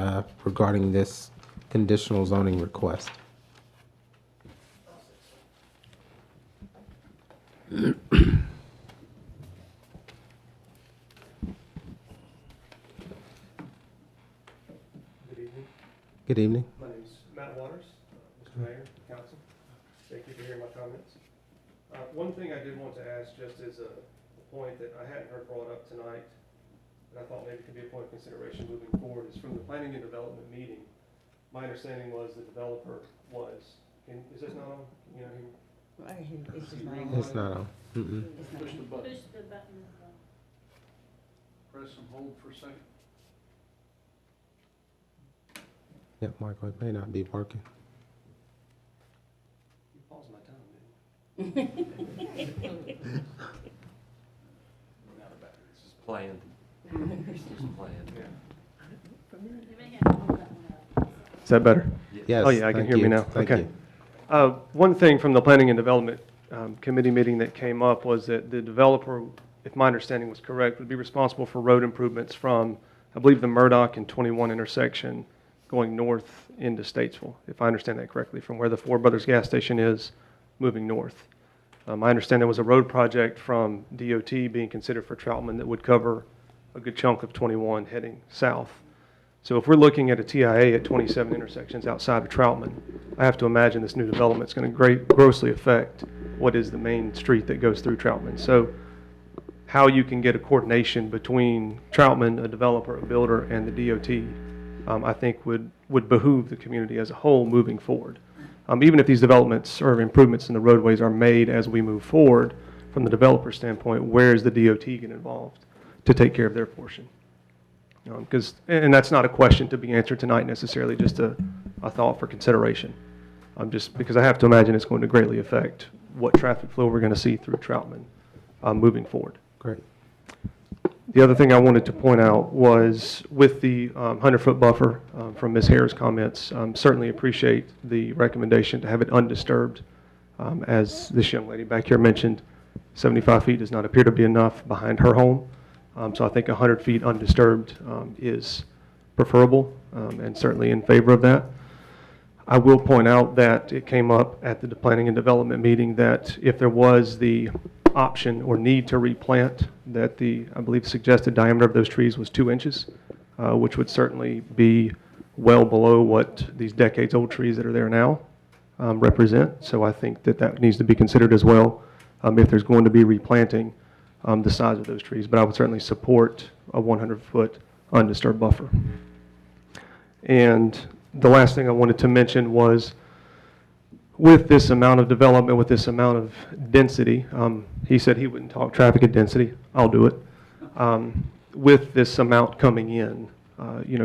regarding this conditional zoning request? Good evening. My name is Matt Waters, Mr. Mayor, Council. Thank you for hearing my comments. One thing I did want to ask, just as a point that I hadn't heard brought up tonight, and I thought maybe could be a point of consideration moving forward, is from the planning and development meeting. My understanding was the developer was, is this not on? Can you not hear me? It's just not on. It's not on. Mm-mm. Push the button. Push the button. Press and hold for a second. Yep, Michael, it may not be working. You paused my time, didn't you? This is planned. This is planned. Is that better? Yes. Oh, yeah, I can thank hear me you. now. Thank Okay. you. One thing from the Planning and Development Committee meeting that came up was that the developer, if my understanding was correct, would be responsible for road improvements from, I believe, the Murdoch and 21 intersection going north into Statesville, if I understand that correctly, from where the Four Brothers gas station is, moving north. I understand there was a road project from DOT being considered for Troutman that would cover a good chunk of 21 heading south. So if we're looking at a TIA at 27 intersections outside of Troutman, I have to imagine this new development is going to grossly affect what is the main street that goes through Troutman. So how you can get a coordination between Troutman, a developer, a builder, and the DOT, I think would behoove the community as a whole moving forward. Even if these developments or improvements in the roadways are made as we move forward, from the developer standpoint, where is the DOT get involved to take care of their portion? And that's not a question to be answered tonight necessarily, just a thought for consideration. Just because I have to imagine it's going to greatly affect what traffic flow we're going to see through Troutman moving forward. Great. The other thing I wanted to point out was with the 100-foot buffer from Ms. Hare's comments, certainly appreciate the recommendation to have it undisturbed. As this young lady back here mentioned, 75 feet does not appear to be enough behind her home. So I think 100 feet undisturbed is preferable and certainly in favor of that. I will point out that it came up at the planning and development meeting that if there was the option or need to replant, that I believe suggested diameter of those trees was 2 inches, which would certainly be well below what these decades-old trees that are there now represent. So I think that needs to be considered as well if there's going to be replanting the size of those trees. But I would certainly support a 100-foot undisturbed buffer. And the last thing I wanted to mention was with this amount of development, with this amount of density, he said he wouldn't talk traffic and density. I'll do it. With this amount coming in,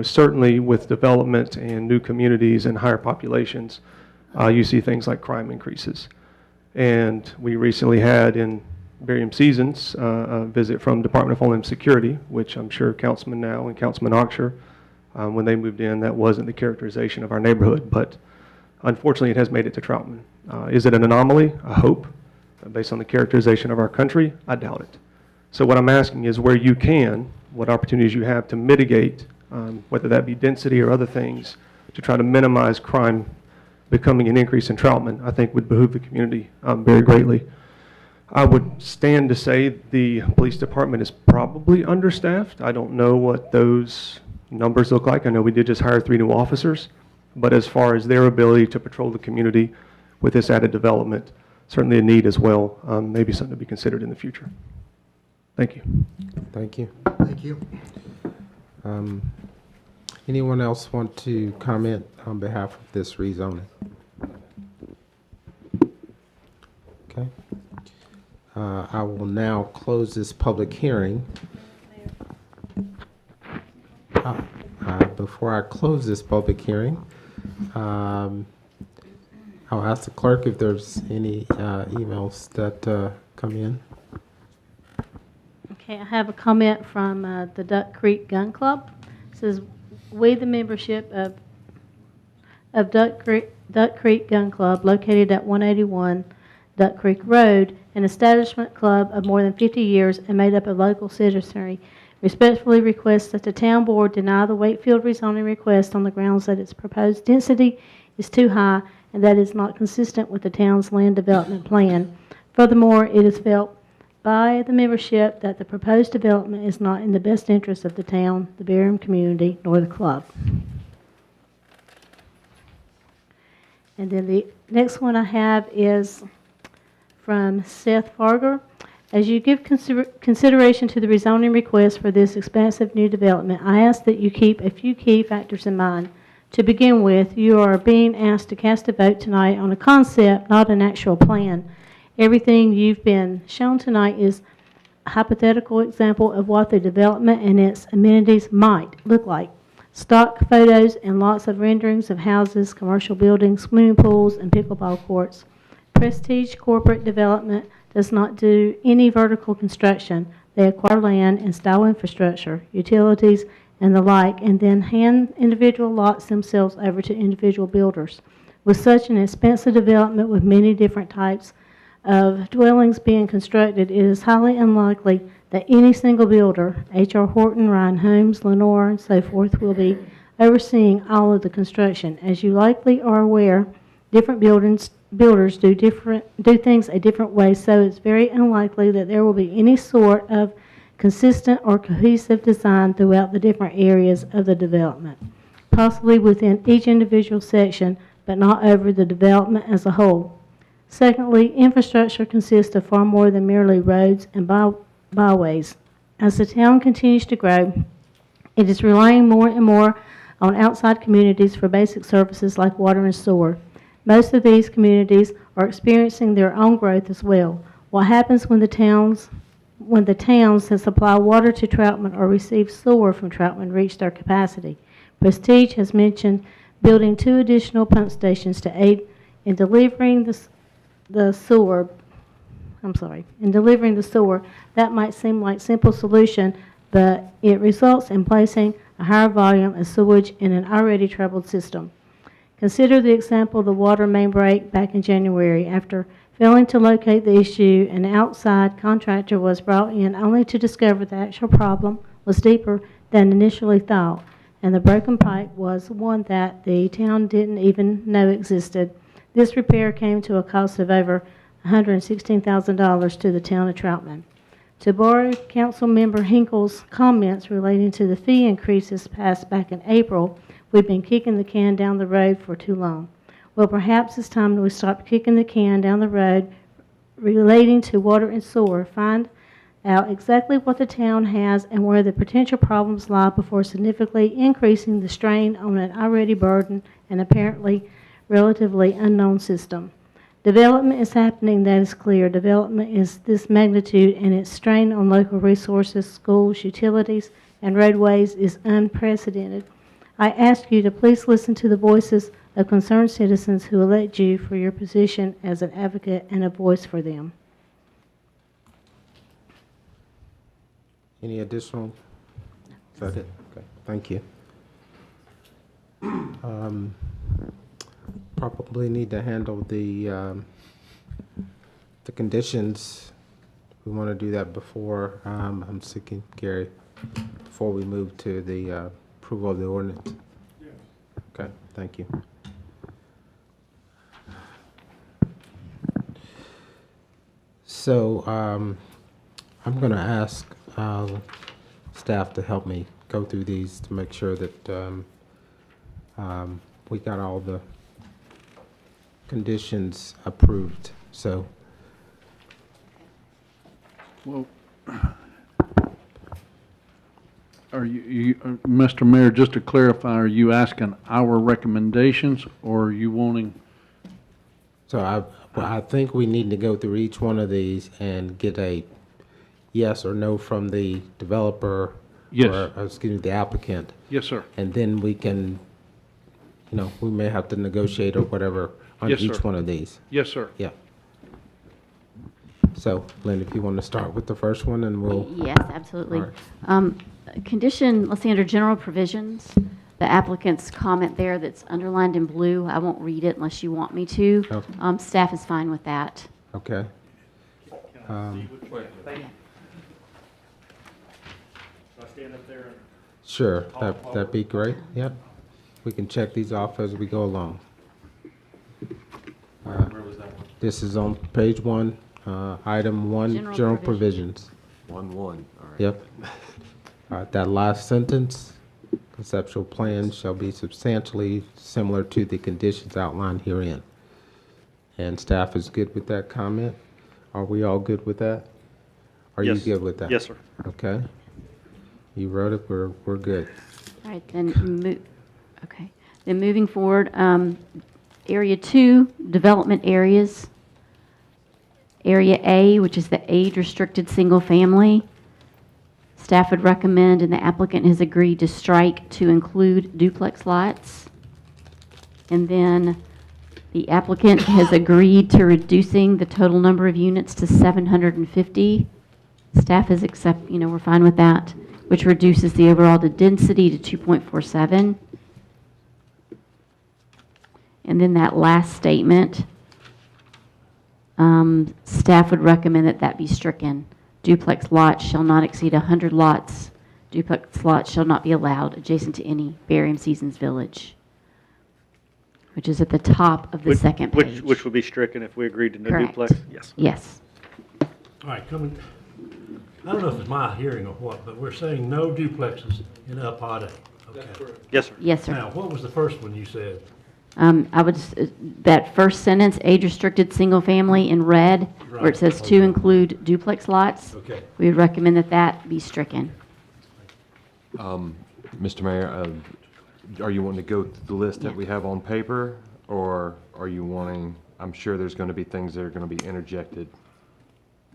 certainly with development and new communities and higher populations, you see things like crime increases. And we recently had in Barium Seasons a visit from Department of Homeland Security, which I'm sure Councilman Now and Councilman Oxshire, when they moved in, that wasn't the characterization of our neighborhood, but unfortunately it has made it to Troutman. Is it an anomaly? I hope. Based on the characterization of our country, I doubt it. So what I'm asking is where you can, what opportunities you have to mitigate, whether that be density or other things, to try to minimize crime becoming an increase in Troutman, I think would behoove the community very greatly. I would stand to say the police department is probably understaffed. I don't know what those numbers look like. I know we did just hire 3 new officers, but as far as their ability to patrol the community with this added development, certainly a need as well, maybe something to be considered in the future. Thank you. Thank you. Thank you. Anyone else want to comment on behalf of this rezoning? Okay. I will now close this public hearing. Before I close this public hearing, I'll ask the clerk if there's any emails that come in. Okay, I have a comment from the Duck Creek Gun Club. It says, we, the membership of Duck Creek Gun Club, located at 181 Duck Creek Road, an establishment club of more than 50 years and made up of local citizenry, respectfully requests that the town board deny the Wakefield rezoning request on the grounds that its proposed density is too high and that is not consistent with the town's land development plan. Furthermore, it is felt by the membership that the proposed development is not in the best interest of the town, the Barium community, nor the club. And then the next one I have is from Seth Farger. As you give consideration to the rezoning request for this expansive new development, I ask that you keep a few key factors in mind. To begin with, you are being asked to cast a vote tonight on a concept, not an actual plan. Everything you've been shown tonight is a hypothetical example of what the development and its amenities might look like. Stock photos and lots of renderings of houses, commercial buildings, swimming pools, and pickleball courts. Prestige corporate development does not do any vertical construction. They acquire land, install infrastructure, utilities, and the like, and then hand individual lots themselves over to individual builders. With such an expensive development with many different types of dwellings being constructed, it is highly unlikely that any single builder, H.R. Horton, Ryan Homes, Lenore, and so forth, will be overseeing all of the construction. As you likely are aware, different builders do things a different way, so it's very unlikely that there will be any sort of consistent or cohesive design throughout the different areas of the development, possibly within each individual section, but not over the development as a whole. Secondly, infrastructure consists of far more than merely roads and byways. As the town continues to grow, it is relying more and more on outside communities for basic services like water and sewer. Most of these communities are experiencing their own growth as well. What happens when the towns that supply water to Troutman or receive sewer from Troutman reach their capacity? Prestige has mentioned building 2 additional pump stations to aid in delivering the sewer. That might seem like a simple solution, but it results in placing a higher volume of sewage in an already troubled system. Consider the example of the water main break back in January. After failing to locate the issue, an outside contractor was brought in only to discover the actual problem was deeper than initially thought, and the broken pipe was one that the town didn't even know existed. This repair came to a cost of over $116,000 to the town of Troutman. To borrow Council Member Hinkle's comments relating to the fee increases passed back in April, we've been kicking the can down the road for too long. Well, perhaps it's time that we stop kicking the can down the road relating to water and sewer, find out exactly what the town has and where the potential problems lie before significantly increasing the strain on an already burdened and apparently relatively unknown system. Development is happening, that is clear. Development is this magnitude, and its strain on local resources, schools, utilities, and roadways is unprecedented. I ask you to please listen to the voices of concerned citizens who elect you for your position as an advocate and a voice for them. Any additional? Is that it? Okay, thank you. Probably need to handle the conditions. We want to do that before, I'm seeking, Gary, before we move to the approval of the ordinance. Yes. Okay, thank you. So I'm going to ask staff to help me go through these to make sure that we got all the conditions approved. So, Well, are Mr. Mayor, just to clarify, are you asking our recommendations, or are you wanting? so I think we need to go through each one of these and get a yes or no from the developer. Yes. Or, excuse me, the applicant. Yes, sir. And then we can, we may have to negotiate or whatever on Yes, each sir. one of these. Yes, sir. Yeah. So, Lynn, if you want to start with the first one, and we'll. Yes, absolutely. All right. Condition, let's see, under general provisions, the applicant's comment there that's underlined in blue, I won't read it unless you want me to. Okay. Staff is fine with that. Okay. Should I stand up there? Sure, that'd be great. Yep. We can check these off as we go along. Where was that one? This is on page 1, item 1, General general provisions. provisions. 1-1, all right. Yep. All right, that last sentence, conceptual plans shall be substantially similar to the conditions outlined herein. And staff is good with that comment? Are we all good with that? Are you Yes. good with that? Yes, sir. Okay. You wrote it, we're good. All right, then, okay. Then moving forward, Area 2, development areas. Area A, which is the age-restricted single-family. Staff would recommend, and the applicant has agreed to strike to include duplex lots. And then the applicant has agreed to reducing the total number of units to 750. Staff is we're fine with that, which reduces the overall density to 2.47. And then that last statement, staff would recommend that that be stricken. Duplex lots shall not exceed 100 lots. Duplex lots shall not be allowed adjacent to any Barium Seasons Village, which is at the top of the second page. Which would be stricken if we agreed to no Correct. duplex? Yes. Yes. All right, I don't know if it's my hearing or what, but we're saying no duplexes in Pod A. Okay. Yes, sir. Yes, sir. Now, what was the first one you said? That first sentence, age-restricted single-family in red, where it says to include duplex lots. Okay. We would recommend that that be stricken. Mr. Mayor, are you wanting to go through the list that we have on paper, or are you wanting, I'm sure there's going to be things that are going to be interjected.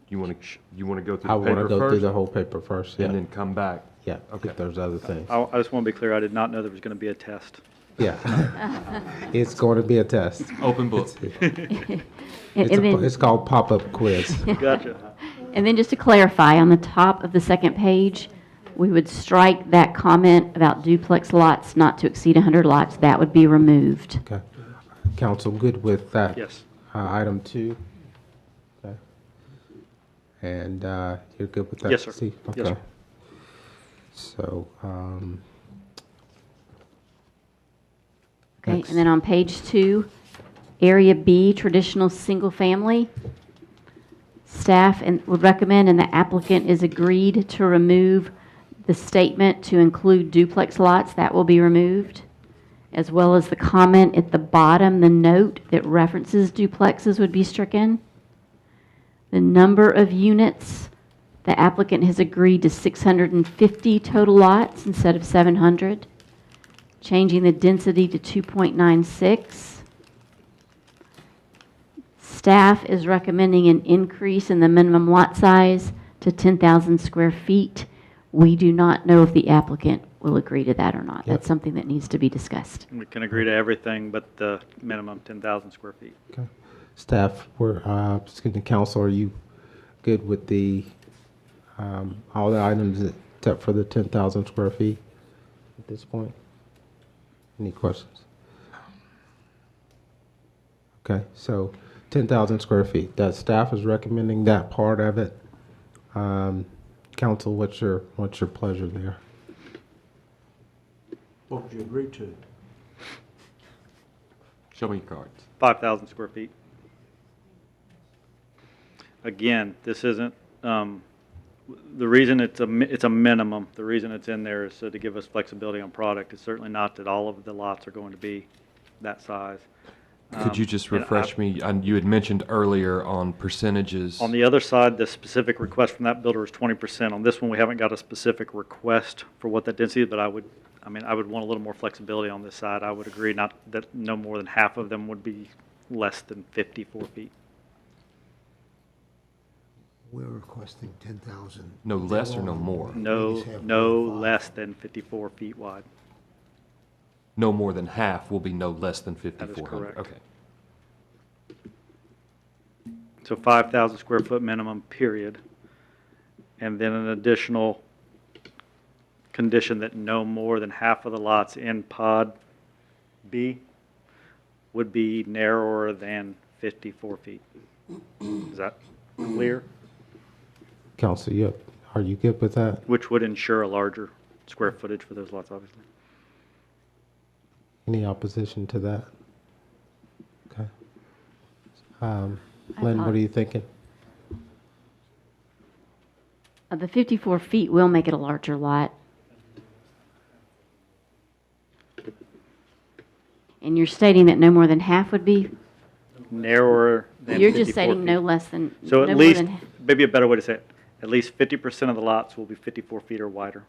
You want to go through I the paper want first? to go through the whole paper first, yeah. And then come back? Yeah, Okay. if there's other things. I just want to be clear, I did not know there was going to be a test. Yeah. It's going to be a test. Open book. It's called pop-up quiz. Gotcha. And then just to clarify, on the top of the second page, we would strike that comment about duplex lots not to exceed 100 lots. That would be removed. Okay. Council, good with that? Yes. Item 2? Okay. And you're good with that? Yes, sir. Steve? Yes, Okay. sir. So, Okay, next. and then on page 2, Area B, traditional single-family. Staff would recommend, and the applicant is agreed to remove the statement to include duplex lots. That will be removed, as well as the comment at the bottom, the note that references duplexes would be stricken. The number of units, the applicant has agreed to 650 total lots instead of 700. Changing the density to 2.96. Staff is recommending an increase in the minimum lot size to 10,000 square feet. We do not know if the applicant will agree to that or not. Yep. That's something that needs to be discussed. We can agree to everything but the minimum 10,000 square feet. okay. Staff, council, are you good with all the items except for the 10,000 square feet at this point? Any questions? Okay, so 10,000 square feet. That staff is recommending that part of it. Council, what's your pleasure there? What would you agree to? Show me your cards. 5,000 square feet. Again, this isn't, the reason it's a minimum, the reason it's in there is so to give us flexibility on product. It's certainly not that all of the lots are going to be that size. Could you just and refresh me? You had mentioned earlier on percentages. On the other side, the specific request from that builder is 20%. On this one, we haven't got a specific request for what that density is, but I would want a little more flexibility on this side. I would agree not that no more than half of them would be less than 54 feet. We're requesting 10,000. No less or no more? No less than 54 feet wide. No more than half will be no less than 5,400. That is correct. Okay. So 5,000 square foot minimum, period. And then an additional condition that no more than half of the lots in Pod B would be narrower than 54 feet. Is that clear? Council, are you good with that? Which would ensure a larger square footage for those lots, obviously. Any opposition to that? Okay. Lynn, what are you thinking? The 54 feet will make it a larger lot. And you're stating that no more than half would be? narrower than 54 You're just stating feet. no less than, So no at more least, than, maybe a better way to say it, at least 50% of the lots will be 54 feet or wider.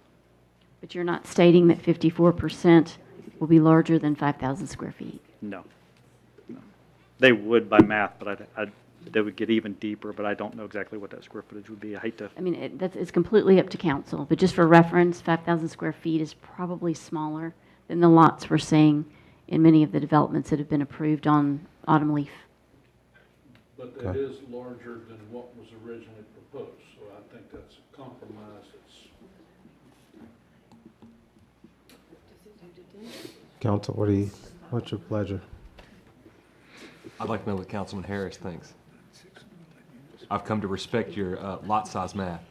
but you're not stating that 54% will be larger than 5,000 square feet. No. No. They would by math, but they would get even deeper, but I don't know exactly what that square footage would be. I hate to, I mean, it's completely up to council, but just for reference, 5,000 square feet is probably smaller than the lots we're seeing in many of the developments that have been approved on Autumn Leaf. But it is larger than what was originally proposed, so I think that's a compromise that's. Council, what's your pleasure? I'd like to know what Councilman Harris thinks. I've come to respect your lot size math.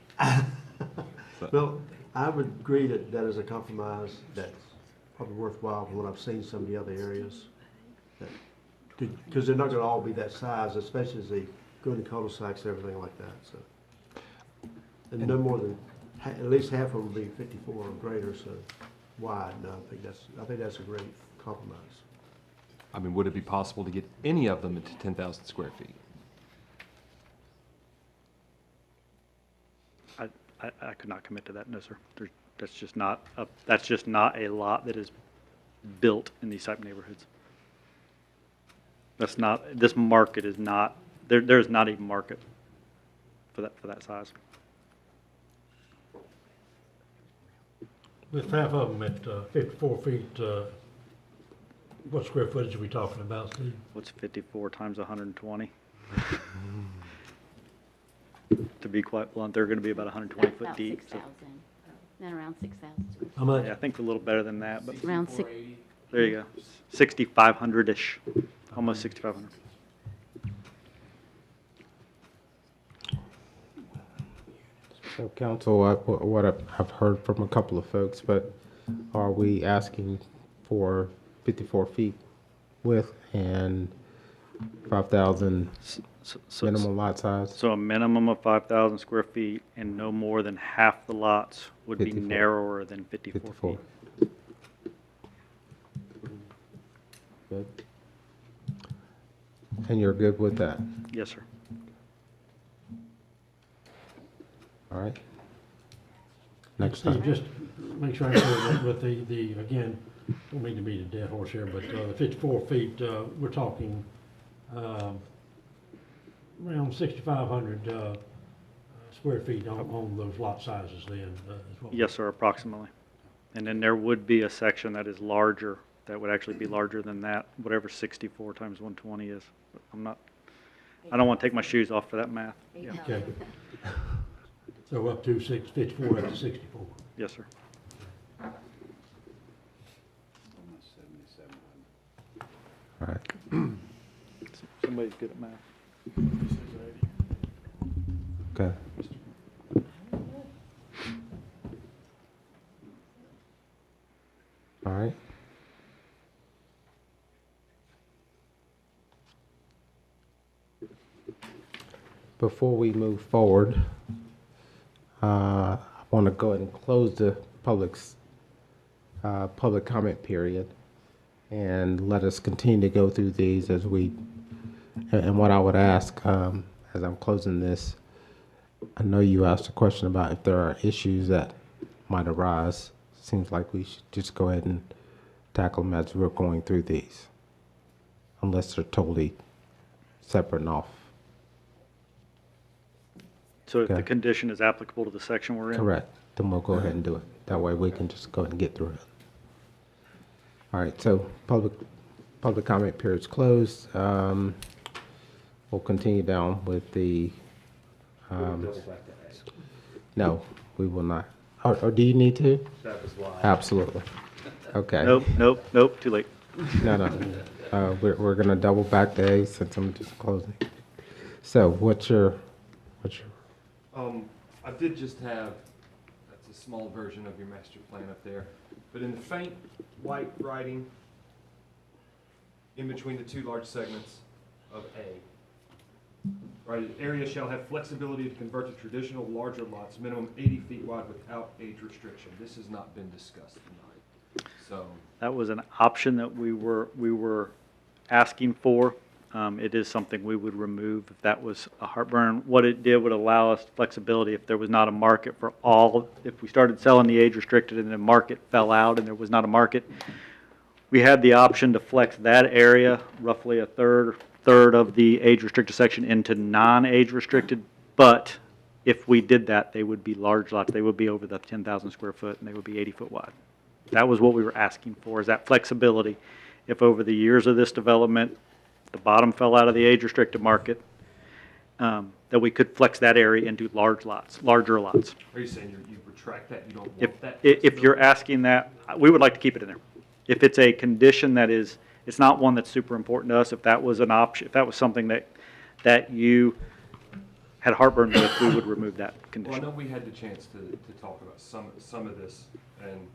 So- Well, I would agree that that is a compromise that's probably worthwhile from what I've seen some of the other areas. Because they're not gonna all be that size, especially as they go into cul-de-sacs and everything like that, so. And no more than, at least half of them will be 54 or greater, so wide, no, I think that's a great compromise. I mean, would it be possible to get any of them into 10,000 square feet? I could not commit to that, no, sir. That's just not a lot that is built in these type neighborhoods. That's not, this market is not, there's not a market for that size. With half of them at 54 feet, what square footage are we talking about, Steve? What's 54 times 120? To be quite blunt, they're going to be about 120 foot About deep. 6,000, then around 6,000. How much? Yeah, I think a little better than that, but Around six, there you go. 6,500-ish, almost 6,500. So council, what I've heard from a couple of folks, but are we asking for 54 feet width and 5,000 minimum lot size? So a minimum of 5,000 square feet and no more than half the lots would be 54. narrower than 54 feet. Good. And you're good with that? Yes, sir. All right. Next Steve, time. just make sure I'm clear with the, again, don't mean to beat a dead horse here, but the 54 feet, we're talking around 6,500 square feet on those lot sizes then, is what we- Yes, sir, approximately. And then there would be a section that is larger, that would actually be larger than that, whatever 64 times 120 is. But I don't want to take my shoes off for that math. Yeah. Okay. So up to 54, up to 64. Yes, sir. All right. Somebody's good at math. Okay. All right. Before we move forward, I want to go ahead and close the public comment period and let us continue to go through these as we, and what I would ask as I'm closing this, I know you asked a question about if there are issues that might arise. Seems like we should just go ahead and tackle them as we're going through these, unless they're totally separate and off. So if the Okay. condition is applicable to the section we're in? Correct. Then we'll go ahead and do it. That way we can just go ahead and get through it. All right, so public comment period's closed. We'll continue down with the, no, we will not. Or do you need to? Absolutely. Okay. Nope, too late. No. We're gonna double back the A since I'm just closing. So what's your? I did just have, that's a small version of your master plan up there, but in the faint white writing in between the two large segments of A, right, area shall have flexibility to convert to traditional larger lots, minimum 80 feet wide without age restriction. This has not been discussed tonight, so. That was an option that we were asking for it is something we would remove if that was a heartburn. What it did would allow us flexibility if there was not a market for all, if we started selling the age restricted and the market fell out and there was not a market, we had the option to flex that area, roughly a third of the age restricted section, into non-age restricted. But if we did that, they would be large lots. They would be over the 10,000 square foot and they would be 80 foot wide. That was what we were asking for, is that flexibility. If over the years of this development, the bottom fell out of the age restricted market, that we could flex that area into larger lots. Are you saying you retract that, you don't want that? If you're asking that, we would like to keep it in there. If it's a condition that is, it's not one that's super important to us, if that was an option, if that was something that you had heartburn with, we would remove that condition. Well, I know we had the chance to talk about some of this, and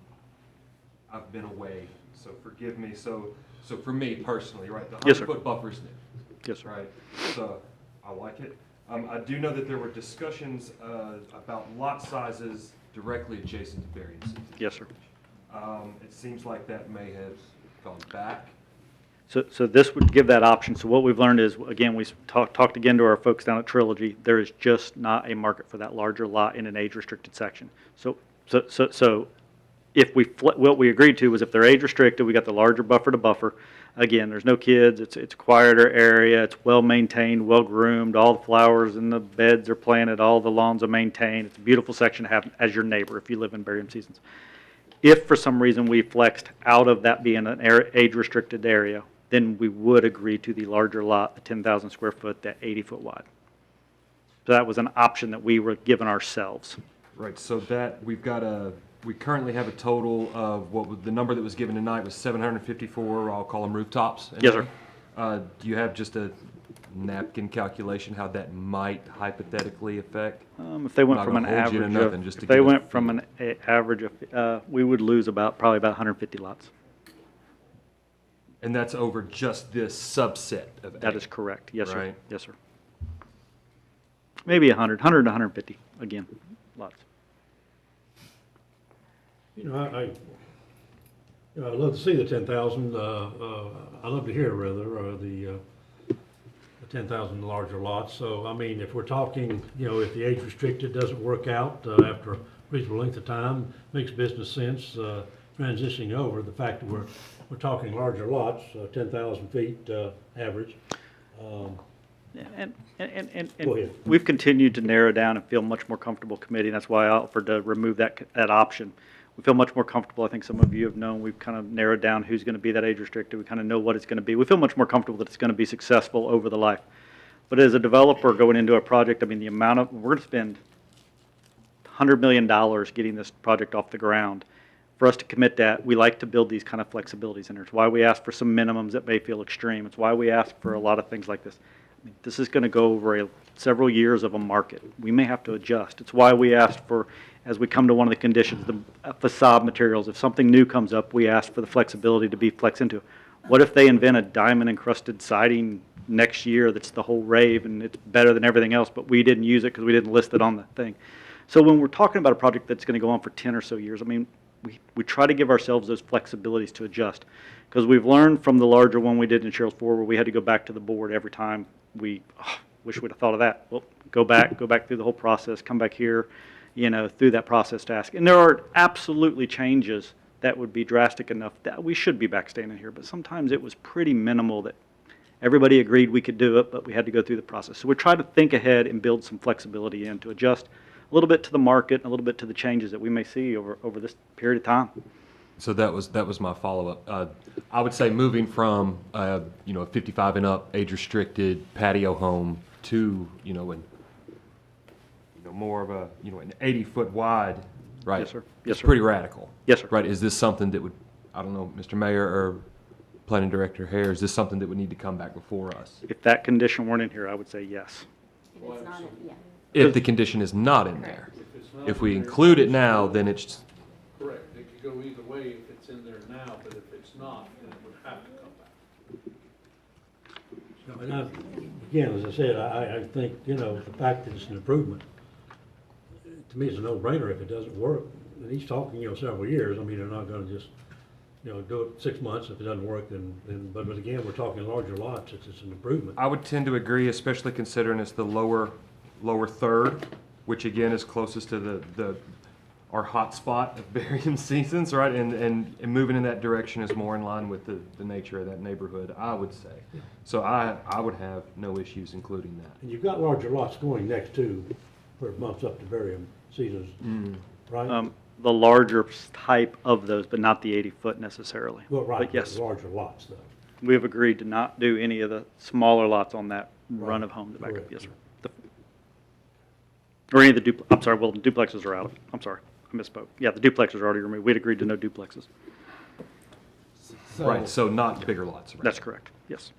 I've been away, so forgive me. So for me personally, right, the 100-foot buffer's new. Yes, sir. Right, so I like it. I do know that there were discussions about lot sizes directly adjacent to variances. Yes, sir. It seems like that may have gone back. So this would give that option. So what we've learned is, again, we talked again to our folks down at Trilogy, there is just not a market for that larger lot in an age-restricted section. So if what we agreed to was if they're age-restricted, we got the larger buffer to buffer. Again, there's no kids, it's a quieter area, it's well-maintained, well-groomed, all the flowers and the beds are planted, all the lawns are maintained. It's a beautiful section to have as your neighbor if you live in barium seasons. If for some reason we flexed out of that being an age-restricted area, then we would agree to the larger lot, the 10,000 square foot, that 80 foot wide. So that was an option that we were given ourselves. Right, so that we currently have a total of the number that was given tonight was 754, I'll call them rooftops. Yes, sir. Do you have just a napkin calculation how that might hypothetically affect? If they went from an average of, we would lose probably about 150 lots. And that's over just this subset of That is correct. Yes, sir. Right? Yes, sir. Maybe 100 to 150, again, lots. You know, I'd love to see the 10,000. I'd love to hear rather the 10,000 larger lots. So I mean, if we're talking, if the age restricted doesn't work out after a reasonable length of time, makes business sense transitioning over. The fact that we're talking larger lots, 10,000 feet average. And Go ahead. we've continued to narrow down and feel much more comfortable committee. That's why I offered to remove that option. We feel much more comfortable. I think some of you have known we've kind of narrowed down who's going to be that age restricted. We kind of know what it's going to be. We feel much more comfortable that it's going to be successful over the life. But as a developer going into a project, I mean, we're going to spend $100 million getting this project off the ground. For us to commit that, we like to build these kind of flexibilities in there. It's why we ask for some minimums that may feel extreme. It's why we ask for a lot of things like this. I mean, this is going to go over several years of a market. We may have to adjust. It's why we asked for, as we come to one of the conditions, the facade materials. If something new comes up, we ask for the flexibility to be flexed into. What if they invent a diamond encrusted siding next year that's the whole rave and it's better than everything else, but we didn't use it because we didn't list it on the thing? So when we're talking about a project that's going to go on for 10 or so years, I mean, we try to give ourselves those flexibilities to adjust, because we've learned from the larger one we did in Cheryl's Ford where we had to go back to the board every time we wish we'd have thought of that. Well, go back through the whole process, come back here, through that process to ask. And there are absolutely changes that would be drastic enough that we should be back standing here, but sometimes it was pretty minimal that everybody agreed we could do it, but we had to go through the process. So we try to think ahead and build some flexibility in to adjust a little bit to the market and a little bit to the changes that we may see over this period of time. So that was my follow-up. I would say moving from a 55 and up age restricted patio home to more of a an 80-foot wide, right? Yes, sir. Yes, it's sir. pretty radical. Yes, sir. Right? Is this something that would, I don't know, Mr. Mayor or Planning Director Hare, is this something that would need to come back before us? If that condition weren't in here, I would say yes. If it's not, yeah. If the condition is not in there. If we include it now, then it's Correct. It could go either way if it's in there now, but if it's not, then it would have to come back. And again, as I said, I think, the fact that it's an improvement, to me, it's a no-brainer if it doesn't work. And he's talking, several years. I mean, they're not going to just do it 6 months. If it doesn't work, but again, we're talking larger lots. It's an improvement. I would tend to agree, especially considering it's the lower third, which again is closest to our hot spot of varying seasons, right? And moving in that direction is more in line with the nature of that neighborhood, I would say. So I would have no issues including that. And you've got larger lots going next to where it bumps up to varying seasons, right? The larger type of those, but not the 80-foot necessarily. Well, right, But yes, larger lots though. we have agreed to not do any of the smaller lots on that run of homes back up. Correct. Yes, sir. Or any of the I'm sorry, well, the duplexes are out of it. I'm sorry, I misspoke. Yeah, the duplexes are already removed. We'd agreed to no duplexes. Right, so not bigger lots. Right? That's correct, yes.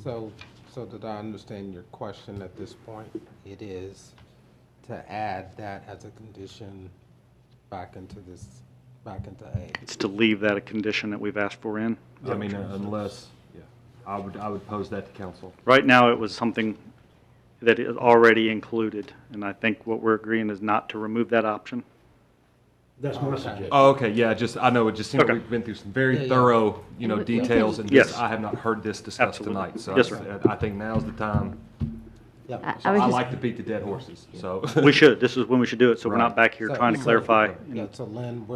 So did I understand your question at this point? It is to add that as a condition back into A. It's to leave that a condition that we've asked for in. I mean, unless, I would pose that to council. Right now, it was something that is already included, and I think what we're agreeing is not to remove that option. That's my suggestion. Oh, okay, yeah, I know, it just seems like Okay. we've been through some very thorough, details, and Yes. I have not heard this discussed Absolutely. tonight, so Yes, sir. I think now's the time. Yep. So I was I just- like to beat the dead horses, so. We should, this is when we should do it, so we're not Right. back here trying to clarify. Yeah, so Lynn,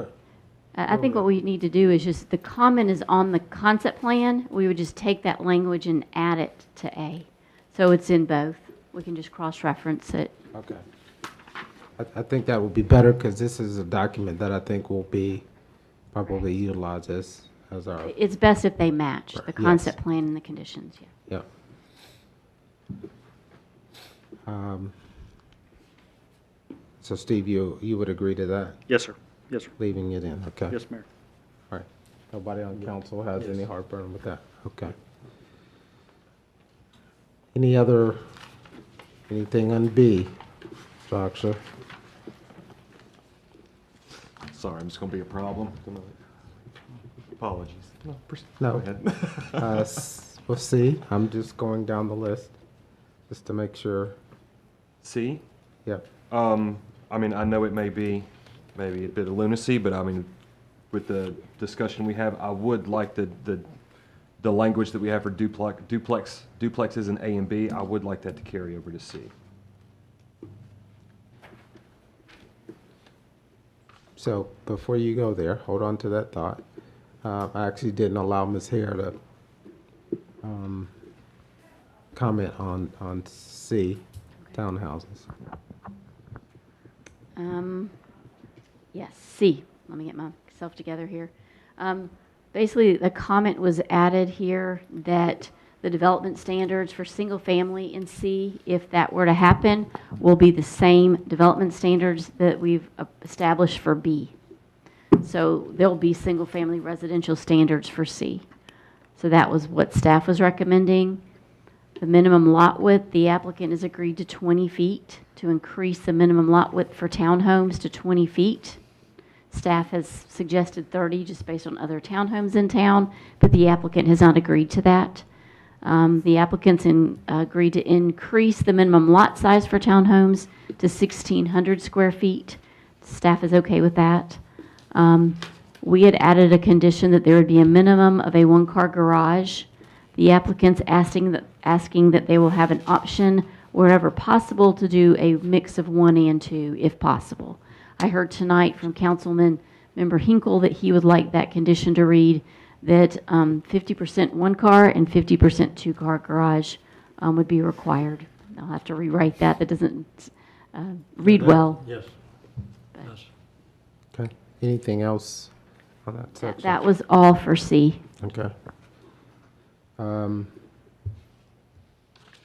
I think what we need to do is just, the comment is on the concept plan. We would just take that language and add it to A. So it's in both. We can just cross-reference it. okay. I think that would be better because this is a document that I think will be probably utilized as our, It's best if they match, the Yes. concept plan and the conditions, yeah. yeah. So Steve, you would agree to that, Yes, sir. Yes, sir. leaving it in, okay? Yes, Mayor. All right. Nobody on council has any heartburn with that? Okay. Anything on B, Joshua? Sorry, I'm just gonna be a problem tonight. Apologies. No. Go ahead. Well, C, I'm just going down the list, just to make sure. C? Yep. I mean, I know it may be maybe a bit of lunacy, but I mean, with the discussion we have, I would like the language that we have for duplexes in A and B, I would like that to carry over to C. So before you go there, hold on to that thought. I actually didn't allow Ms. Hare to comment on C, townhouses. Yes, C. Let me get myself together here. Basically, the comment was added here that the development standards for single family in C, if that were to happen, will be the same development standards that we've established for B. So there'll be single family residential standards for C. So that was what staff was recommending. The minimum lot width, the applicant has agreed to 20 feet to increase the minimum lot width for townhomes to 20 feet. Staff has suggested 30 just based on other townhomes in town, but the applicant has not agreed to that. The applicants agreed to increase the minimum lot size for townhomes to 1,600 square feet. Staff is okay with that. We had added a condition that there would be a minimum of a one-car garage. The applicant's asking that they will have an option wherever possible to do a mix of 1 and 2 if possible. I heard tonight from Councilman Member Hinkle that he would like that condition to read that 50% one-car and 50% two-car garage would be required. I'll have to rewrite that. That doesn't read well. Yes. Yes. Okay. Anything else on that section? That was all for C. Okay.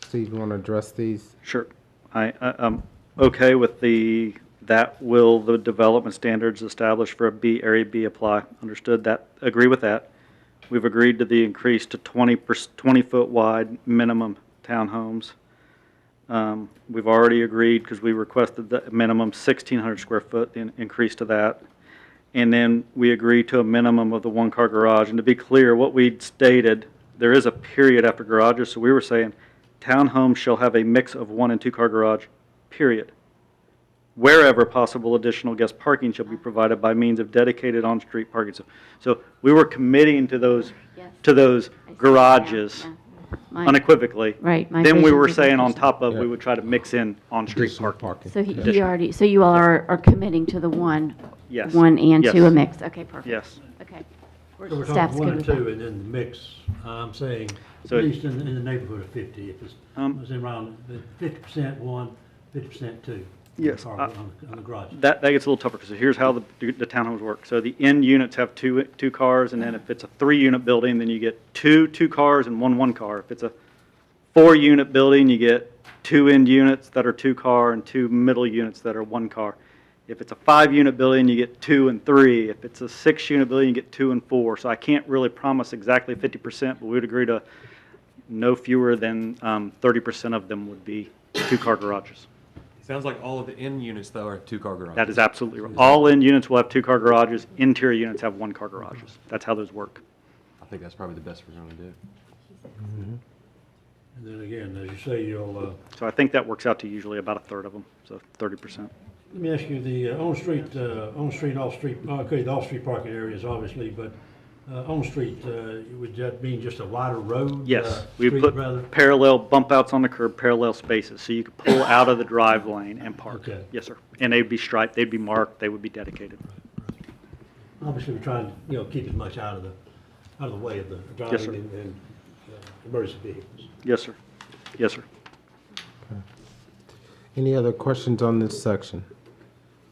Steve, you want to address these? Sure. I'm okay with the development standards established for a B, Area B apply. Understood that, agree with that. We've agreed to the increase to 20-foot wide minimum townhomes. We've already agreed, because we requested the minimum 1,600 square foot, the increase to that. And then we agreed to a minimum of the one-car garage. And to be clear, what we stated, there is a period after garages, so we were saying townhomes shall have a mix of 1 and 2 car garage, period. Wherever possible, additional guest parking shall be provided by means of dedicated on-street parking. So we were committing to those, garages My- unequivocally. Right, my Then we vision were did saying not on do top of, we would try to mix in on-street parking. So he already, so you all are committing to the one? Yes. One and two, Yes. a mix, okay, perfect. Yes. Okay. So we're Staff's talking one good or with two, and then the mix, I'm saying, So- at least in the neighborhood of 50, if it's around 50% one, 50% two. Yes, On the garage. That gets a little tougher, because here's how the townhomes work. So the end units have two cars, and then if it's a 3-unit building, then you get two cars and one car. If it's a 4-unit building, you get 2 end units that are 2 car and 2 middle units that are 1 car. If it's a 5-unit building, you get 2 and 3. If it's a 6-unit building, you get 2 and 4. So I can't really promise exactly 50%, but we would agree to no fewer than 30% of them would be 2-car garages. Sounds like all of the end units, though, are 2-car garages. That is absolutely right. All end units will have 2-car garages. Interior units have 1-car garages. That's how those work. I think that's probably the best we're going to do. And then again, as you say, you'll, So I think that works out to usually about a third of them, so 30%. let me ask you, the on-street, off-street, okay, the off-street parking areas, obviously, but on-street, would that mean just a wider road? Yes, we street, put rather? parallel bump outs on the curb, parallel spaces, so you could pull out of the drive lane and park. Okay. Yes, sir. And they'd be striped, they'd be marked, they would be dedicated. Obviously, we're trying to, keep as much out of the way of the Yes, sir. driving and emergency vehicles. Yes, sir. Yes, sir. Any other questions on this section?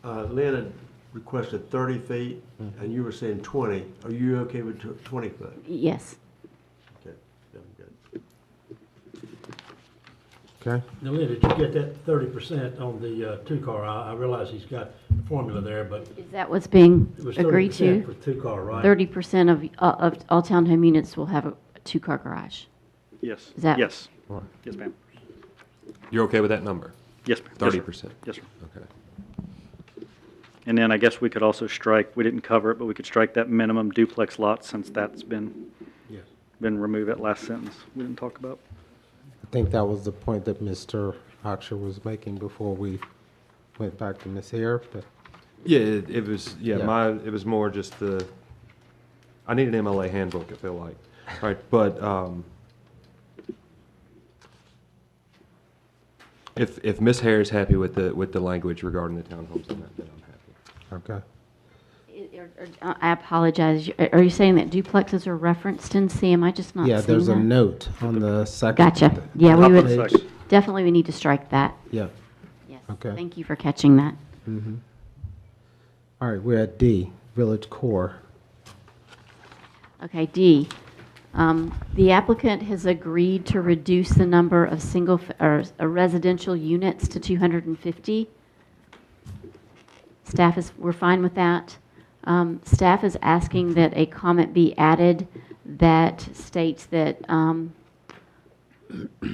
Lynn had requested 30 feet, and you were saying 20. Are you okay with 20 foot? Yes. Okay, I'm good. Okay. Now, Lynn, did you get that 30% on the 2-car? I realize he's got the formula there, but Is that what's being it was agreed 30% to? for 2-car, right? 30% of all townhome units will have a 2-car garage. Yes. Is that- Yes. Yes, ma'am. You're okay with that number? Yes, ma'am. 30%? Yes, sir. Okay. And then I guess we could also strike, we didn't cover it, but we could strike that minimum duplex lot since that's been removed, that last sentence we didn't talk about. I think that was the point that Mr. Hoxha was making before we went back to Ms. Hare, but Yeah, it was, Yeah. it was more just I need an MLA handbook, I feel like, right? But if Ms. Hare is happy with the language regarding the townhomes, then I'm happy. okay. I apologize. Are you saying that duplexes are referenced in C? Am I just not seeing Yeah, that? there's a note on the second. Gotcha. Yeah, we Top of would, the section. definitely we need to strike that. Yeah, Yes. Okay. Thank you for catching that. all right, we're at D, Village Core. Okay, D. The applicant has agreed to reduce the number of residential units to 250. We're fine with that. Staff is asking that a comment be added that states that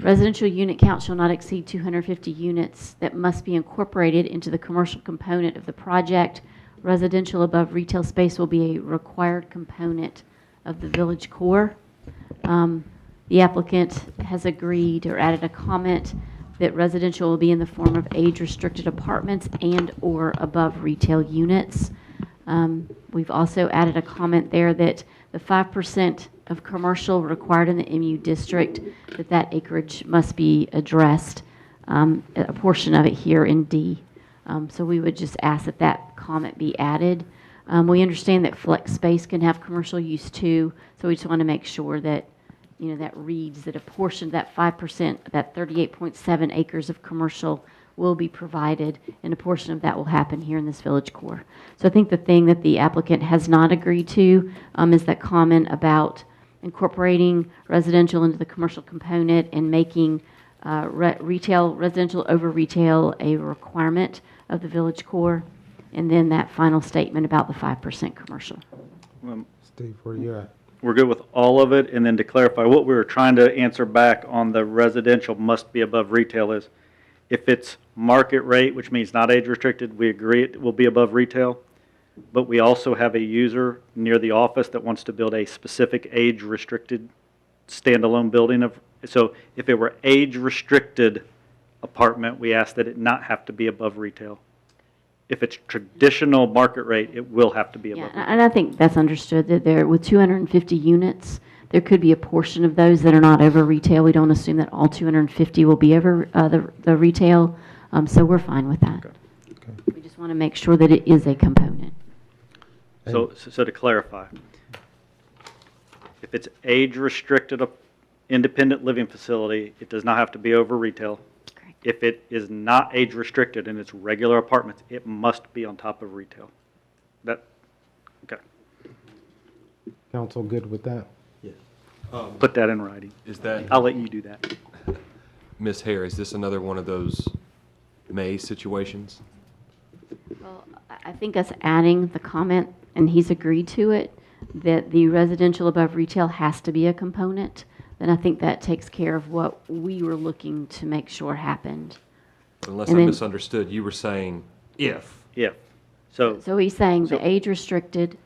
residential unit count shall not exceed 250 units that must be incorporated into the commercial component of the project. Residential above retail space will be a required component of the village core. The applicant has agreed or added a comment that residential will be in the form of age-restricted apartments and/or above retail units. We've also added a comment there that the 5% of commercial required in the MU district, that acreage must be addressed, a portion of it here in D. So we would just ask that that comment be added. We understand that flex space can have commercial use too, so we just want to make sure that, that reads that a portion, that 5%, that 38.7 acres of commercial will be provided, and a portion of that will happen here in this village core. So I think the thing that the applicant has not agreed to is that comment about incorporating residential into the commercial component and making residential over retail a requirement of the village core, and then that final statement about the 5% commercial. Steve, where you at? We're good with all of it, and then to clarify, what we were trying to answer back on the residential must be above retail is, if it's market rate, which means not age restricted, we agree it will be above retail, but we also have a user near the office that wants to build a specific age restricted standalone building so if it were age restricted apartment, we ask that it not have to be above retail. if it's traditional market rate, it will have to be above. Yeah, and I think that's understood, that there, with 250 units, there could be a portion of those that are not over retail. We don't assume that all 250 will be over the retail, so we're fine with that. We just want to make sure that it is a component. So to clarify, if it's age-restricted independent living facility, it does not have to be over retail. If it is not age-restricted and it's regular apartments, it must be on top of retail. Okay. Council good with that? Yes. Put that in writing. Is that? I'll let you do that. Ms. Hare, is this another one of those May situations? Well, I think us adding the comment, and he's agreed to it, that the residential above retail has to be a component, then I think that takes care of what we were looking to make sure happened. Unless And I then- misunderstood, you were saying if. Yeah. So he's saying the age restricted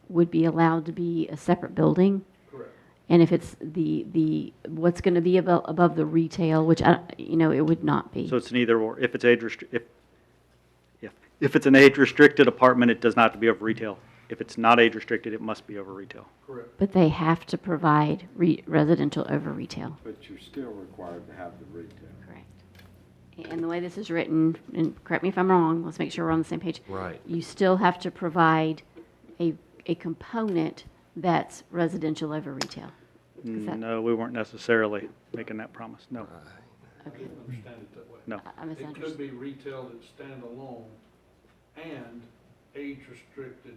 would be allowed to be a separate building. Correct. And if it's what's going to be above the retail, which it would not be. So it's an either or. If it's if it's an age-restricted apartment, it does not have to be over retail. If it's not age-restricted, it must be over retail. Correct. But they have to provide residential over retail. But you're still required to have the retail. Correct. And the way this is written, and correct me if I'm wrong, let's make sure we're on the same page. Right. You still have to provide a component that's residential over retail. Is that- No, we weren't necessarily making that promise, no. Okay. Understand it that way. No. I It could misunderstood. be retail that's standalone and age-restricted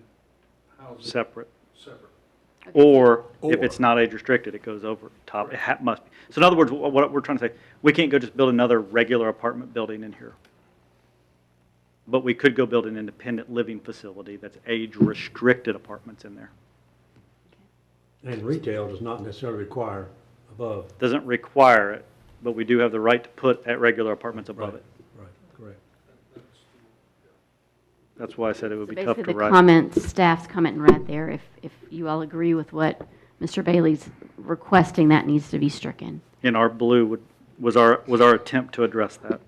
housing. Separate. Separate. Or if it's not age-restricted, it goes over top. It must be. So in other words, what we're trying to say, we can't go just build another regular apartment building in here. But we could go build an independent living facility that's age-restricted apartments in there. And retail does not necessarily require above. Doesn't require it, but we do have the right to put at regular apartments above it. Right, correct. That's why I said it would So be tough to basically, the write. comments, staff's comment in red there, if you all agree with what Mr. Bailey's requesting, that needs to be stricken. In our blue was our attempt to address that.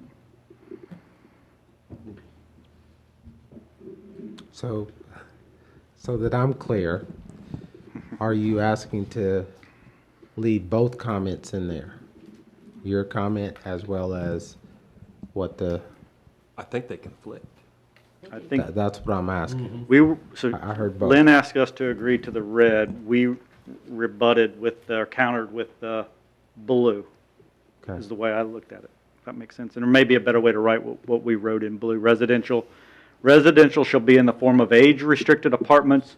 So that I'm clear, are you asking to leave both comments in there? Your comment as well as what I think they conflict. I think that's what I'm asking. I heard both. Lynn asked us to agree to the red. We rebutted countered with the blue. Okay. Is the way I looked at it. If that makes sense. And there may be a better way to write what we wrote in blue. Residential shall be in the form of age-restricted apartments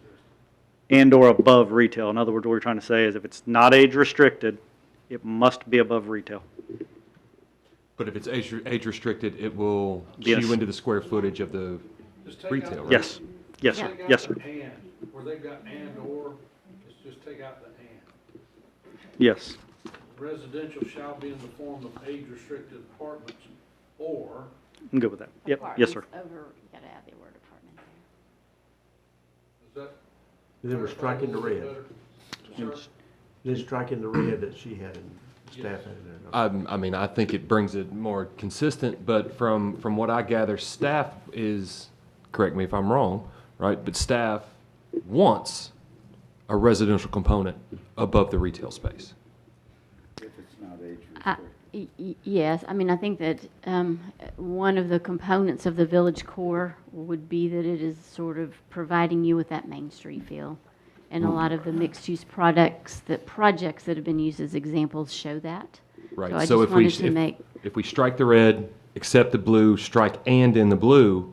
and/or above retail. In other words, what we're trying to say is if it's not age-restricted, it must be above retail. But if it's age-restricted, it will Yes. chew into the square footage of the Just take retail, out- right? Yes. Yes, sir. Take out Yes, sir. the and, where they've got and or, just take out the and. Yes. Residential shall be in the form of age-restricted apartments or. I'm good with that. Yep. Yes, sir. Apartments over, you gotta add the word apartment there. Is that? Then we're striking the red. Sir? Then striking the red that she had and staff had in there. I mean, I think it brings it more consistent, but from what I gather, staff is, correct me if I'm wrong, right, but staff wants a residential component above the retail space. If it's not age-restricted. Yes, I mean, I think that one of the components of the village core would be that it is sort of providing you with that Main Street feel. And a lot of the mixed-use projects that have been used as examples show that. Right. So I So just wanted to make, if we strike the red, accept the blue, strike and in the blue,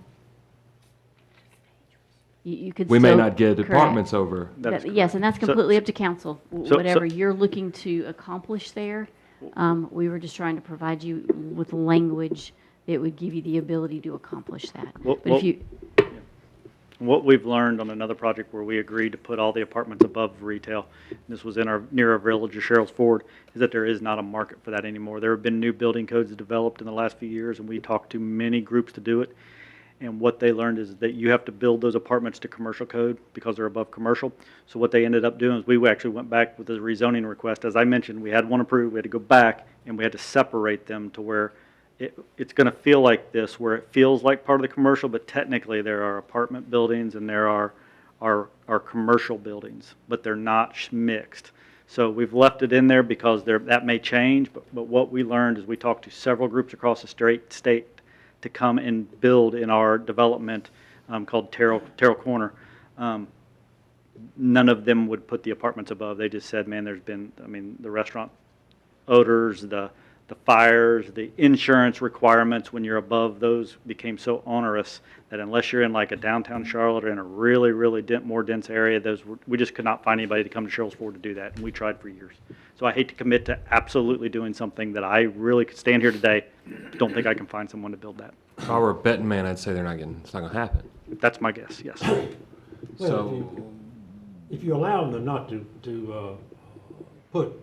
you could we may still- not get correct. apartments over. Yes, and that's completely up to council. so- Whatever you're looking to accomplish there, we were just trying to provide you with language that would give you the ability to accomplish that. Well- But if you, What we've learned on another project where we agreed to put all the apartments above retail, this was near our village of Sherrills Ford, is that there is not a market for that anymore. There have been new building codes developed in the last few years, and we talked to many groups to do it. And what they learned is that you have to build those apartments to commercial code because they're above commercial. So what they ended up doing is we actually went back with the rezoning request. As I mentioned, we had one approved, we had to go back, and we had to separate them to where it's going to feel like this, where it feels like part of the commercial, but technically there are apartment buildings and there are commercial buildings, but they're not mixed. So we've left it in there because that may change, but what we learned is we talked to several groups across the state to come and build in our development called Terrell Corner. None of them would put the apartments above. They just said, man, the restaurant odors, the fires, the insurance requirements when you're above those became so onerous that unless you're in like a downtown Charlotte or in a really, really more dense area, we just could not find anybody to come to Sherrills Ford to do that, and we tried for years. So I hate to commit to absolutely doing something that I really could stand here today, don't think I can find someone to build that. If I were a betting man, I'd say it's not going to happen. That's my guess, yes. Well, if you allow them not to put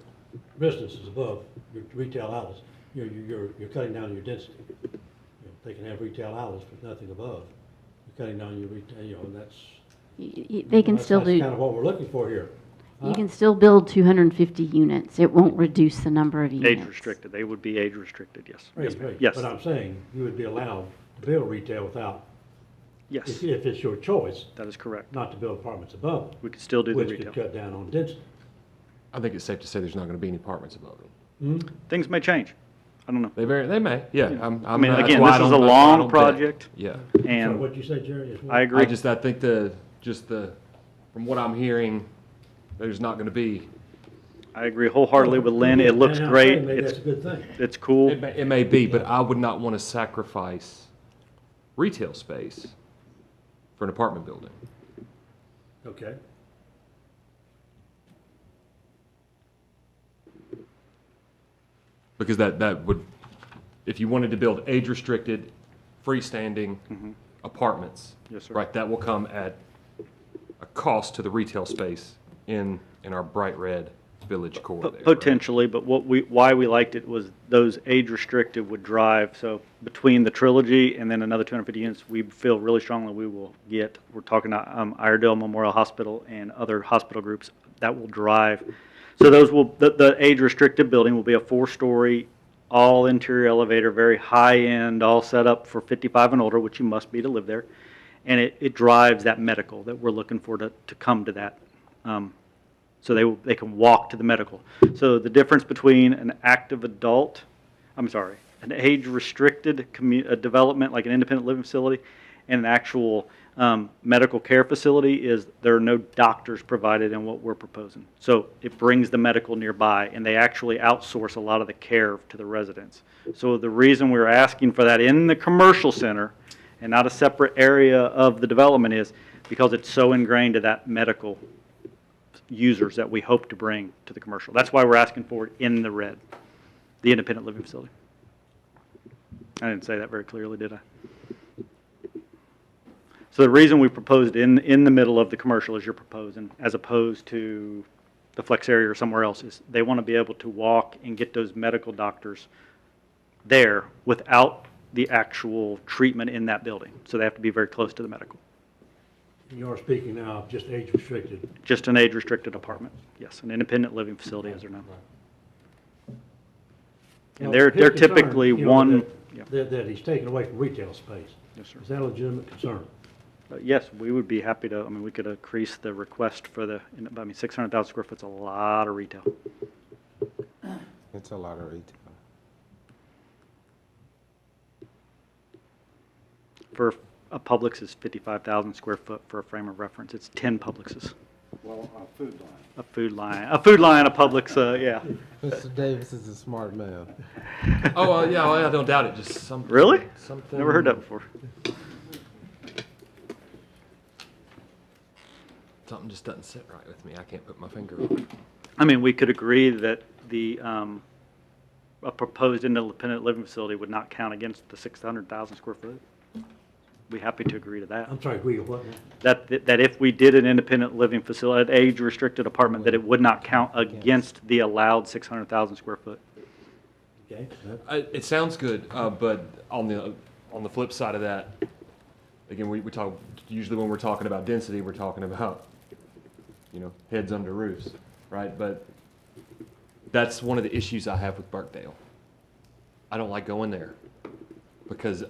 businesses above your retail outlets, you're cutting down your density. They can have retail outlets, but nothing above. You're cutting down your retail, and that's They can still do. That's kind of what we're looking for here. You can still build 250 units. It won't reduce the number of units. Age restricted. They would be age restricted, yes. Right. Yes. But I'm saying you would be allowed to build retail without. Yes. If it's your choice. That is correct. Not to build apartments above. We could still do the retail. Which could cut down on density. I think it's safe to say there's not going to be any apartments above them. Mm-hmm. Things may change. I don't know. They may. Yeah. I mean, again, this is a long project. Yeah. And what'd you say, Jerry? I agree. I think from what I'm hearing, there's not going to be. I agree wholeheartedly with Lynn. It looks great. Maybe that's a good thing. It's cool. It may be, but I would not want to sacrifice retail space for an apartment building. Okay. Because that would, if you wanted to build age-restricted, freestanding apartments, yes, sir. Right, that will come at a cost to the retail space in our bright red village core there. Potentially, right? But why we liked it was those age-restricted would drive. So between the trilogy and then another 250 units, we feel really strongly we will get. We're talking about Iredell Memorial Hospital and other hospital groups that will drive. So those the age-restricted building will be a 4-story, all interior elevator, very high-end, all set up for 55 and older, which you must be to live there. And it drives that medical that we're looking for to come to that. So they can walk to the medical. So the difference between an an age-restricted development like an independent living facility and an actual medical care facility is there are no doctors provided in what we're proposing. So it brings the medical nearby, and they actually outsource a lot of the care to the residents. So the reason we're asking for that in the commercial center and not a separate area of the development is because it's so ingrained to that medical users that we hope to bring to the commercial. That's why we're asking for it in the red, the independent living facility. I didn't say that very clearly, did I? So the reason we proposed in the middle of the commercial as you're proposing, as opposed to the flex area or somewhere else, is they want to be able to walk and get those medical doctors there without the actual treatment in that building. So they have to be very close to the medical. You're speaking now of just age-restricted. Just an age-restricted apartment, yes, an independent living facility as they're known. And they're typically one. That he's taken away from retail space. Yes, sir. Is that a legitimate concern? Yes, we would be happy to, we could increase the request for 600,000 square foot's a lot of retail. It's a lot of retail. For a Publix is 55,000 square foot for a frame of reference. It's 10 Publixes. Well, a food line. A food line, a Publix, yeah. Mr. Davis is a smart man. Yeah, I don't doubt it. Just something. Really? Something. Never heard that before. Something just doesn't sit right with me. I can't put my finger on it. We could agree that a proposed independent living facility would not count against the 600,000 square foot. Be happy to agree to that. I'm sorry, agree with what? That if we did an independent living facility, an age-restricted apartment, that it would not count against the allowed 600,000 square foot. Okay. It sounds good, but on the flip side of that, again, we talk usually when we're talking about density, we're talking about heads under roofs, right? But that's one of the issues I have with Burkdale. I don't like going there. because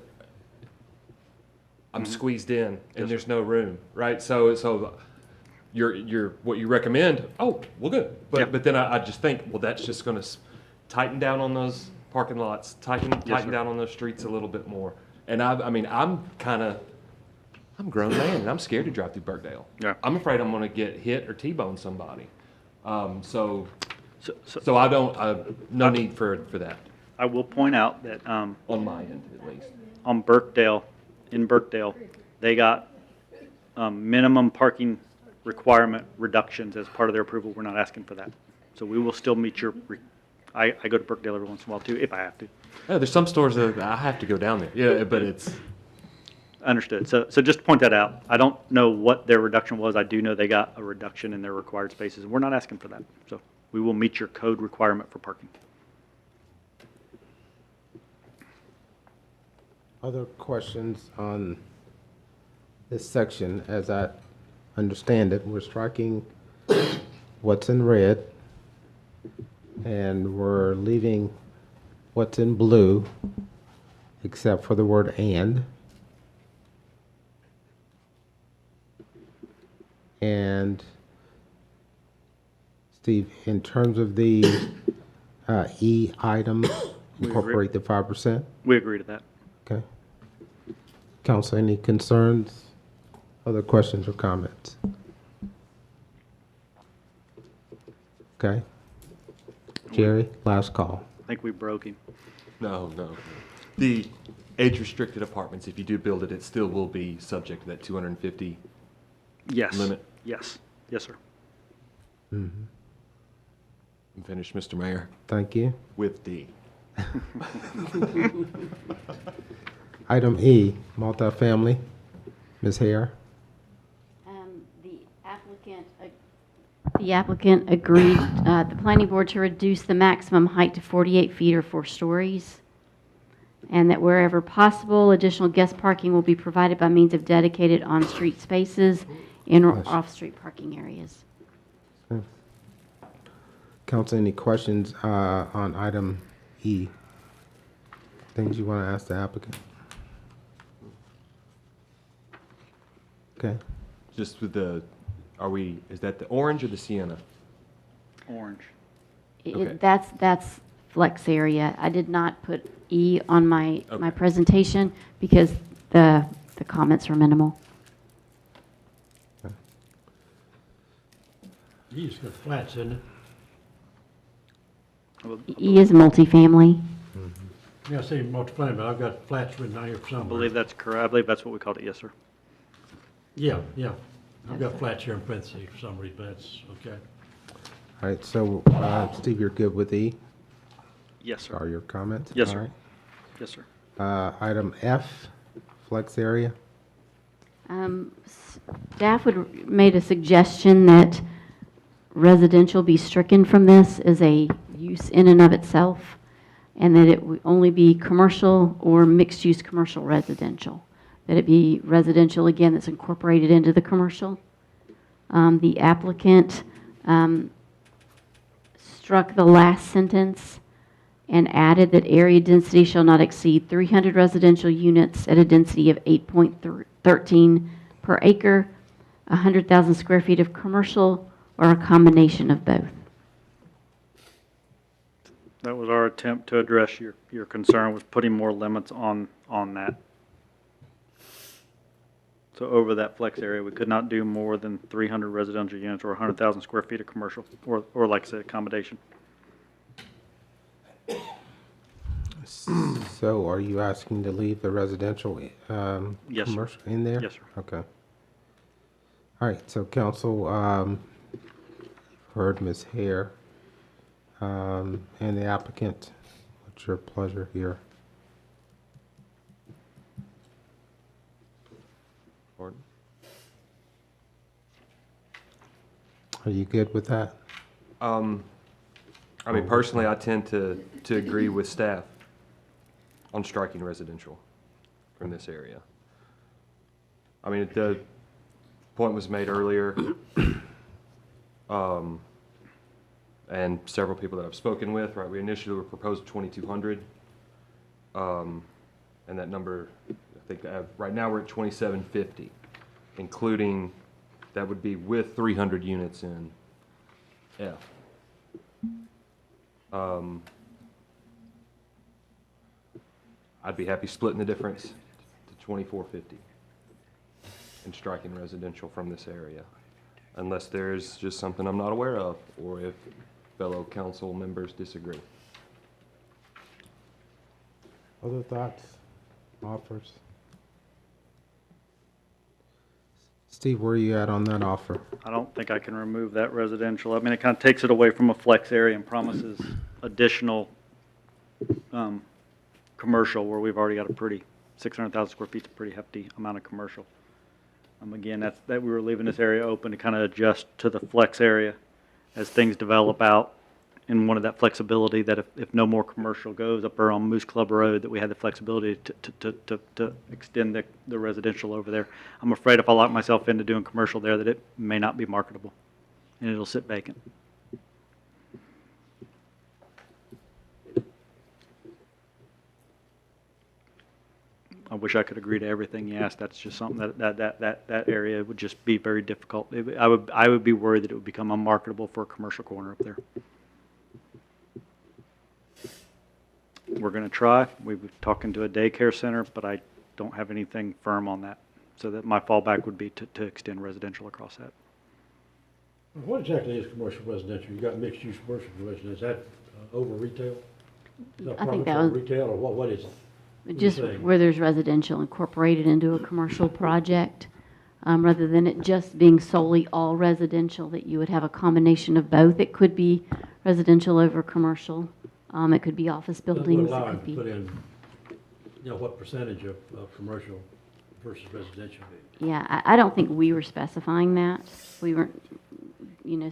I'm squeezed in and there's no room, right? So what you recommend, oh, well, good. But then I just think, well, that's just going to tighten down on those parking lots, tighten down on those streets a little bit more. And I'm a grown man and I'm scared to drive through Burkdale. Yeah. I'm afraid I'm going to get hit or T-bone somebody. So I don't, no need for that. I will point out that on my end, at least. On in Burkdale, they got minimum parking requirement reductions as part of their approval. We're not asking for that. So we will still meet your, I go to Burkdale every once in a while too, if I have to. Yeah, there's some stores that I have to go down there. Yeah, but it's... Understood. So just to point that out, I don't know what their reduction was. I do know they got a reduction in their required spaces. We're not asking for that. So we will meet your code requirement for parking. Other questions on this section? As I understand it, we're striking what's in red and we're leaving what's in blue except for the word "and." And Steve, in terms of the E item, incorporate the 5%? We agree to that. Okay. Council, any concerns, other questions or comments? Okay. Jerry, last call. I think we broke him. No. The age-restricted apartments, if you do build it, it still will be subject to that 250 limit. Yes, sir. Mm-hmm. I'm finished, Mr. Mayor. Thank you. With D. Item E, multifamily. Ms. Hare. The applicant agreed, the planning board, to reduce the maximum height to 48 feet or 4 stories, and that wherever possible, additional guest parking will be provided by means of dedicated on-street spaces in or off-street parking areas. Okay. Council, any questions on item E? Things you want to ask the applicant? Okay. Just with the, is that the orange or the sienna? Orange. Okay. That's flex area. I did not put E on my presentation because the comments are minimal. E's got flats, isn't it? E is multifamily. Yeah, I say multifamily, but I've got flats written down here for I somewhere. believe that's correct. I believe that's what we called it. Yes, sir. Yeah. I've got flats here in parentheses for some reason, but that's okay. All right, so Steve, you're good with E? Yes, sir. Are your comments? Yes, All sir. right. Yes, sir. Item F, flex area. Staff made a suggestion that residential be stricken from this as a use in and of itself, and that it would only be commercial or mixed-use commercial residential. That it be residential, again, that's incorporated into the commercial. The applicant struck the last sentence and added that area density shall not exceed 300 residential units at a density of 8.13 per acre, 100,000 square feet of commercial, or a combination of both. That was our attempt to address your concern, was putting more limits on that. So over that flex area, we could not do more than 300 residential units or 100,000 square feet of commercial, or like I said, accommodation. So are you asking to leave the residential Yes, sir. commercial in there? Yes, sir. Okay. All right, so council, heard Ms. Hare and the applicant. What's your pleasure here? Gordon? Are you good with that? I mean, personally, I tend to agree with staff on striking residential from this area. I mean, the point was made earlier, and several people that I've spoken with, right, we initially were proposed 2,200, and And that number, I think, right now we're at 2750, including, that would be with 300 units in F. I'd be happy splitting the difference to 2450 and striking residential from this area, unless there's just something I'm not aware of, or if fellow council members disagree. Other thoughts, offers? Steve, where are you at on that offer? I don't think I can remove that residential. I mean, it kind of takes it away from a flex area and promises additional commercial where we've already got a pretty, 600,000 square feet is a pretty hefty amount of commercial. Again, that we were leaving this area open to kind of adjust to the flex area as things develop out, and wanted that flexibility that if no more commercial goes up there on Moose Club Road, that we had the flexibility to extend the residential over there. I'm afraid if I lock myself into doing commercial there, that it may not be marketable, and it'll sit vacant. I wish I could agree to everything you asked. That's just something that area would just be very difficult. I would be worried that it would become unmarketable for a commercial corner up there. We're going to try. We've been talking to a daycare center, but I don't have anything firm on that. So that my fallback would be to extend residential across that. What exactly is commercial residential? You got mixed use commercial residential. Is that over retail? Is that I think property that for was- retail, or what is it? What are you Just saying? where there's residential incorporated into a commercial project, rather than it just being solely all residential, that you would have a combination of both. It could be residential over commercial. It could be office buildings. It Allow could him to be. put in, what percentage of commercial versus residential? Yeah, I don't think we were specifying that. We weren't,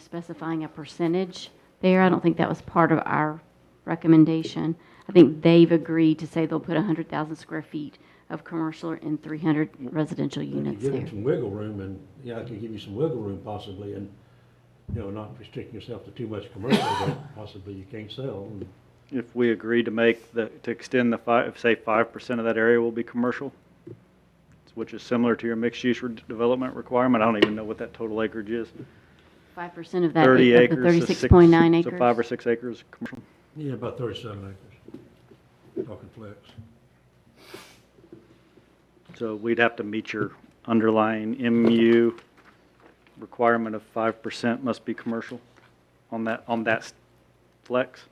specifying a percentage there. I don't think that was part of our recommendation. I think they've agreed to say they'll put 100,000 square feet of commercial and 300 residential units Give there. him some wiggle room, and, I can give you some wiggle room possibly, and, not restricting yourself to too much commercial that possibly you can't sell. And If we agree to to extend say 5% of that area will be commercial, which is similar to your mixed-use development requirement. I don't even know what that total acreage is. 5% of that, 30 of acres. the 36.9 acres. So 5 or 6 acres commercial. Yeah, about 37 acres, talking flex. So we'd have to meet your underlying MU requirement of 5% must be commercial on that flex.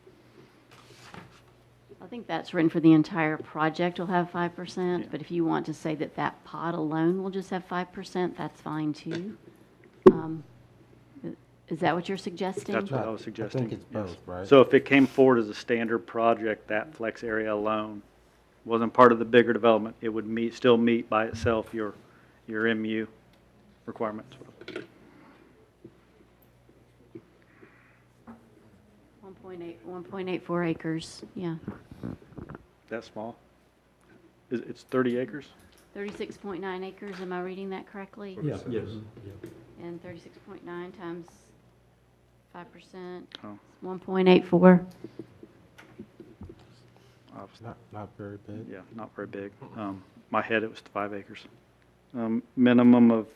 I think that's written for the entire project will have 5%, but if you want to say that that pod alone will just have 5%, that's fine too. Is that what you're suggesting? That's what I was suggesting. I think it's both, right? So if it came forward as a standard project, that flex area alone wasn't part of the bigger development, it would still meet by itself your MU requirements. 1.84 acres, yeah. That small? It's 30 acres? 36.9 acres, am I reading that correctly? Yeah, yes. And 36.9 times 5%, Oh. 1.84. Not very big. Yeah, not very big. My head, it was 5 acres. Minimum of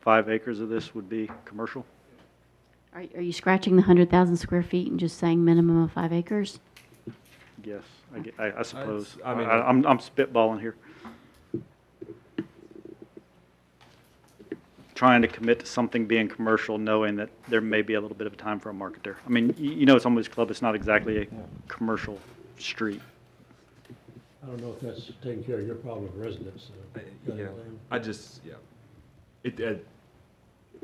5 acres of this would be commercial. Are you scratching the 100,000 square feet and just saying minimum of 5 acres? Yes, I suppose. I mean- I'm spitballing here. Trying to commit to something being commercial, knowing that there may be a little bit of a time for a market there. I mean, it's Homewood's Club, it's not exactly a commercial street. I don't know if that's taking care of your problem of residents.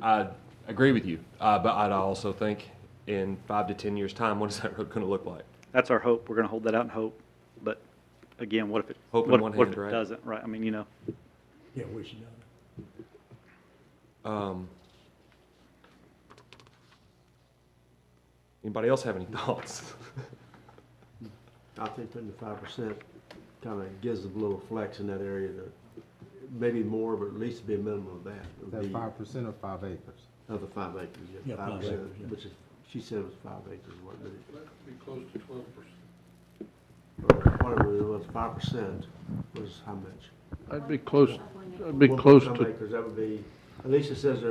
I agree with you, but I'd also think in 5 to 10 years' time, what is that road going to look like? That's our hope. We're going to hold that out in hope. But again, what if it, Hope in what one if hand, it right? doesn't, right? I mean, Yeah, we should know. Anybody else have any thoughts? I think putting the 5% kind of gives a little flex in that area to, maybe more, but at least be a minimum of that. It would That's be 5% of 5 acres. Of the 5 acres, Yeah, 5 acres, yeah. which is, she said it was 5 acres, wasn't it? That would be close to 12%. whatever it was, 5% was how much? I'd be close Some to, acres, that would be, at least it says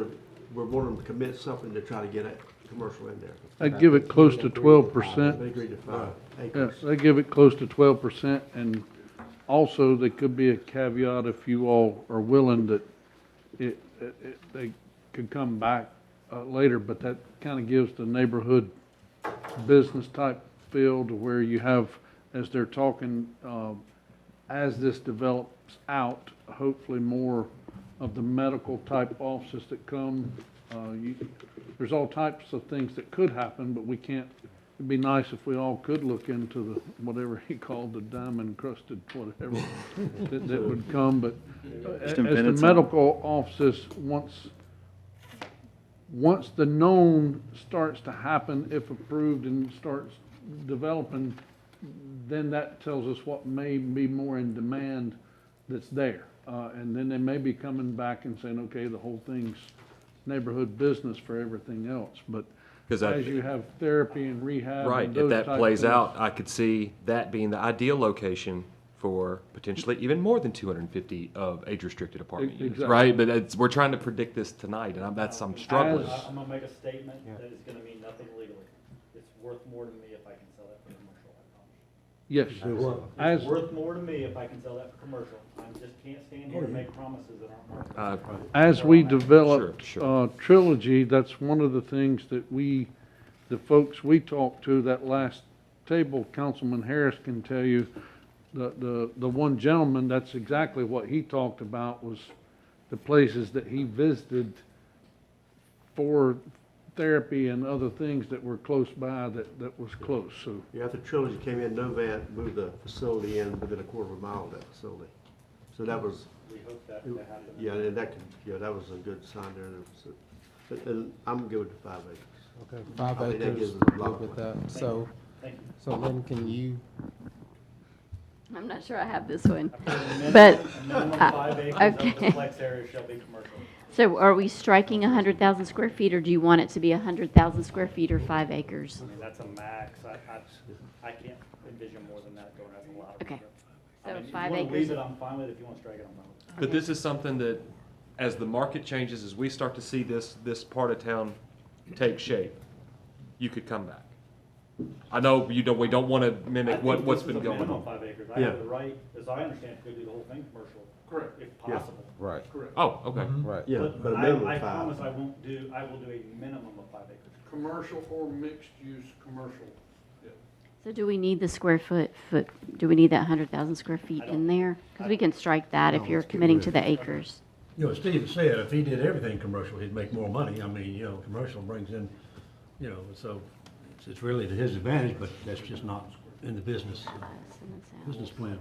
we're wanting to commit something to try to get a commercial in there. I'd give it close to 12%. They agreed to 5 Yeah, acres. they give it close to 12%, and also there could be a caveat if you all are willing that they could come back later, but that kind of gives the neighborhood business type feel to where you have, as they're talking, as this develops out, hopefully more of the medical type offices that come. There's all types of things that could happen, but we can't. It'd be nice if we all could look into the, whatever he called the diamond crusted whatever that would come, but as the medical offices, once the known starts to happen, if approved and starts developing, then that tells us what may be more in demand that's there. And then they may be coming back and saying, okay, the whole thing's neighborhood business for everything else, but as you have therapy and rehab. Right, and if those that type plays things. out, I could see that being the ideal location for potentially even more than 250 of age-restricted apartment units, Exactly. right? But we're trying to predict this tonight, and I'm struggling. I'm gonna make a statement that is gonna mean nothing legally. It's worth more to me if I can sell that for commercial, I promise. Yes. It's worth more to me if I can sell that for commercial. I just can't stand here and make promises that aren't marketable. As we developed Sure. Trilogy, that's one of the things that the folks we talked to, that last table, Councilman Harris can tell you, the one gentleman, that's exactly what he talked about, was the places that he visited for therapy and other things that were close by that was close, so. Yeah, after Trilogy came in, Novant moved the facility in within a quarter of a mile of that facility. So that was, We hope that happens. yeah, and that was a good sign there. And I'm good with the 5 acres. Okay, 5 I think that acres, gives us a lot good with of that. So, Thank you. so Lynn, can you, I'm not sure I have this one, A minimum- but, a minimum of 5 acres of okay. the flex area shall be commercial. So are we striking 100,000 square feet, or do you want it to be 100,000 square feet or 5 acres? I mean, that's a max. I can't envision more than that going as a lot. Okay. I So mean, if 5 you wanna acres. leave it, I'm fine with it. If you wanna strike it, I'm fine with it. But this is something that, as the market changes, as we start to see this part of town take shape, you could come back. I know we don't want to mimic what's been going I think this is a minimum on. 5 acres. I Yeah. have the right, as I understand, to do the whole thing commercial. Correct. If Yeah. possible. right, Oh, okay. right. Yeah, but a minimum I of 5. promise I will do a minimum of 5 acres. Commercial or mixed use commercial. So do we need the square foot, do we need that 100,000 square feet in there? Because we can strike that if you're committing to the acres. You know, Steve said, if he did everything commercial, he'd make more money. I mean, commercial brings in, so it's really to his advantage, but that's just not in the business plan.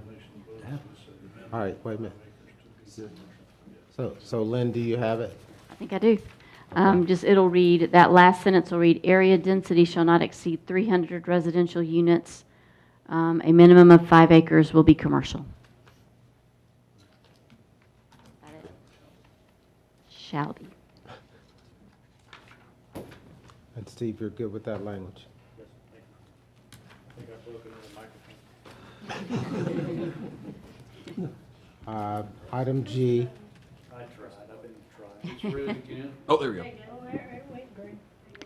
to happen. All right, wait a minute. So Lynn, do you have it? I think I do. It'll read, that last sentence will read, area density shall not exceed 300 residential units. A minimum of 5 acres will be commercial. Is that it? Shall be. And Steve, you're good with that language? Yes, thank you. I think I've broken in the microphone. Item G, I tried, I've been trying. Let's read it again. Oh, there we go.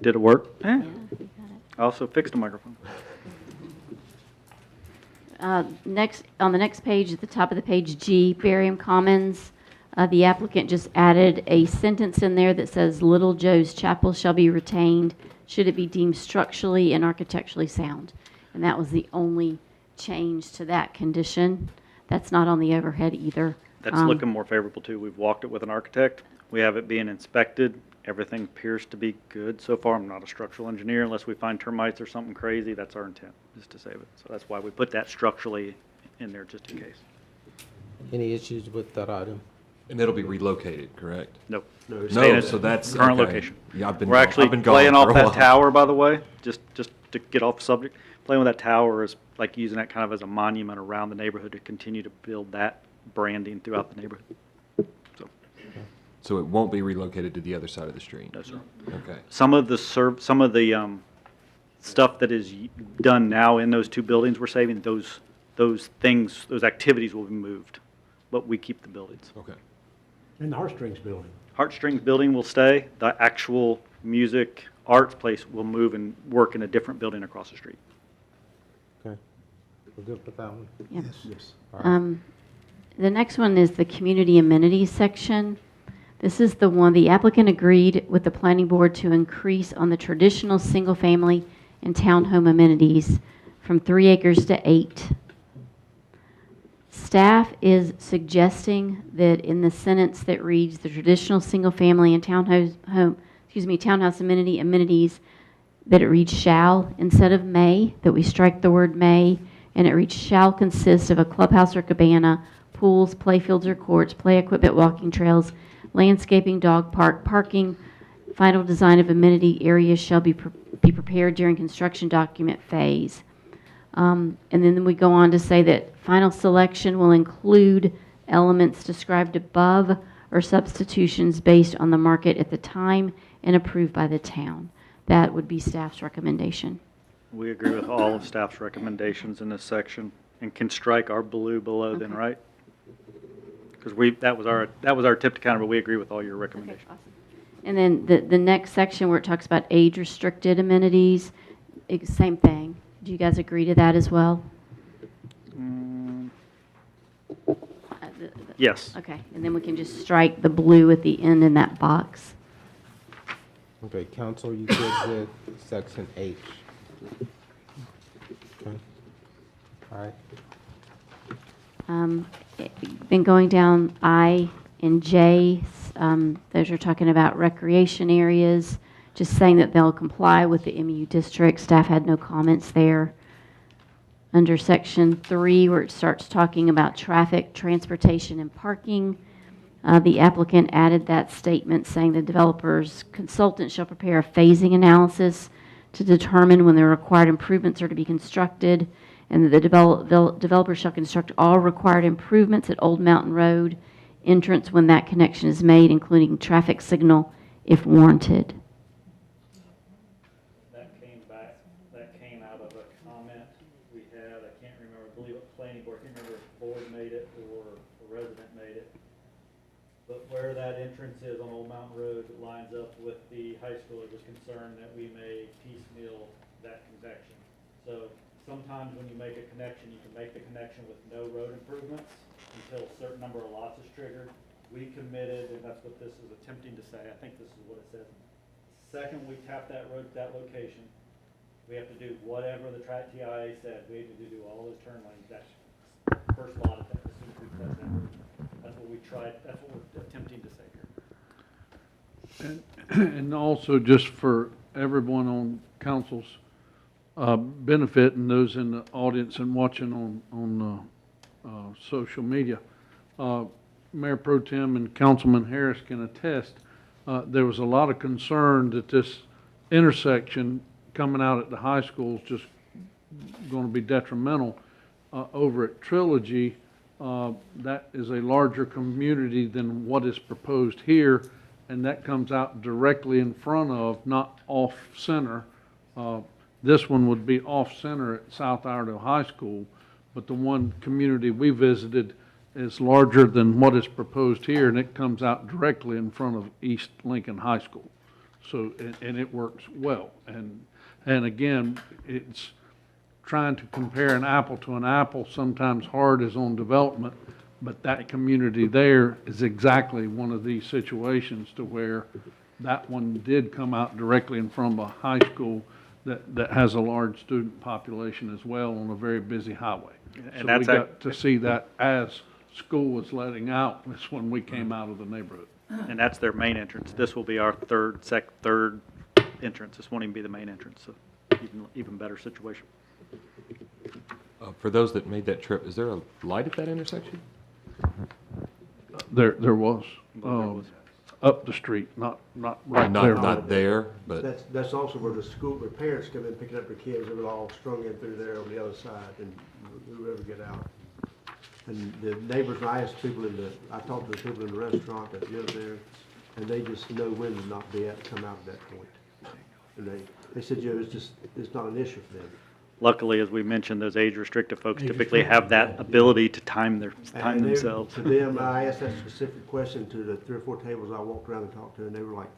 Did it work? Yeah, you got it. I also fixed the microphone. Next, on the next page, at the top of the page, G, Barium Commons, the applicant just added a sentence in there that says, Little Joe's Chapel shall be retained should it be deemed structurally and architecturally sound. And that was the only change to that condition. That's not on the overhead either. That's looking more favorable too. We've walked it with an architect. We have it being inspected. Everything appears to be good so far. I'm not a structural engineer unless we find termites or something crazy. That's our intent, is to save it. So that's why we put that structurally in there just in case. any issues with that item? And it'll be relocated, correct? Nope. No, it's Staying No, at so that's current okay. location. Yeah, We're actually I've been gone playing for off a that while. tower, by the way, just to get off the subject. Playing with that tower is like using that kind of as a monument around the neighborhood to continue to build that branding throughout the neighborhood. So it won't be relocated to the other side of the street? No, sir. Okay. Some of the stuff that is done now in those two buildings we're saving, those things, those activities will be moved, but we keep the buildings. Okay. And the Heartstrings building. Heartstrings building will stay. The actual music arts place will move and work in a different building across the street. Okay, we're good with that one? Yeah. Yes. All right. The next one is the community amenities section. This is the one, the applicant agreed with the planning board to increase on the traditional single-family and townhome amenities from 3 acres to 8. Staff is suggesting that in the sentence that reads, the traditional single-family and townhouse amenities, that it reads shall instead of may, that we strike the word may, and it reads shall consist of a clubhouse or cabana, pools, playfields or courts, play equipment, walking trails, landscaping, dog park, parking. Final design of amenity areas shall be prepared during construction document phase. And then we go on to say that final selection will include elements described above or substitutions based on the market at the time and approved by the town. That would be staff's recommendation. We agree with all of staff's recommendations in this section and can strike our blue below then, right? Because that was our tip to counter, but we agree with all your recommendations. Okay, awesome. And then the next section where it talks about age-restricted amenities, same thing. Do you guys agree to that as well? Yes. Okay, and then we can just strike the blue at the end in that box. Okay, council, you good with section H? Okay. All right. Then going down I and J, those are talking about recreation areas, just saying that they'll comply with the MU district. Staff had no comments there. Under section 3, where it starts talking about traffic, transportation, and parking, the applicant added that statement saying the developer's consultant shall prepare a phasing analysis to determine when the required improvements are to be constructed, and that the developer shall construct all required improvements at Old Mountain Road entrance when that connection is made, including traffic signal if warranted. That came out of a comment we had, I can't remember, I believe it was planning board, I can't remember if the board made it or a resident made it. But where that entrance is on Old Mountain Road, it lines up with the high school. It was concerned that we may piecemeal that connection. So sometimes when you make a connection, you can make the connection with no road improvements until a certain number of lots is triggered. We committed, and that's what this is attempting to say, I think this is what it says. Second we tap that road at that location, we have to do whatever the TIA said. We have to do all those turn lanes. That's first lot of that. As soon as we touch that road. That's what we tried, that's what we're attempting to say here. And also, just for everyone on council's benefit and those in the audience and watching on social media, Mayor Pro Tem and Councilman Harris can attest, there was a lot of concern that this intersection coming out at the high school is just going to be detrimental. Over at Trilogy, that is a larger community than what is proposed here, and that comes out directly in front of, not off-center. This one would be off-center at South Iredell High School, but the one community we visited is larger than what is proposed here, and it comes out directly in front of East Lincoln High School. So, and it works well. And again, it's trying to compare an apple to an apple, sometimes hard as on development, but that community there is exactly one of these situations to where that one did come out directly in front of a high school that has a large student population as well on a very busy highway. And so that's we got to see that as school was letting out, was when we came out of the neighborhood. And that's their main entrance. This will be our third entrance. This won't even be the main entrance, so even better situation. For those that made that trip, is there a light at that intersection? There was. Up the street, not right there. Not there, but That's also where the school, where parents come in picking up their kids, they're all strung in through there on the other side, and whoever get out. And the neighbors, I asked people I talked to the people in the restaurant that live there, and they just know when to not be at, come out at that point. And they said, it's not an issue for them. Luckily, as we mentioned, those age-restricted folks typically have that ability to time And they- themselves. To them, I asked that specific question to the 3 or 4 tables I walked around and talked to, and they were like,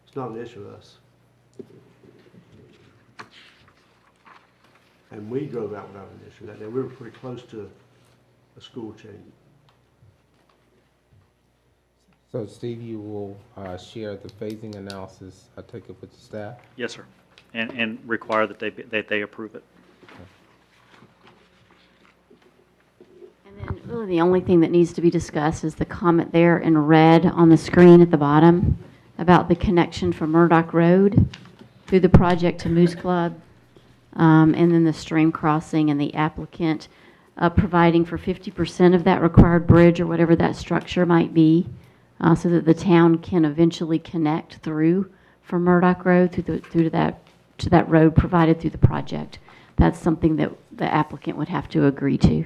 it's not an issue to us. And we drove out without an issue that day. We were pretty close to a school change. So Steve, you will share the phasing analysis, I take it with the staff? Yes, sir. And require that they approve it. And then really the only thing that needs to be discussed is the comment there in red on the screen at the bottom about the connection from Murdoch Road through the project to Moose Club, and then the stream crossing and the applicant providing for 50% of that required bridge or whatever that structure might be, so that the town can eventually connect through from Murdoch Road through to that road provided through the project. That's something that the applicant would have to agree to.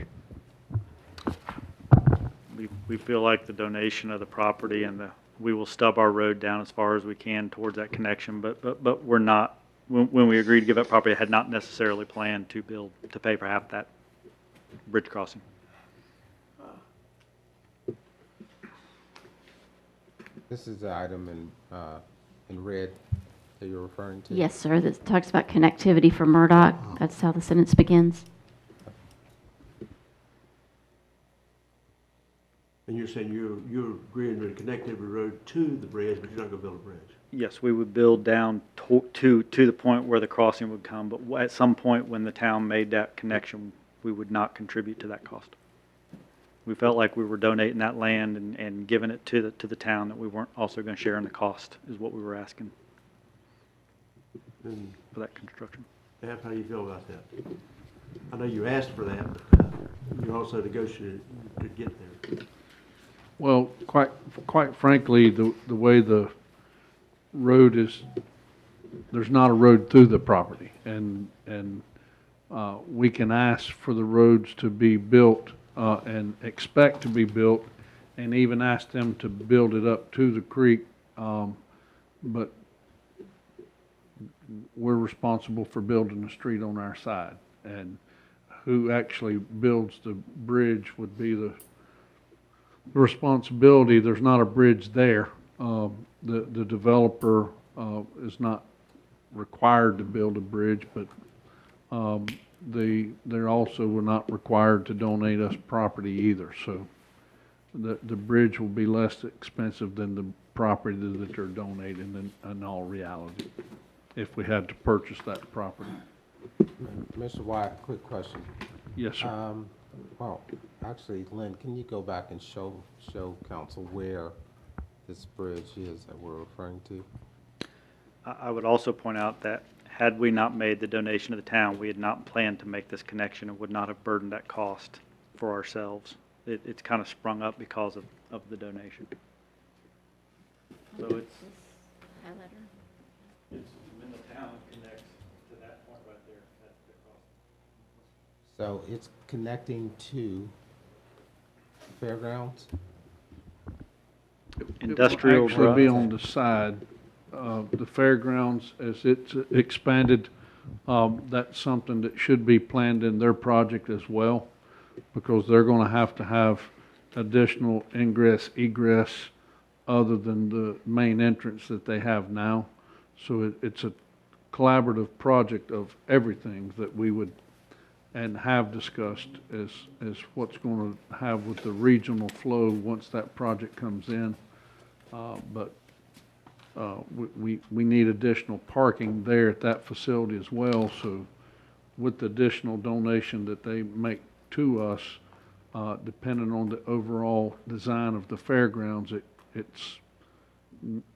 We feel like the donation of the property and we will stub our road down as far as we can towards that connection, but we're not, when we agreed to give up property, I had not necessarily planned to pay for half that bridge crossing. This is the item in red that you're referring to? Yes, sir. That talks about connectivity for Murdoch. That's how the sentence begins. And you're saying you're agreeing to the connectivity road to the bridge, but you're not gonna build a bridge? Yes, we would build down to the point where the crossing would come, but at some point when the town made that connection, we would not contribute to that cost. We felt like we were donating that land and giving it to the town, that we weren't also going to share in the cost, is what we were asking And for that construction. Dad, how do you feel about that? I know you asked for that, but you also negotiated to get there. Well, quite frankly, the way the road is, there's not a road through the property, and we can ask for the roads to be built and expect to be built, and even ask them to build it up to the creek, but we're responsible for building the street on our side, and who actually builds the bridge would be the responsibility. There's not a bridge there. The developer is not required to build a bridge, but they're also were not required to donate us property either. So the bridge will be less expensive than the property that they're donating in all reality, if we had to purchase that property. Mr. Wyatt, quick question. Yes, sir. Well, actually, Lynn, can you go back and show council where this bridge is that we're referring to? I would also point out that had we not made the donation to the town, we had not planned to make this connection and would not have burdened that cost for ourselves. It's kind of sprung up because of the donation. So it's when the town connects to that point right there, that's the cost. So it's connecting to fairgrounds? Industrial It will actually be growth. on the side. The fairgrounds, as it's expanded, that's something that should be planned in their project as well, because they're going to have additional ingress, egress, other than the main entrance that they have now. So it's a collaborative project of everything that we would and have discussed as what's going to have with the regional flow once that project comes in. But we need additional parking there at that facility as well. So with the additional donation that they make to us, depending on the overall design of the fairgrounds,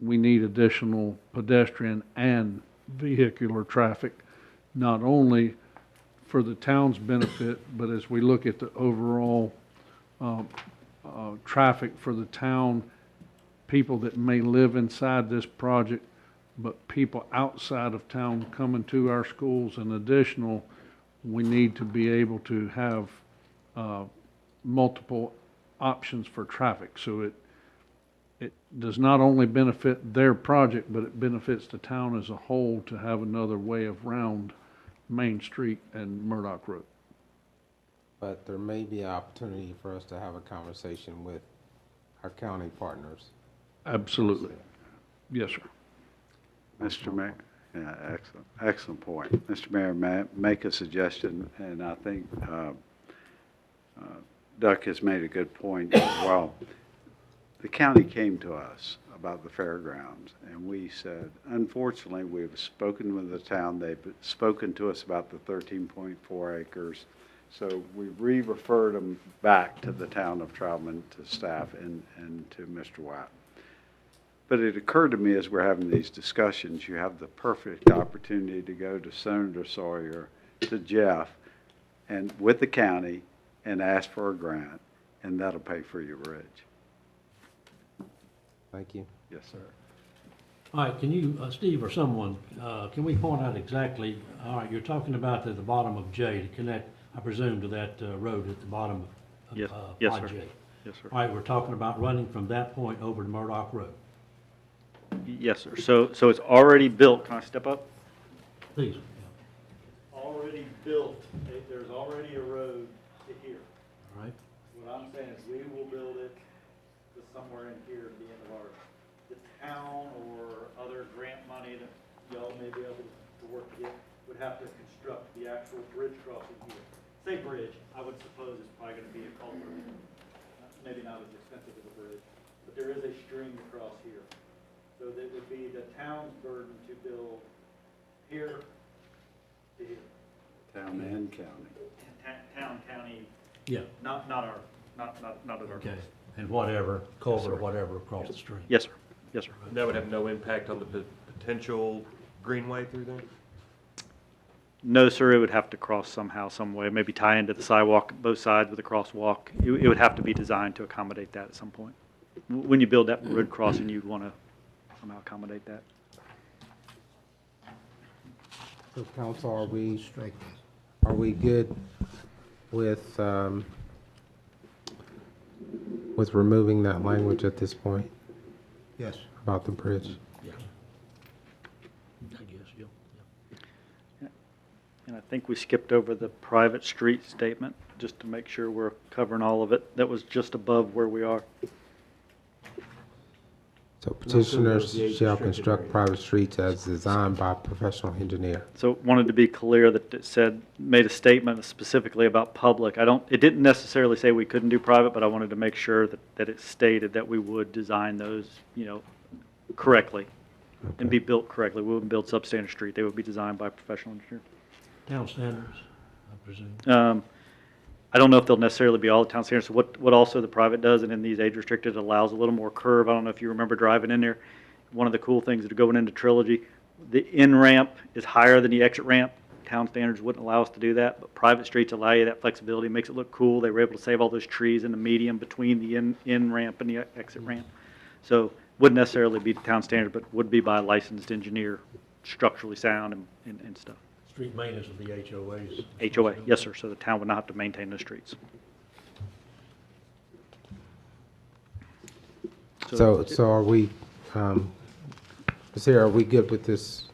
we need additional pedestrian and vehicular traffic, not only for the town's benefit, but as we look at the overall traffic for the town, people that may live inside this project, but people outside of town coming to our schools. And additional, we need to be able to have multiple options for traffic. So it does not only benefit their project, but it benefits the town as a whole to have another way around Main Street and Murdoch Road. But there may be an opportunity for us to have a conversation with our county partners. Absolutely. Yes, sir. Mr. Mayor, yeah, excellent point. Mr. Mayor, may I make a suggestion? And I think Duck has made a good point as well. The county came to us about the fairgrounds, and we said, unfortunately, we've spoken with the town. They've spoken to us about the 13.4 acres. So we re-referred them back to the town of Troutman, to staff, and to Mr. Watt. But it occurred to me as we're having these discussions, you have the perfect opportunity to go to Senator Sawyer, to Jeff, and with the county, and ask for a grant, and that'll pay for your bridge. Thank you. Yes, sir. All right, can you, Steve or someone, can we point out exactly, all right, you're talking about at the bottom of J to connect, I presume, to that road at the bottom of Yes, Pod sir. J. Yes, sir. All right, we're talking about running from that point over to Murdoch Road. Yes, sir. So it's already built. Can I step up? Please. Already built, there's already a road to here. All right. What I'm saying is we will build it to somewhere in here at the end of the town or other grant money that y'all may be able to work to get, would have to construct the actual bridge crossing here. Say bridge, I would suppose it's probably gonna be a culvert. Maybe not as expensive as a bridge, but there is a stream across here. So that would be the town's burden to build here to here. Town and county. Town, county, Yeah. not at our Okay. cost. And whatever, culvert or whatever across the stream. Yes, sir. Yes, sir. That would have no impact on the potential greenway through there? No, sir, it would have to cross somehow, some way, maybe tie into the sidewalk, both sides with a crosswalk. It would have to be designed to accommodate that at some point. When you build that road crossing, you'd want to somehow accommodate that. So council, are we good with removing that language at this point Yes. about the bridge? Yeah. I guess, yeah. And I think we skipped over the private street statement, just to make sure we're covering all of it. That was just above where we are. So petitioners shall construct private streets as designed by a professional engineer. So wanted to be clear that it said, made a statement specifically about public. It didn't necessarily say we couldn't do private, but I wanted to make sure that it stated that we would design those, correctly and be built correctly. We wouldn't build substandard street. They would be designed by a professional engineer. Town standards, I presume. I don't know if they'll necessarily be all the town standards. So what also the private does, and in these age restricted, allows a little more curve. I don't know if you remember driving in there. One of the cool things is going into Trilogy, the in ramp is higher than the exit ramp. Town standards wouldn't allow us to do that, but private streets allow you that flexibility, makes it look cool. They were able to save all those trees in the medium between the in ramp and the exit ramp. So wouldn't necessarily be town standard, but would be by a licensed engineer, structurally sound and stuff. Street maintenance of the HOAs. HOA, yes, sir. So the town would not have to maintain those streets. So are we, Ms. Hare, are we good with this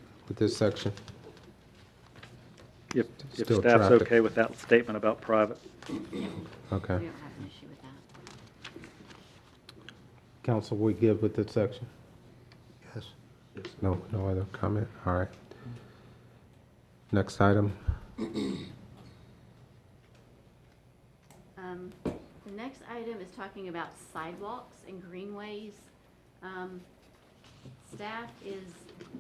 section? If Still staff's traffic. okay with that statement about private. Okay. We don't have an issue with that. Council, we good with this section? Yes. No other comment? All right. Next item. The next item is talking about sidewalks and greenways. Staff is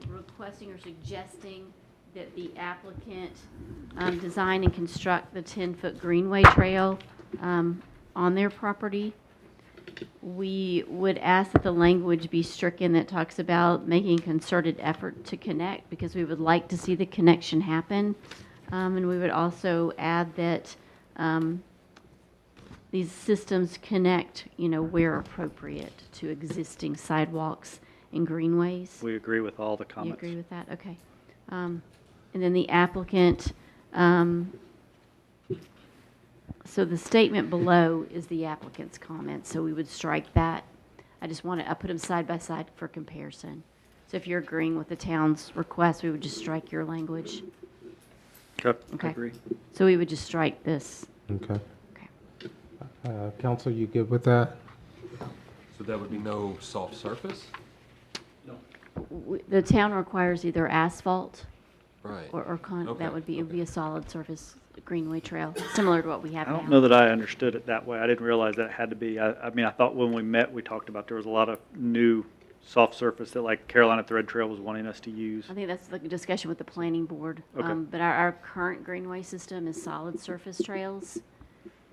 requesting or suggesting that the applicant design and construct the 10-foot greenway trail on their property. We would ask that the language be stricken that talks about making a concerted effort to connect, because we would like to see the connection happen. And we would also add that these systems connect, where appropriate to existing sidewalks and greenways. We agree with all the You comments. agree with that? Okay. And then the applicant, so the statement below is the applicant's comment, so we would strike that. I put them side by side for comparison. So if you're agreeing with the town's request, we would just strike your language. Okay, I Okay. agree. So we would just strike this. Okay. Council, you good with that? So that would be no soft surface? The town requires either asphalt Right. or Okay, that would be, it would be a solid surface greenway trail, similar to what we have I now. don't know that I understood it that way. I didn't realize that it had to be, I mean, I thought when we met, we talked about there was a lot of new soft surface that like Carolina Thread Trail was wanting us to use. I think that's the discussion with the planning board. Okay. But our current greenway system is solid surface trails,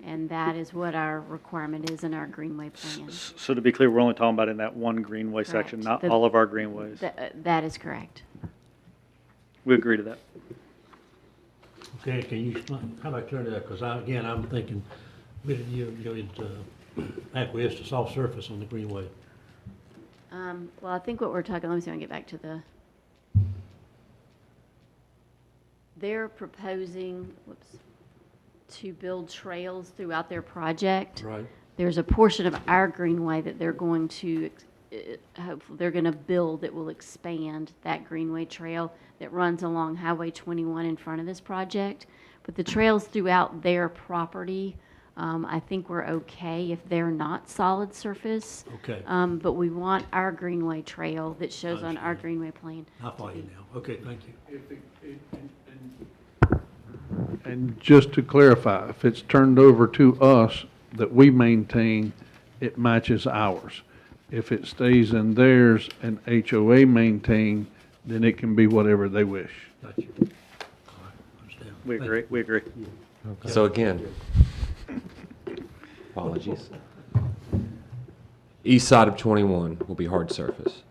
and that is what our requirement is in our greenway plan. So to be clear, we're only talking about in that one greenway section, not Correct. all of our greenways. That is correct. We agree to that. Okay, can you, how about turn that, because again, I'm thinking, you acquiesce to soft surface on the greenway. Well, I think what we're talking, let me see if I can get back to the, they're proposing, to build trails throughout their project. Right. There's a portion of our greenway that they're going to, hopefully, they're going to build that will expand that greenway trail that runs along Highway 21 in front of this project. But the trails throughout their property, I think we're okay if they're not solid surface. Okay. But we want our greenway trail that shows on our greenway plan. I follow you now. Okay, thank you. And just to clarify, if it's turned over to us that we maintain, it matches ours. If it stays in theirs and HOA maintain, then it can be whatever they wish. Gotcha. We agree, we agree. So again, apologies. East side of 21 will be hard surface.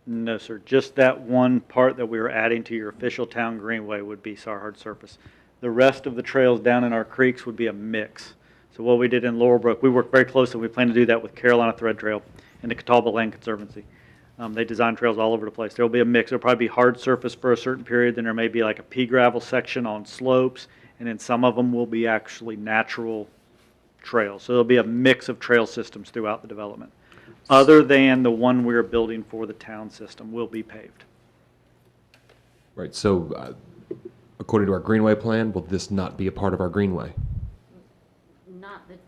No, sir, just that one part that we were adding to your official town greenway would be our hard surface. The rest of the trails down in our creeks would be a mix. So what we did in Laurelbrook, we worked very closely, we plan to do that with Carolina Thread Trail and the Catawba Land Conservancy. They design trails all over the place. There'll be a mix. There'll probably be hard surface for a certain period, then there may be like a pea gravel section on slopes, and then some of them will be actually natural trails. So there'll be a mix of trail systems throughout the development. Other than the one we're building for the town system will be paved. Right, so according to our greenway plan, will this not be a part of our greenway?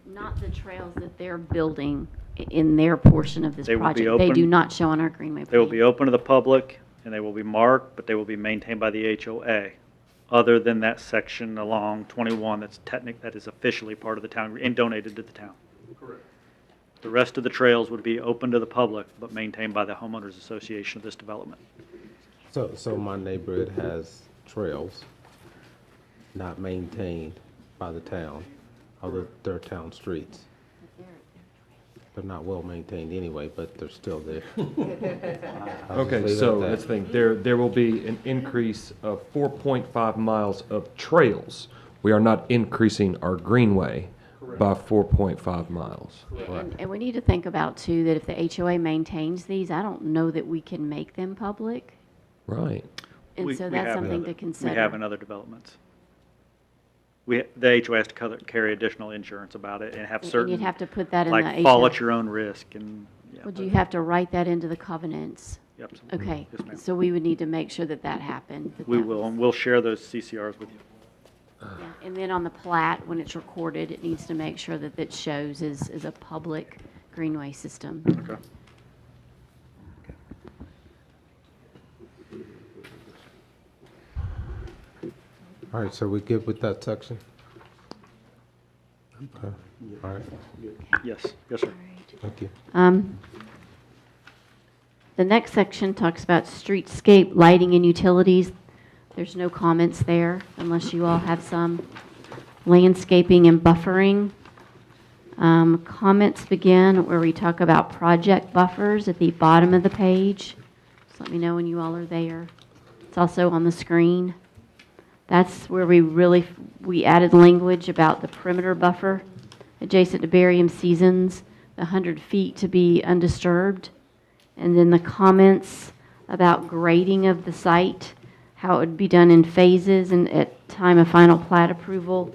Not the trails that they're building in their portion of this They will be project. They do open- not show on our greenway They will plan. be open to the public, and they will be marked, but they will be maintained by the HOA, other than that section along 21 that is officially part of the town and donated to the town. Correct. The rest of the trails would be open to the public, but maintained by the homeowners association of this development. So my neighborhood has trails not maintained by the town, other their town streets. They're not well maintained anyway, but they're still there. I'll just Okay, leave it so at that. let's think, there will be an increase of 4.5 miles of trails. We are not increasing our greenway by 4.5 miles. And we need to think about too, that if the HOA maintains these, I don't know that we can make them public. Right. And so that's something to consider. We have in other developments. The HOA has to carry additional insurance about it and have And certain. you'd have to put that in like the fall HOA. at your own risk and, yeah. Would you have to write that into the covenants? Yep. Okay, Yes, ma'am. so we would need to make sure that that happened. We will, and we'll share those CCRs with you. Yeah, and then on the plat, when it's recorded, it needs to make sure that it shows as a public greenway system. Okay. All right, so we good with that section? Okay, all right, Yes, yes, sir. thank you. The next section talks about streetscape lighting and utilities. There's no comments there unless you all have some. Landscaping and buffering. Comments begin where we talk about project buffers at the bottom of the page. Just let me know when you all are there. It's also on the screen. That's where we added language about the perimeter buffer adjacent to barium seasons, the 100 feet to be undisturbed. And then the comments about grading of the site, how it would be done in phases and at time of final plat approval,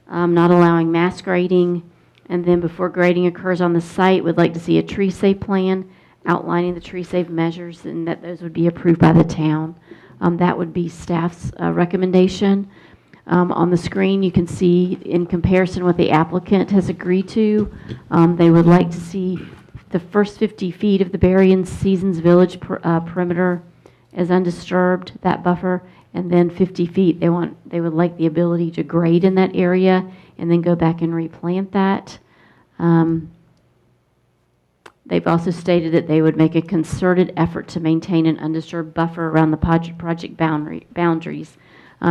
not allowing mass grading. And then before grading occurs on the site, would like to see a tree save plan outlining the tree save measures and that those would be approved by the town. That would be staff's recommendation. On the screen, you can see in comparison what the applicant has agreed to. They would like to see the first 50 feet of the Berrien Seasons Village perimeter as undisturbed, that buffer, and then 50 feet. They would like the ability to grade in that area and then go back and replant that. They've also stated that they would make a concerted effort to maintain an undisturbed buffer around the project boundaries.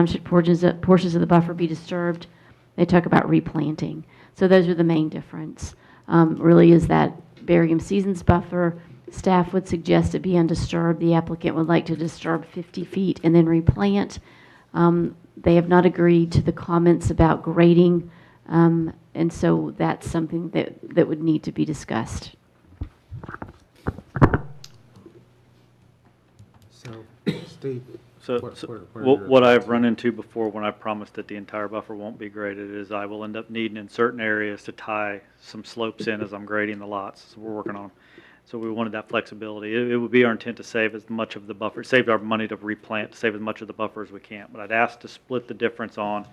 Should portions of the buffer be disturbed, they talk about replanting. So those are the main difference. Really is that Berrien Seasons buffer, staff would suggest it be undisturbed. The applicant would like to disturb 50 feet and then replant. They have not agreed to the comments about grading, and so that's something that would need to be discussed. So, Steve? What I've run into before when I promised that the entire buffer won't be graded is I will end up needing in certain areas to tie some slopes in as I'm grading the lots. So we're working on them. So we wanted that flexibility. It would be our intent to save as much of the buffer, save our money to replant, to save as much of the buffer as we can. But I'd ask to split the difference on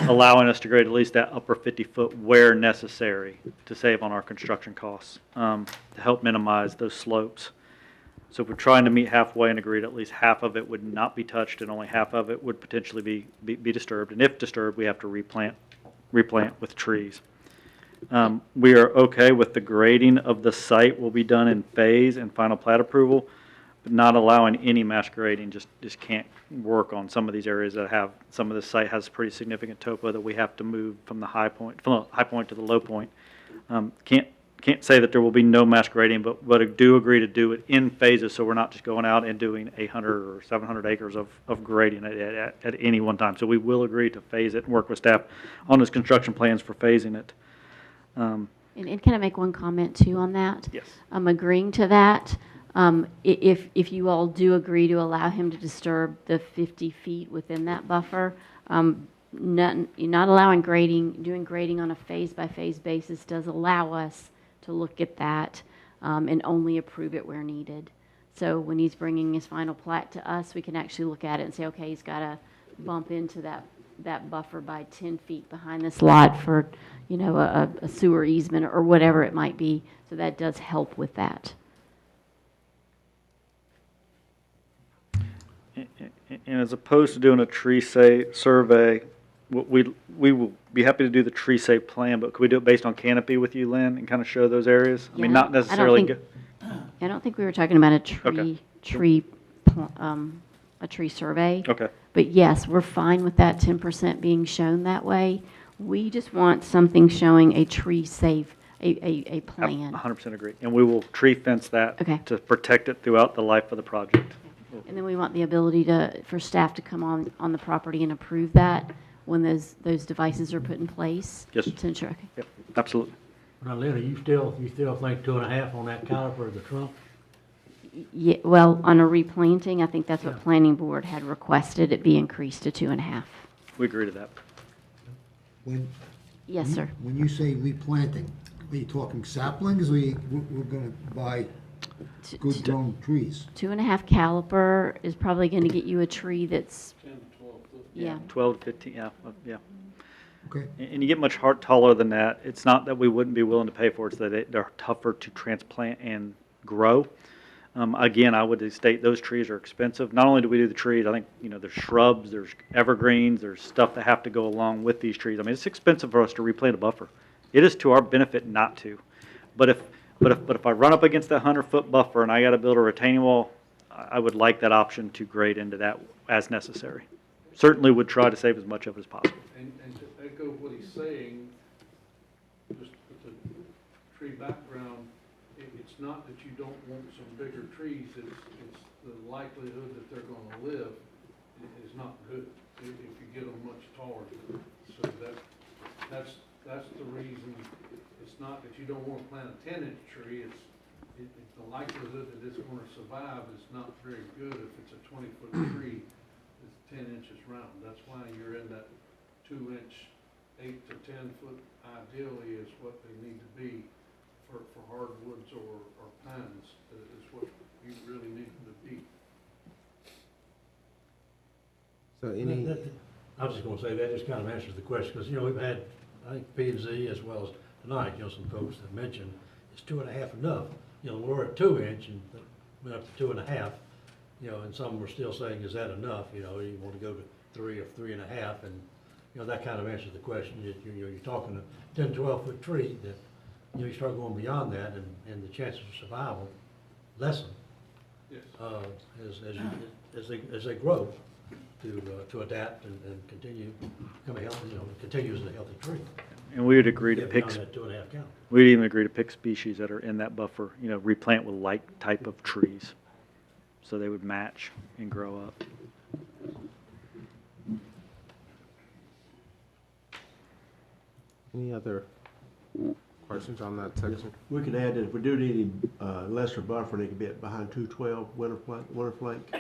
allowing us to grade at least that upper 50-foot where necessary to save on our construction costs, to help minimize those slopes. So if we're trying to meet halfway and agree that at least half of it would not be touched and only half of it would potentially be disturbed. And if disturbed, we have to replant with trees. We are okay with the grading of the site will be done in phase and final plat approval, but not allowing any mass grading just can't work on some of these areas that have, some of the site has pretty significant topo that we have to move from the high point to the low point. Can't say that there will be no mass grading, but I do agree to do it in phases, so we're not just going out and doing 800 or 700 acres of grading at any one time. So we will agree to phase it and work with staff on those construction plans for phasing it. And can I make one comment too on that? Yes. I'm agreeing to that. If you all do agree to allow him to disturb the 50 feet within that buffer, not allowing grading, doing grading on a phase-by-phase basis does allow us to look at that and only approve it where needed. So when he's bringing his final plat to us, we can actually look at it and say, okay, he's got to bump into that buffer by 10 feet behind this lot for, you know, a sewer easement or whatever it might be. So that does help with that. And as opposed to doing a tree survey, we will be happy to do the tree safe plan, but could we do it based on canopy with you, Lynn, and kind of show those areas? I mean, not necessarily. I don't think we were talking about a tree survey. Okay. But yes, we're fine with that 10% being shown that way. We just want something showing a tree safe, a plan. 100% agree. And we will tree fence that to protect it throughout the life of the project. And then we want the ability for staff to come on the property and approve that when those devices are put in place. Yes. To ensure. Okay. Yep, absolutely. Now, Lynn, you still think 2.5 on that caliper of the trunk? Yeah, well, on a replanting, I think that's what Planning Board had requested, it be increased to 2.5. We agree to that. Yes, sir. When you say replanting, are you talking saplings, or we're going to buy good grown trees? 2.5 caliper is probably going to get you a tree that's 10 to 12 foot. Yeah. 12 to 15, yeah. Okay. And you get much taller than that. It's not that we wouldn't be willing to pay for it, it's that they're tougher to transplant and grow. Again, I would state those trees are expensive. Not only do we do the trees, I think, you know, there's shrubs, there's evergreens, there's stuff that have to go along with these trees. I mean, it's expensive for us to replant a buffer. It is to our benefit not to. But if I run up against that 100-foot buffer and I got to build a retaining wall, I would like that option to grade into that as necessary. Certainly would try to save as much of it as possible. And to echo what he's saying, just with the tree background, it's not that you don't want some bigger trees, it's the likelihood that they're going to live is not good if you get them much taller. So that's the reason. It's not that you don't want to plant a 10-inch tree, it's the likelihood that it's going to survive is not very good if it's a 20-foot tree that's 10 inches round. That's why you're in that 2-inch, 8 to 10 foot ideally is what they need to be for hardwoods or pines is what you really need them to be. So any, I was just gonna say, that just kind of answers the question, because, you know, we've had, I think, P and Z as well as tonight, you know, some folks that mentioned, is 2.5 enough? You know, we're at 2 inch and went up to 2.5, you know, and some were still saying, is that enough? You know, you want to go to 3 or 3.5, and, you know, that kind of answers the question. You're talking a 10, 12-foot tree that, you know, you start going beyond that, and the chances of survival lessen. Yes. As they grow to adapt and continue, become a healthy, you know, continue as a healthy tree. And we would agree to Get pick, beyond that 2.5 count. we'd even agree to pick species that are in that buffer, you know, replant with like type of trees, so they would match and grow up. any other questions on that section? We could add that if we do need any lesser buffer, they could be behind 212 winter flank.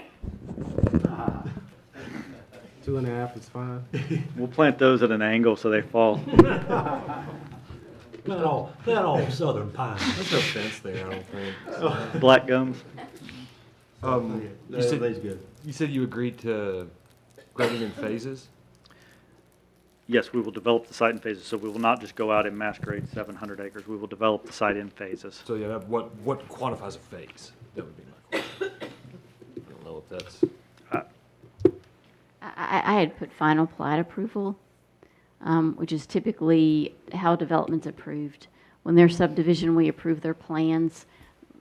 2.5 is fine. We'll plant those at an angle so they fall. Not all southern pine. There's no fence there, I don't think. Black gums. You That's said, good. you said you agreed to grading in phases? Yes, we will develop the site in phases, so we will not just go out and mass grade 700 acres. We will develop the site in phases. So yeah, what quantifies a phase? That would be my question. I don't know if that's. I had put final plat approval, which is typically how development's approved. When they're subdivision, we approve their plans.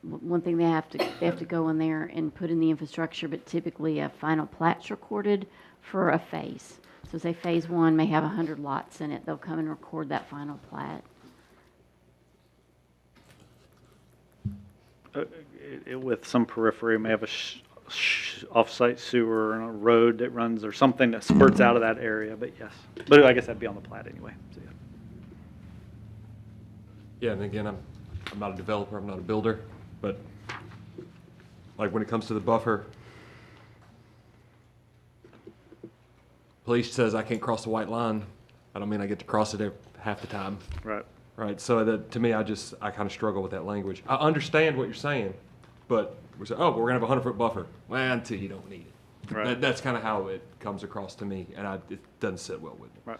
One thing they have to go in there and put in the infrastructure, but typically a final plat's recorded for a phase. So say phase 1 may have 100 lots in it, they'll come and record that final plat. With some periphery, may have a off-site sewer and a road that runs or something that spurts out of that area, but yes. But I guess that'd be on the plat anyway. So, yeah. Yeah, and again, I'm not a developer, I'm not a builder, but like when it comes to the buffer, police says I can't cross the white line. I don't mean I get to cross it half the time. Right. Right. So that, to me, I kind of struggle with that language. I understand what you're saying, but we're saying, oh, we're gonna have a 100-foot buffer. Well, until you don't need it. Right. That's kind of how it comes across to me, and it doesn't sit well with me. Right.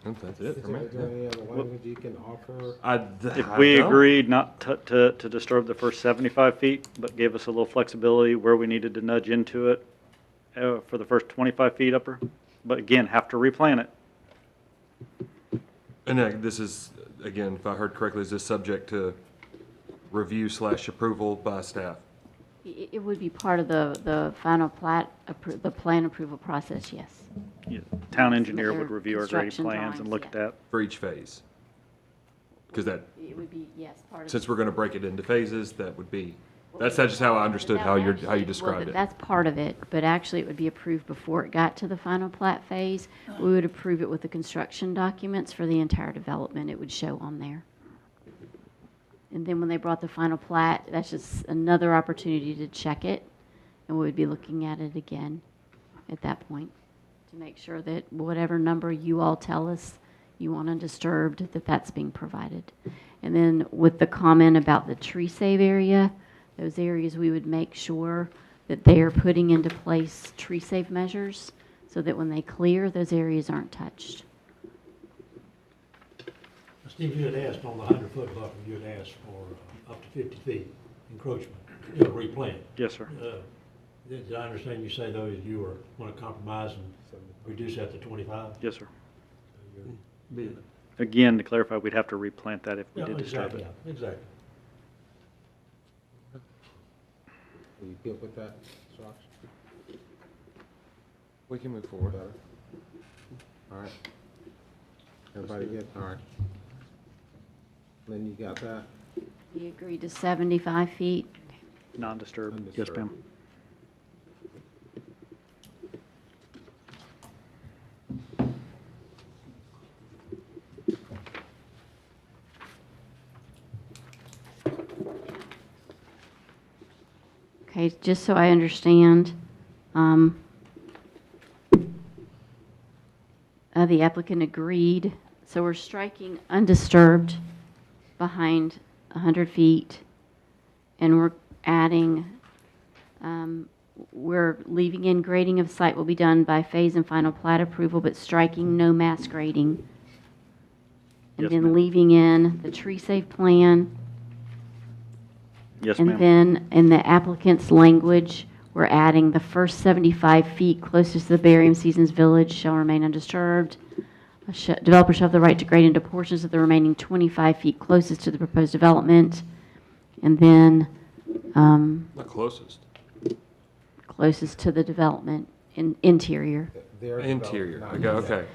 That's it for me. Is there any other language you can offer? If we agreed not to disturb the first 75 feet, but gave us a little flexibility where we needed to nudge into it for the first 25 feet upper, but again, have to replant it. And this is, again, if I heard correctly, is this subject to review/approval by staff? It would be part of the final plat, the plan approval process, yes. Yeah, town engineer would Their review our grading construction plans and look drawings, at that. For each phase? Because that, It would be, yes, part of. since we're gonna break it into phases, that would be, that's just how I understood how you described it. That's part of it, but actually it would be approved before it got to the final plat phase. We would approve it with the construction documents for the entire development. It would show on there. And then when they brought the final plat, that's just another opportunity to check it, and we would be looking at it again at that point to make sure that whatever number you all tell us you want undisturbed, that that's being provided. And then with the comment about the tree save area, those areas we would make sure that they are putting into place tree save measures so that when they clear, those areas aren't touched. Steve, you had asked on the 100-foot buffer, you had asked for up to 50 feet encroachment, you know, replant. Yes, sir. Did I understand you say, though, that you were going to compromise and reduce that to 25? Yes, sir. Yeah, Again, to clarify, we'd have to replant that if we did disturb exactly, it. yeah, exactly. Are you good with that, Josh? We can move forward. Better? All right. Everybody good? All right. Lynn, you got that? You agreed to 75 feet? Non-disturbed. Yes, ma'am. Okay, just so I understand, the applicant agreed, so we're striking undisturbed behind 100 feet and we're adding, we're leaving in grading of site will be done by phase and final plat approval, but striking no mass grading. And Yes, then ma'am. leaving in the tree safe plan. Yes, And ma'am. then in the applicant's language, we're adding the first 75 feet closest to the barium seasons village shall remain undisturbed. Developer shall have the right to grade into portions of the remaining 25 feet closest to the proposed development. And then Not closest. closest to the development in interior. Interior.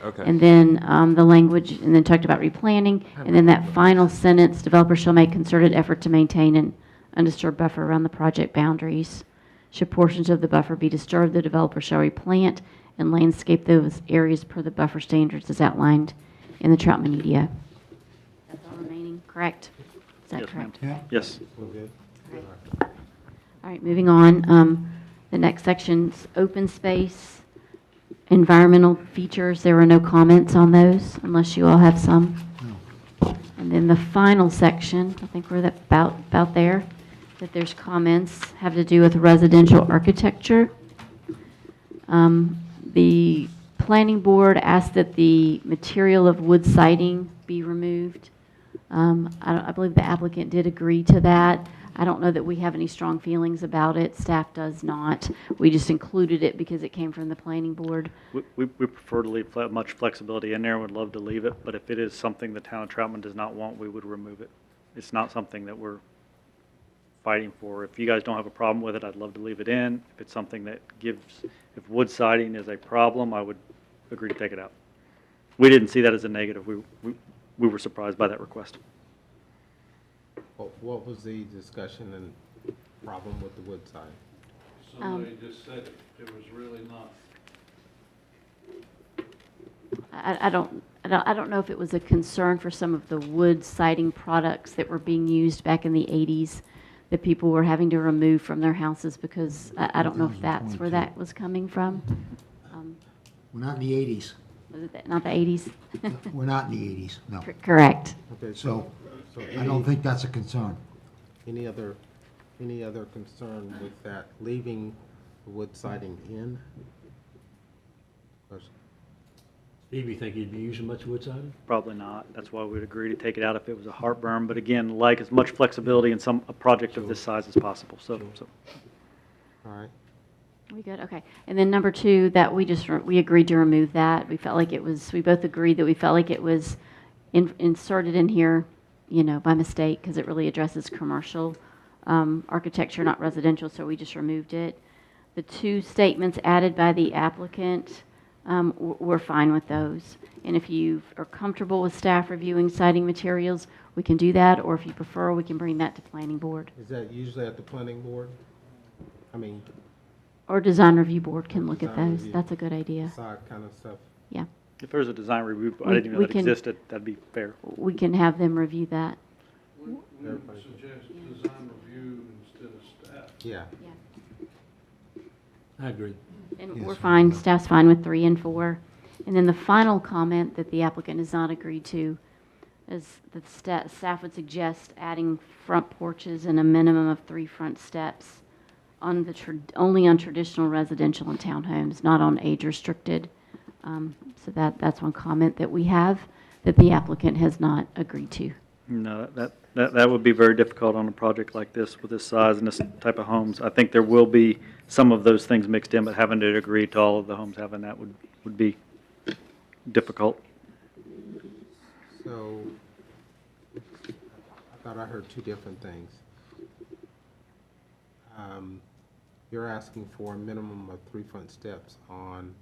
Okay. And then the language, and then talked about replanting. And then that final sentence, developer shall make concerted effort to maintain an undisturbed buffer around the project boundaries. Should portions of the buffer be disturbed, the developer shall replant and landscape those areas per the buffer standards as outlined in the Troutman EDA. That's all remaining, correct? Is that Yes, ma'am. correct? Yes. We're good? All right, moving on. The next section's open space, environmental features. There were no comments on those unless you all have some. And then the final section, I think we're about there, that there's comments have to do with residential architecture. The planning board asked that the material of wood siding be removed. I believe the applicant did agree to that. I don't know that we have any strong feelings about it. Staff does not. We just included it because it came from the planning board. We prefer to leave much flexibility in there, would love to leave it, but if it is something the town of Troutman does not want, we would remove it. It's not something that we're fighting for. If you guys don't have a problem with it, I'd love to leave it in. If it's something that if wood siding is a problem, I would agree to take it out. We didn't see that as a negative. We were surprised by that request. What was the discussion and problem with the wood siding? Somebody just said it was really not. I don't know if it was a concern for some of the wood siding products that were being used back in the 80s that people were having to remove from their houses because I don't know if that's where that was coming from. We're not in the 80s. Was it not the 80s? We're not in the 80s, no. Correct. Okay, So I don't think that's a concern. Any other concern with that, leaving the wood siding in? Question. Steve, you think you'd be using much wood siding? Probably not. That's why we'd agree to take it out if it was a heartburn. But again, like as much flexibility in a project of this size as possible. So. All right. We good? Okay. And then number 2, that we agreed to remove that. We felt like we both agreed that we felt like it was inserted in here, by mistake because it really addresses commercial architecture, not residential, so we just removed it. The 2 statements added by the applicant, we're fine with those. And if you are comfortable with staff reviewing siding materials, we can do that, or if you prefer, we can bring that to planning board. Is that usually at the planning board? Or design review board can look at Design those. review. That's a good idea. Side kind of stuff? Yeah. If there's a design review, I We- didn't even know we that can- existed, that'd be fair. We can have them review that. We would suggest design review instead of staff. Yeah. I agree. And we're fine, staff's fine with 3 and 4. And then the final comment that the applicant has not agreed to is that staff would suggest adding front porches and a minimum of 3 front steps on only on traditional residential and townhomes, not on age-restricted. So that's one comment that we have that the applicant has not agreed to. No, that would be very difficult on a project like this with this size and this type of homes. I think there will be some of those things mixed in, but having to agree to all of the homes having that would be difficult. So, I thought I heard 2 different things. You're asking for a minimum of 3 front steps on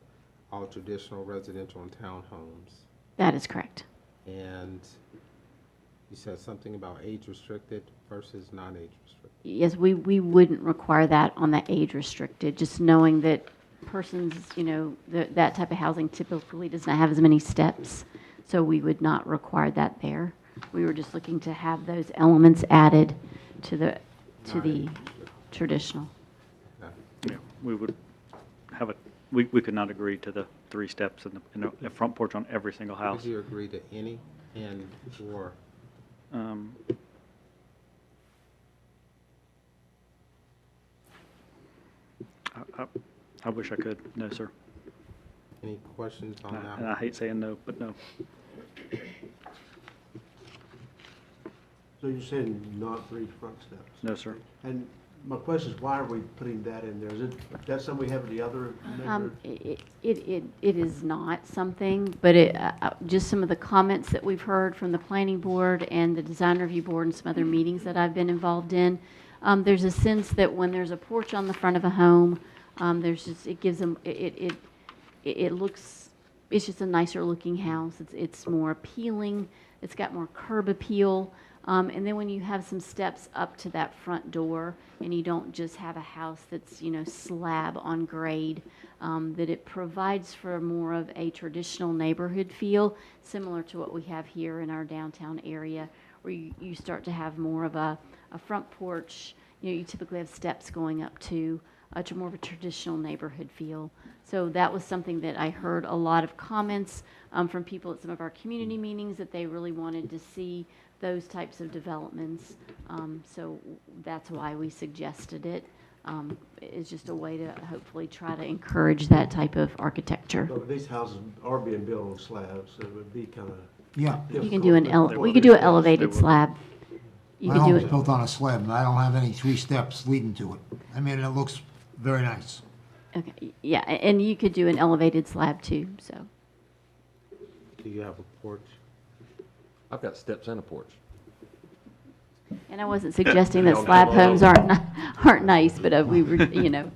all traditional residential and townhomes. That is correct. And you said something about age-restricted versus non-age-restricted. Yes, we wouldn't require that on the age-restricted, just knowing that persons, that type of housing typically does not have as many steps, so we would not require that there. We were just looking to have those elements added to the traditional. Yeah, we would have we could not agree to the 3 steps in the front porch on every single house. Would you agree to any and or? I wish I could. No, sir. Any questions on that? And I hate saying no, but no. So you're saying not 3 front steps? No, sir. And my question is, why are we putting that in there? Is it, that's something we have in the other neighborhoods? It is not something, but just some of the comments that we've heard from the planning board and the design review board and some other meetings that I've been involved in, there's a sense that when there's a porch on the front of a home, there's just, it gives them, it looks, it's just a nicer looking house. It's more appealing. It's got more curb appeal. And then when you have some steps up to that front door and you don't just have a house that's, slab on grade, that it provides for more of a traditional neighborhood feel, similar to what we have here in our downtown area, where you start to have more of a front porch. You typically have steps going up to more of a traditional neighborhood feel. So that was something that I heard a lot of comments from people at some of our community meetings, that they really wanted to see those types of developments. So that's why we suggested it. It's just a way to hopefully try to encourage that type of architecture. But these houses are being built on slabs, so it would be kind of. Yeah. You can do we could do an elevated slab. You My could do home's it. built on a slab, and I don't have any 3 steps leading to it. I mean, it looks very nice. Okay, yeah, and you could do an elevated slab too, so. Do you have a porch? I've got steps and a porch. And I wasn't suggesting that slab homes aren't nice, but we were,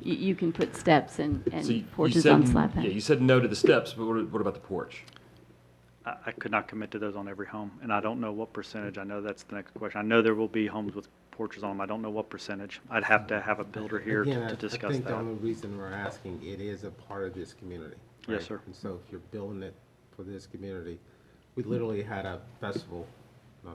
you can put steps and So you porches said- on slab homes. Yeah, you said no to the steps, but what about the porch? I could not commit to those on every home, and I don't know what percentage. I know that's the next question. I know there will be homes with porches on them. I don't know what percentage. I'd have to have a builder here Again, to I discuss think the that. only reason we're asking, it is a part of this community. Yes, right? sir. And so if you're building it for this community, we literally had a festival, I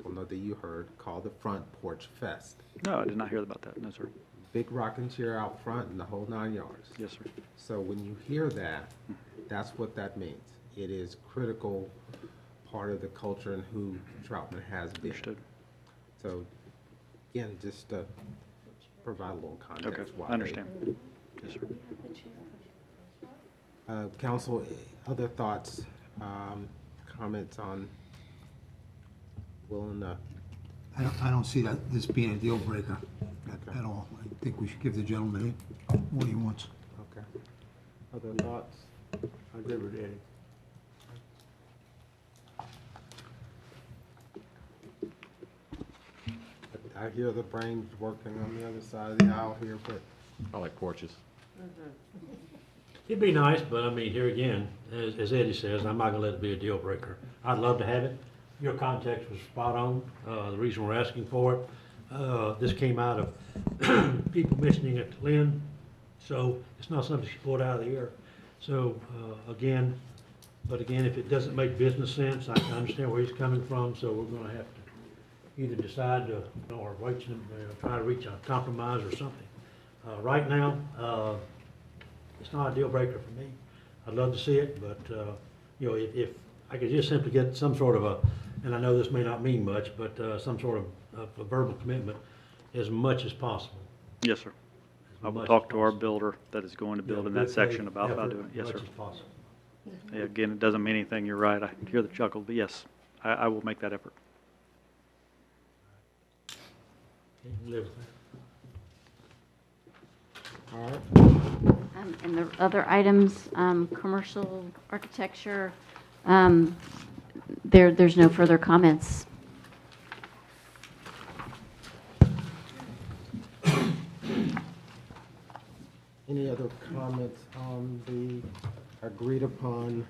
don't know that you heard, called the Front Porch Fest. No, I did not hear about that. No, sir. Big rocking chair out front and the whole 9 yards. Yes, sir. So when you hear that, that's what that means. It is critical part of the culture and who Troutman has been. Understood. So, again, just to provide a little context. Okay, why I understand. Yes, sir. Council, other thoughts, comments on willing to? I don't see that this being a deal breaker at all. I think we should give the gentleman what he wants. Okay. Other thoughts? I agree with Eddie. I hear the brains working on the other side of the aisle here, but. I like porches. It'd be nice, but I mean, here again, as Eddie says, I'm not gonna let it be a deal breaker. I'd love to have it. Your context was spot on. The reason we're asking for it, this came out of people mentioning it to Lynn, so it's not something she pulled out of the air. So, again, if it doesn't make business sense, I can understand where he's coming from, so we're gonna have to either decide to, or wait, try to reach a compromise or something. Right now, it's not a deal breaker for me. I'd love to see it, but, if I could just simply get some sort of and I know this may not mean much, but some sort of a verbal commitment as much as possible. Yes, sir. I will much talk as to our possible. builder that is going to build Yeah, in that good section faith about effort, doing it. Yes, much sir. as possible. Yeah, again, it doesn't mean anything. You're right. I hear the chuckle, but yes, I will make that effort. You can live with that. All right. And the other items, commercial architecture, there's no further comments. Any other comments on the agreed upon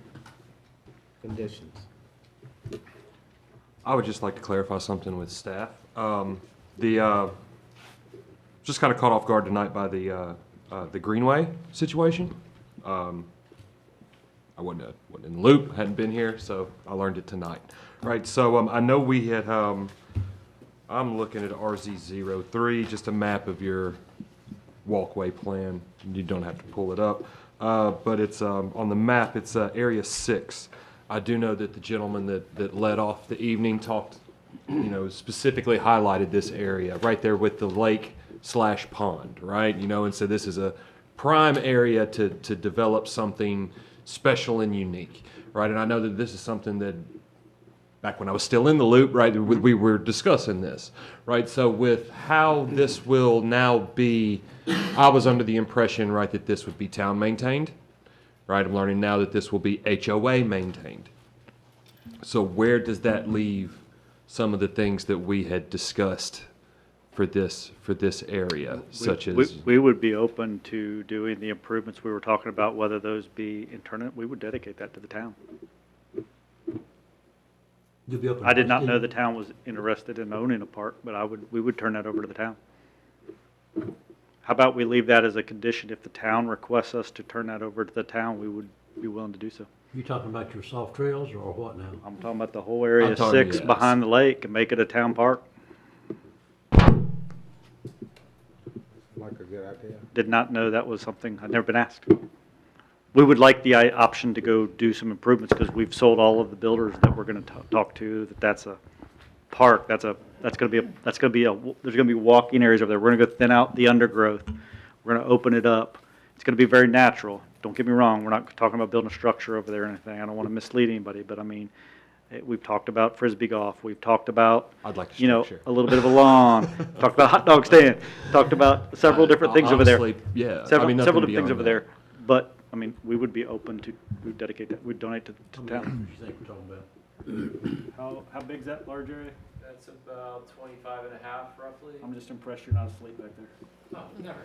conditions? I would just like to clarify something with staff. Just kind of caught off guard tonight by the Greenway situation. I wasn't in the loop, hadn't been here, so I learned it tonight. Right, so I know we had, I'm looking at RZ03, just a map of your walkway plan. You don't have to pull it up, but it's on the map, it's Area 6. I do know that the gentleman that led off the evening talked, specifically highlighted this area, right there with the lake slash pond, right? You know, and so this is a prime area to develop something special and unique, right? And I know that this is something that back when I was still in the loop, right, we were discussing this, right? So with how this will now be, I was under the impression, right, that this would be town maintained, right? I'm learning now that this will be HOA maintained. So where does that leave some of the things that we had discussed for this area, such as? We would be open to doing the improvements we were talking about, whether those be internal, we would dedicate that to the town. You'll be open I did not to- know the town was interested in owning a park, but we would turn that over to the town. How about we leave that as a condition? If the town requests us to turn that over to the town, we would be willing to do so. You talking about your soft trails or what now? I'm talking about the whole area I'm talking- 6 yes. behind the lake and make it a town park. Like a good idea. Did not know that was something, I'd never been asked. We would like the option to go do some improvements because we've sold all of the builders that we're going to talk to that that's a park. There's going to be walking areas over there. We're going to go thin out the undergrowth. We're going to open it up. It's going to be very natural. Don't get me wrong. We're not talking about building a structure over there or anything. I don't want to mislead anybody, but I mean, we've talked about frisbee golf. We've talked about, I'd like a you know, structure. a little bit of a lawn. Talked about hot dog stand. Talked about several different things over there. Honestly, yeah. Several, I mean, several nothing different things beyond over that. there. But I mean, we would be open to, we'd dedicate that, we'd donate to How town. many acres do you think we're talking about? How big's that large area? That's about 25 and a half, roughly. I'm just impressed you're not asleep back there. Oh, never.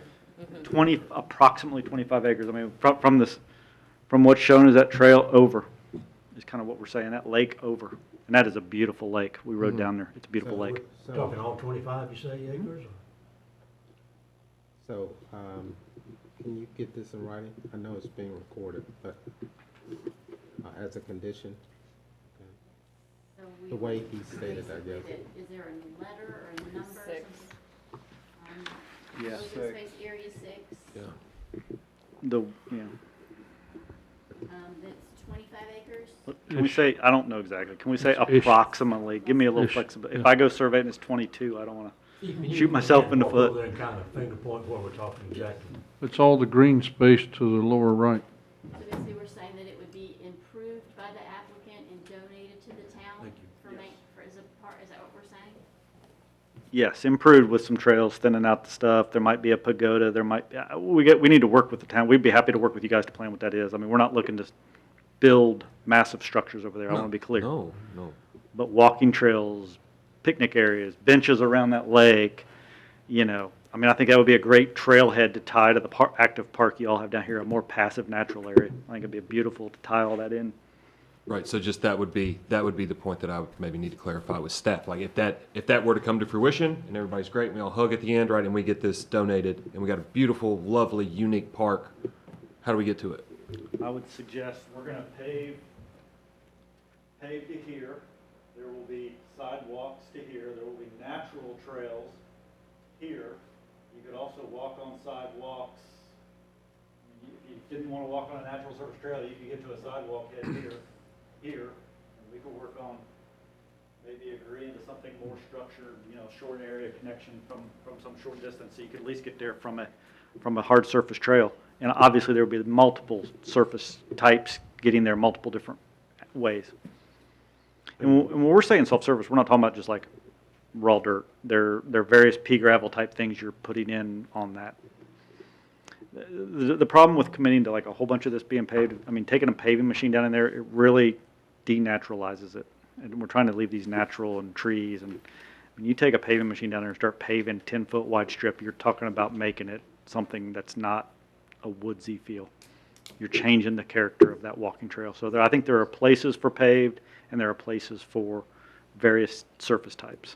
20, approximately 25 acres. I mean, from what's shown as that trail over, is kind of what we're saying, that lake over. And that is a beautiful lake. We rode down there. It's a beautiful So lake. we're- Talking all 25, you say, acres? So, can you get this in writing? I know it's being recorded, but as a condition, So we the way would he stated, I basically guess. Is there a letter or a number? or something? Yeah. Open space area 6, Yeah. that's 25 acres. Can we say, I don't know exactly. Can we say Ish. approximately? Give me a little Ish, flexibility. If yeah. I go survey and it's 22, I don't want You to can- shoot myself in the walk over foot. there and kind of finger point where we're talking exactly. It's all the green space to the lower right. So basically, we're saying that it would be improved by the applicant and donated to the town? Thank you. Is that what we're saying? Yes, improved with some trails, thinning out the stuff. There might be a pagoda. There might, we need to work with the town. We'd be happy to work with you guys to plan what that is. I mean, we're not looking to build massive structures over there. I want to be clear. No. But walking trails, picnic areas, benches around that lake, you know, I mean, I think that would be a great trailhead to tie to the active park you all have down here, a more passive natural area. I think it'd be beautiful to tie all that in. Right, so just that would be the point that I would maybe need to clarify with staff. Like if that were to come to fruition and everybody's great, and we all hug at the end, right, and we get this donated and we got a beautiful, lovely, unique park, how do we get to it? I would suggest we're gonna pave to here. There will be sidewalks to here. There will be natural trails here. You could also walk on sidewalks. If you didn't want to walk on a natural surface trail, you could get to a sidewalk head here, and we could work on maybe agreeing to something more structured, you know, short area connection from some short distance, so you could at least get there from a hard surface trail. And obviously there would be multiple surface types getting there multiple different ways. And when we're saying self-service, we're not talking about just like raw dirt. There are various pea gravel type things you're putting in on that. The problem with committing to like a whole bunch of this being paved, I mean, taking a paving machine down in there, it really denaturalizes it. And we're trying to leave these natural and trees. And when you take a paving machine down there and start paving 10-foot wide strip, you're talking about making it something that's not a woodsy feel. You're changing the character of that walking trail. So I think there are places for paved and there are places for various surface types.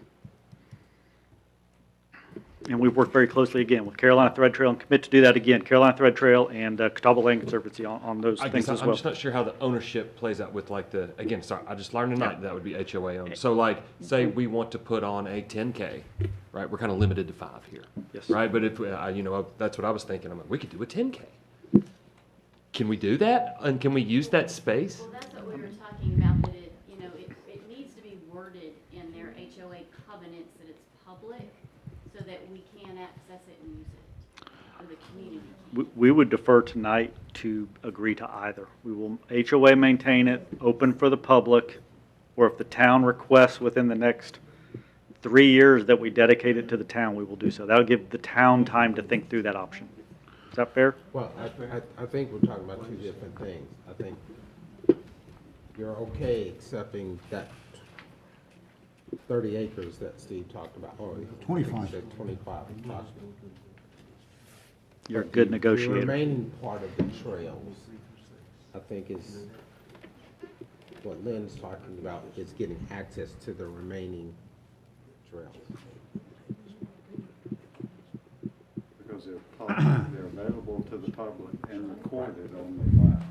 And we've worked very closely again with Carolina Thread Trail and commit to do that again. Carolina Thread Trail and Catawba Land Conservancy on those things as I'm well. just not sure how the ownership plays out with like again, sorry, I just learned tonight that would be HOA owned. So like, say we want to put on a 10K, right? We're kind of limited to 5 here. Yes. Right, but if, that's what I was thinking. I'm like, we could do a 10K. Can we do that? And can we use that space? Well, that's what we were talking about, that it needs to be worded in their HOA covenants that it's public. so that we can access it and use it, or the community can. We would defer tonight to agree to either. We will HOA maintain it, open for the public, or if the town requests within the next 3 years that we dedicate it to the town, we will do so. That'll give the town time to think through that option. Is that fair? Well, I think we're talking about two different things. I think you're okay accepting that 30 acres that Steve talked about, or 25. 25. You're a good The negotiator. remaining part of the trails, I think is what Lynn's talking about, is getting access to the remaining trails. Because they're available to the public and recorded on the file.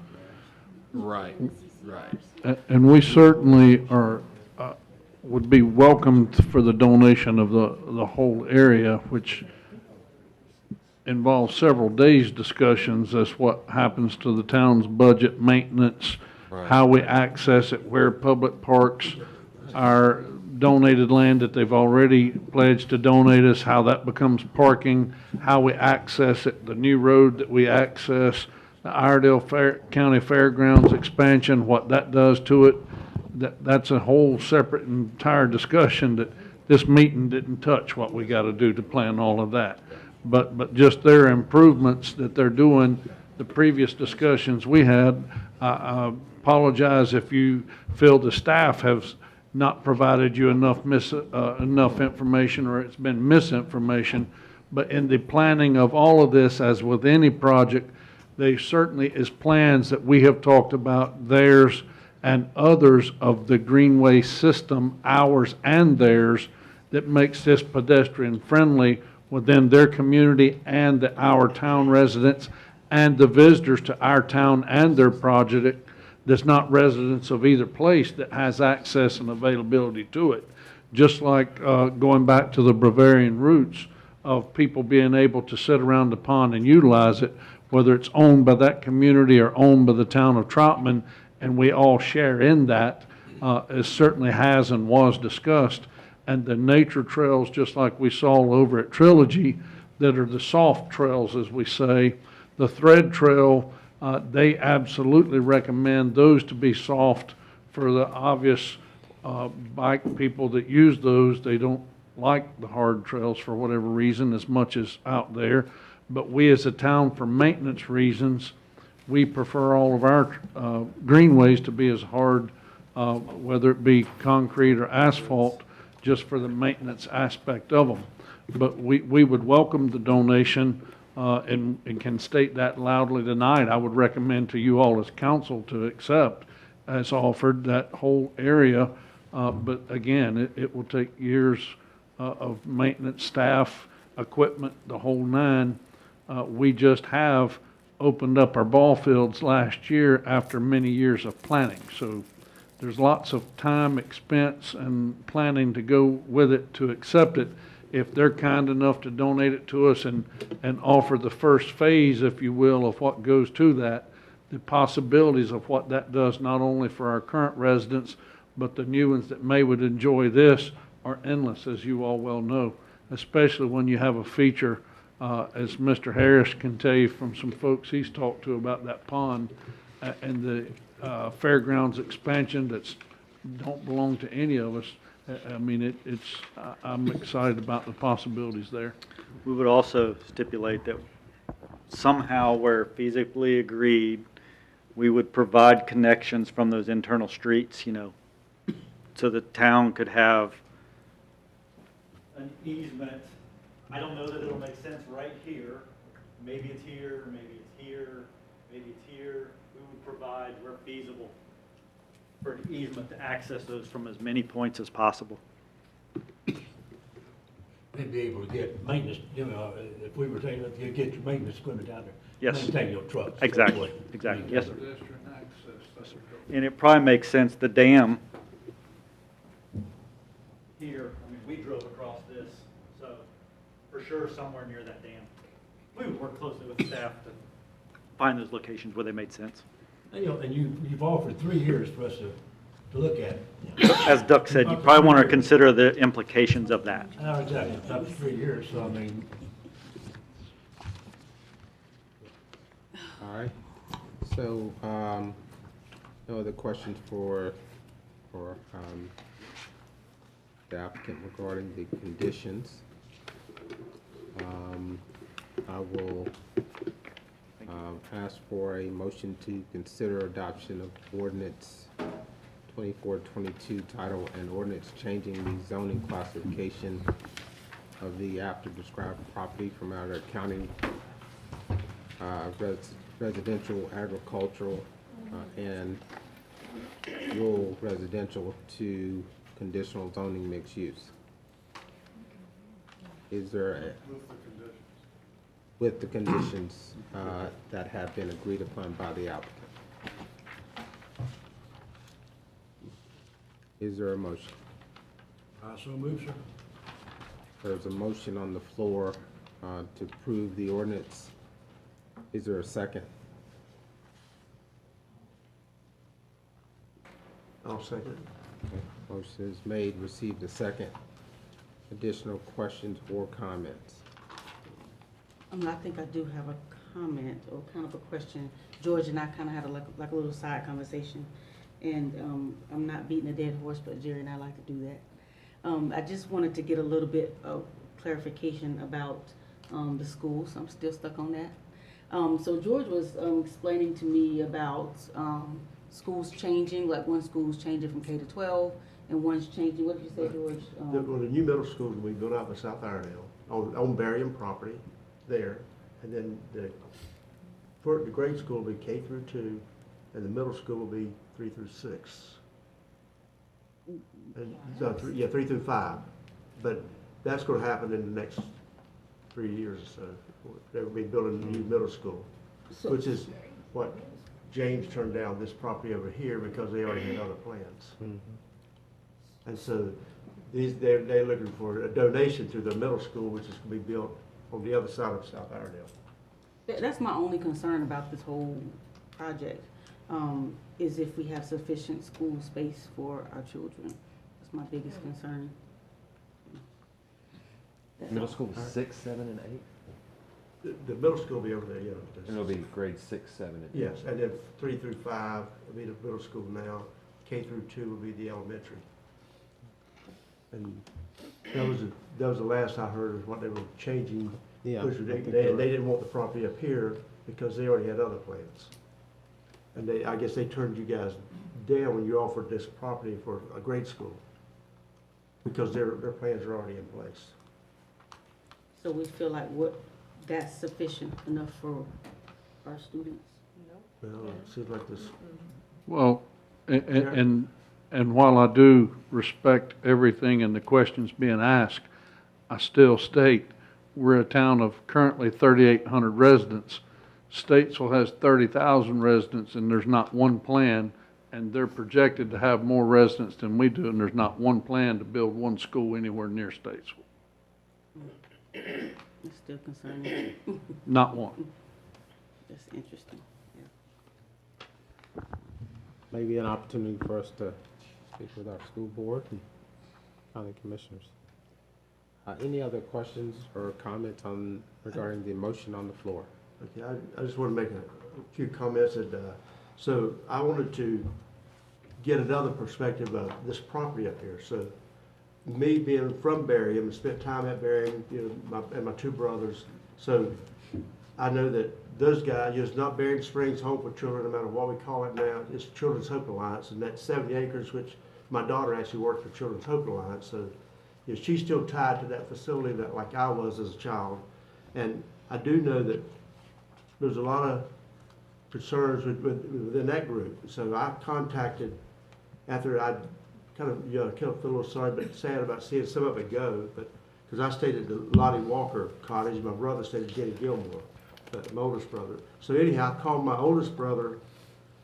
Right, right. And we certainly are, would be welcomed for the donation of the whole area, which involves several days' discussions as what happens to the town's budget, maintenance, Right. how we access it, where public parks, our donated land that they've already pledged to donate us, how that becomes parking, how we access it, the new road that we access, the Iredell County Fairgrounds expansion, what that does to it. That's a whole separate entire discussion that this meeting didn't touch, what we got to do to plan all of that. But just their improvements that they're doing, the previous discussions we had, I apologize if you feel the staff has not provided you enough information, or it's been misinformation. But in the planning of all of this, as with any project, there certainly is plans that we have talked about, theirs and others of the Greenway system, ours and theirs, that makes this pedestrian friendly within their community and our town residents and the visitors to our town and their project that's not residents of either place that has access and availability to it. Just like going back to the Bavarian roots of people being able to sit around the pond and utilize it, whether it's owned by that community or owned by the town of Troutman, and we all share in that, it certainly has and was discussed. And the nature trails, just like we saw over at Trilogy, that are the soft trails, as we say, the thread trail, they absolutely recommend those to be soft for the obvious bike people that use those. They don't like the hard trails for whatever reason as much as out there. But we as a town, for maintenance reasons, we prefer all of our greenways to be as hard, whether it be concrete or asphalt, just for the maintenance aspect of them. But we would welcome the donation and can state that loudly tonight. I would recommend to you all as council to accept as offered that whole area. But again, it will take years of maintenance, staff, equipment, the whole nine. We just have opened up our ball fields last year after many years of planning. So there's lots of time, expense, and planning to go with it to accept it. If they're kind enough to donate it to us and offer the first phase, if you will, of what goes to that, the possibilities of what that does not only for our current residents, but the new ones that may would enjoy this are endless, as you all well know, especially when you have a feature, as Mr. Harris can tell you from some folks he's talked to about that pond and the fairgrounds expansion that's don't belong to any of us. I mean, I'm excited about the possibilities there. We would also stipulate that somehow where feasibly agreed, we would provide connections from those internal streets, so the town could have an easement. I don't know that it'll make sense right here. Maybe it's here, maybe it's here, maybe it's here. We would provide, where feasible, for an easement to access those from as many points as possible. They'd be able to get maintenance, if we were taking, you get your maintenance equipment down there. Yes. Maintain your trucks. Exactly, exactly, yes, sir. And it probably makes sense, the dam here, we drove across this, so for sure somewhere near that dam. We would work closely with staff to find those locations where they made sense. And, and you've offered 3 years for us to to look at. As Duck said, you probably want to consider the implications of that. No, exactly, it's up to 3 years, so I mean, All right. So, no other questions for the applicant regarding the conditions. I will ask for a motion to consider adoption of ordinance 2422 title and ordinance changing the zoning classification of the after described property from either county residential, agricultural, and rural residential to conditional zoning mixed use. Is there a, with the conditions that have been agreed upon by the applicant? Is there a motion? I so move, sir. There's a motion on the floor to approve the ordinance. Is there a second? I'll second. Okay. Motion is made, received a second. Additional questions or comments? I think I do have a comment or kind of a question. George and I kind of had like a little side conversation, and I'm not beating a dead horse, but Jerry and I like to do that. I just wanted to get a little bit of clarification about the schools. I'm still stuck on that. So George was explaining to me about schools changing, like one school's changing from K to 12, and one's changing, what did you say, George? Well, the new middle school will be built out by South Iredale on Barium property there. And then for the grade school will be K through 2, and the middle school will be 3 through 6. And, 3 through 5. But that's going to happen in the next 3 years or so. They will be building a new middle school, which is what James turned down this property over here because they already had other plans. And so they're looking for a donation to the middle school, which is going to be built on the other side of South Iredale. That's my only concern about this whole project, is if we have sufficient school space for our children. That's my biggest concern. Middle school 6, 7, and 8? The middle school will be over there, yeah. And it'll be grade 6, 7, and 8? Yes, and then 3 through 5 will be the middle school now. K through 2 will be the elementary. And that was the last I heard of what they were changing. Yeah. Which they didn't want the property up here because they already had other plans. And I guess they turned you guys down when you offered this property for a grade school because their plans are already in place. So we feel like that's sufficient enough for our students? Well, it seems like this. Well, and while I do respect everything and the questions being asked, I still state we're a town of currently 3,800 residents. Statesville has 30,000 residents, and there's not one plan, and they're projected to have more residents than we do, and there's not one plan to build one school anywhere near Statesville. It's still concerning. Not one. That's interesting, yeah. Maybe an opportunity for us to speak with our school board and county commissioners. Any other questions or comments regarding the motion on the floor? Okay, I just want to make a few comments. So I wanted to get another perspective of this property up here. So me being from Barium and spent time at Barium, and my 2 brothers. So I know that those guys, it's not Barium Springs Home for Children, no matter what we call it now, it's Children's Hope Alliance, and that's 70 acres, which my daughter actually worked for Children's Hope Alliance. So she's still tied to that facility that like I was as a child. And I do know that there's a lot of concerns within that group. So I contacted, after I kind of feel a little sorry but sad about seeing some of it go, but because I stayed at the Lottie Walker cottage, my brother stayed at Jenny Gilmore, my oldest brother. So anyhow, I called my oldest brother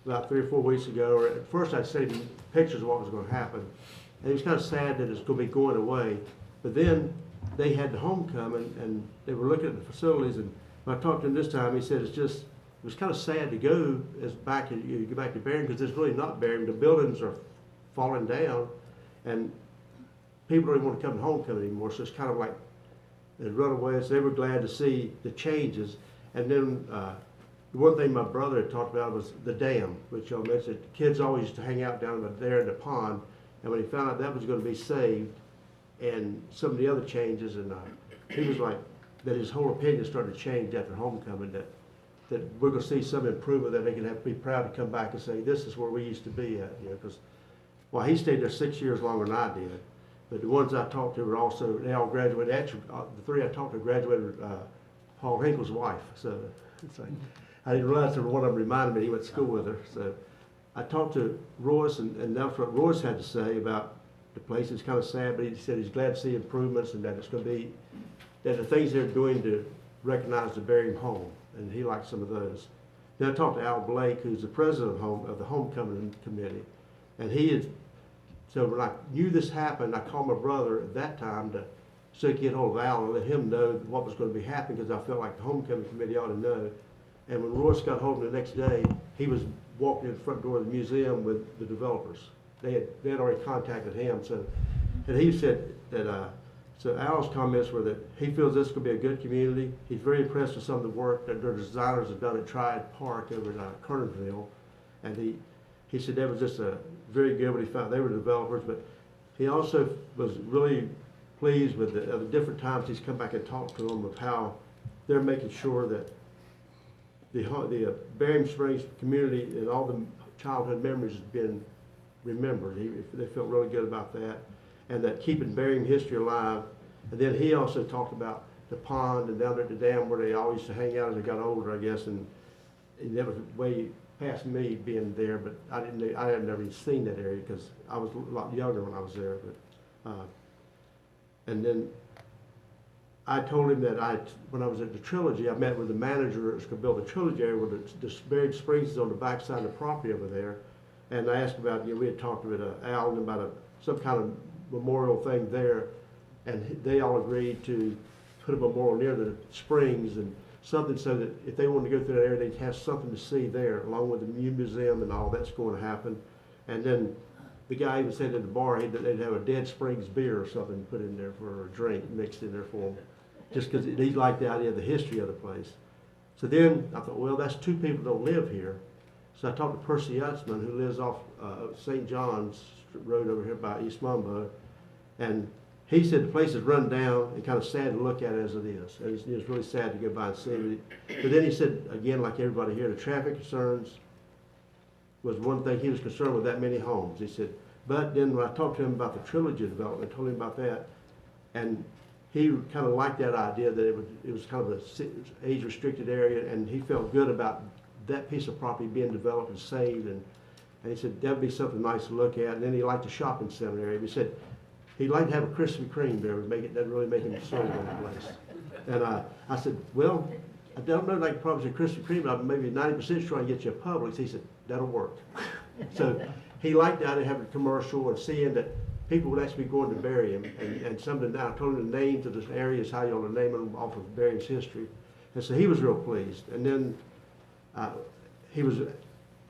about 3 or 4 weeks ago. At first I sent him pictures of what was going to happen. And he was kind of sad that it's going to be going away. But then they had the homecoming and they were looking at the facilities. And when I talked to him this time, he said it was kind of sad to go you go back to Barium because it's really not Barium. The buildings are falling down, and people don't even want to come to homecoming anymore, so it's kind of like they run away. So they were glad to see the changes. And then the one thing my brother had talked about was the dam, which y'all mentioned. Kids always used to hang out down there in the pond, and when he found out that was going to be saved, and some of the other changes, and he was like, that his whole opinion started to change after homecoming, that we're going to see some improvement, that they can have to be proud to come back and say, this is where we used to be at, you know, because, well, he stayed there 6 years longer than I did, but the ones I talked to were also, they all graduated. Actually, the three I talked to graduated Paul Hinkle's wife, so it's like, I didn't realize that one of them reminded me he went to school with her. So I talked to Royce, and that's what Royce had to say about the place. It's kind of sad, but he said he's glad to see improvements, and that it's going to be, that the things they're doing to recognize the buried home, and he liked some of those. Then I talked to Al Blake, who's the president of the homecoming committee, and he had, so when I knew this happened, I called my brother at that time to so he could get hold of Al and let him know what was going to be happening, because I felt like the homecoming committee ought to know. And when Royce got hold of him the next day, he was walking in the front door of the museum with the developers. They had already contacted him, so, and he said that, so Al's comments were that he feels this could be a good community. He's very impressed with some of the work that their designers have done at Triad Park over in Kernersville. And he said that was just a very good what he found. They were developers, but he also was really pleased with the different times he's come back and talked to them of how they're making sure that the Barium Springs community and all the childhood memories has been remembered. They felt really good about that, and that keeping Barium history alive. And then he also talked about the pond and down there at the dam where they all used to hang out as they got older, I guess, and that was way past me being there, but I had never even seen that area because I was a lot younger when I was there. But and then I told him that when I was at the Trilogy, I met with the manager that's going to build the Trilogy area where the buried springs is on the backside of the property over there. And I asked about, we had talked with Al about some kind of memorial thing there, and they all agreed to put a memorial near the springs and something so that if they wanted to go through that area, they'd have something to see there, along with the new museum and all that's going to happen. And then the guy even said at the bar they'd have a Dead Springs beer or something put in there for a drink mixed in there for them, just because he liked the idea of the history of the place. So then I thought, well, that's two people don't live here. So I talked to Percy Utzman, who lives off St. John's Road over here by East Mumbo, and he said the place is run down and kind of sad to look at as it is. And it's really sad to go by and see it. But then he said, again, like everybody here, the traffic concerns was one thing. He was concerned with that many homes. He said, but then when I talked to him about the Trilogy development, I told him about that, and he kind of liked that idea that it was kind of an age-restricted area, and he felt good about that piece of property being developed and saved, and he said that'd be something nice to look at. And then he liked the shopping center area. He said he'd like to have a Krispy Kreme there, that'd really make him sold on the place. And I said, well, I don't know, like probably a Krispy Kreme, but maybe 90% sure I can get you a Publix. He said that'll work. So he liked that, having a commercial and seeing that people would actually be going to Barium, and some of the, I told him the names of the areas, how you ought to name them off of Barium's history. And so he was real pleased. And then he was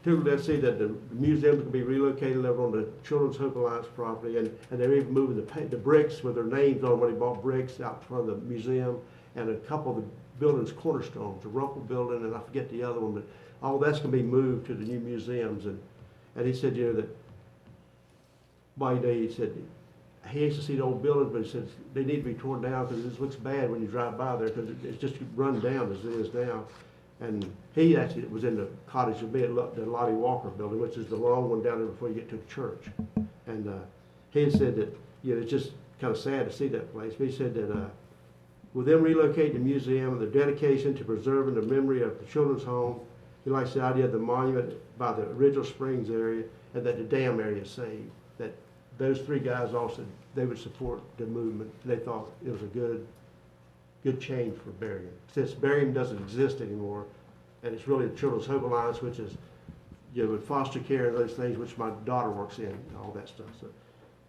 too, let's see that the museum can be relocated over on the Children's Hope Alliance property, and they're even moving the bricks with their names on when he bought bricks out front of the museum, and a couple of the buildings cornerstones, the Rumpel building, and I forget the other one, but all that's going to be moved to the new museums. And he said, that one day he said he hates to see the old buildings, but he said they need to be torn down because it just looks bad when you drive by there because it's just run down as it is now. And he actually was in the cottage of the Lottie Walker building, which is the long one down there before you get to the church. And he had said that, it's just kind of sad to see that place. But he said that with them relocating the museum and the dedication to preserving the memory of the children's home, he likes the idea of the monument by the original Springs area and that the dam area is saved. That those three guys also, they would support the movement. They thought it was a good change for Barium. Since Barium doesn't exist anymore, and it's really the Children's Hope Alliance, which is, with foster care and those things, which my daughter works in, and all that stuff. So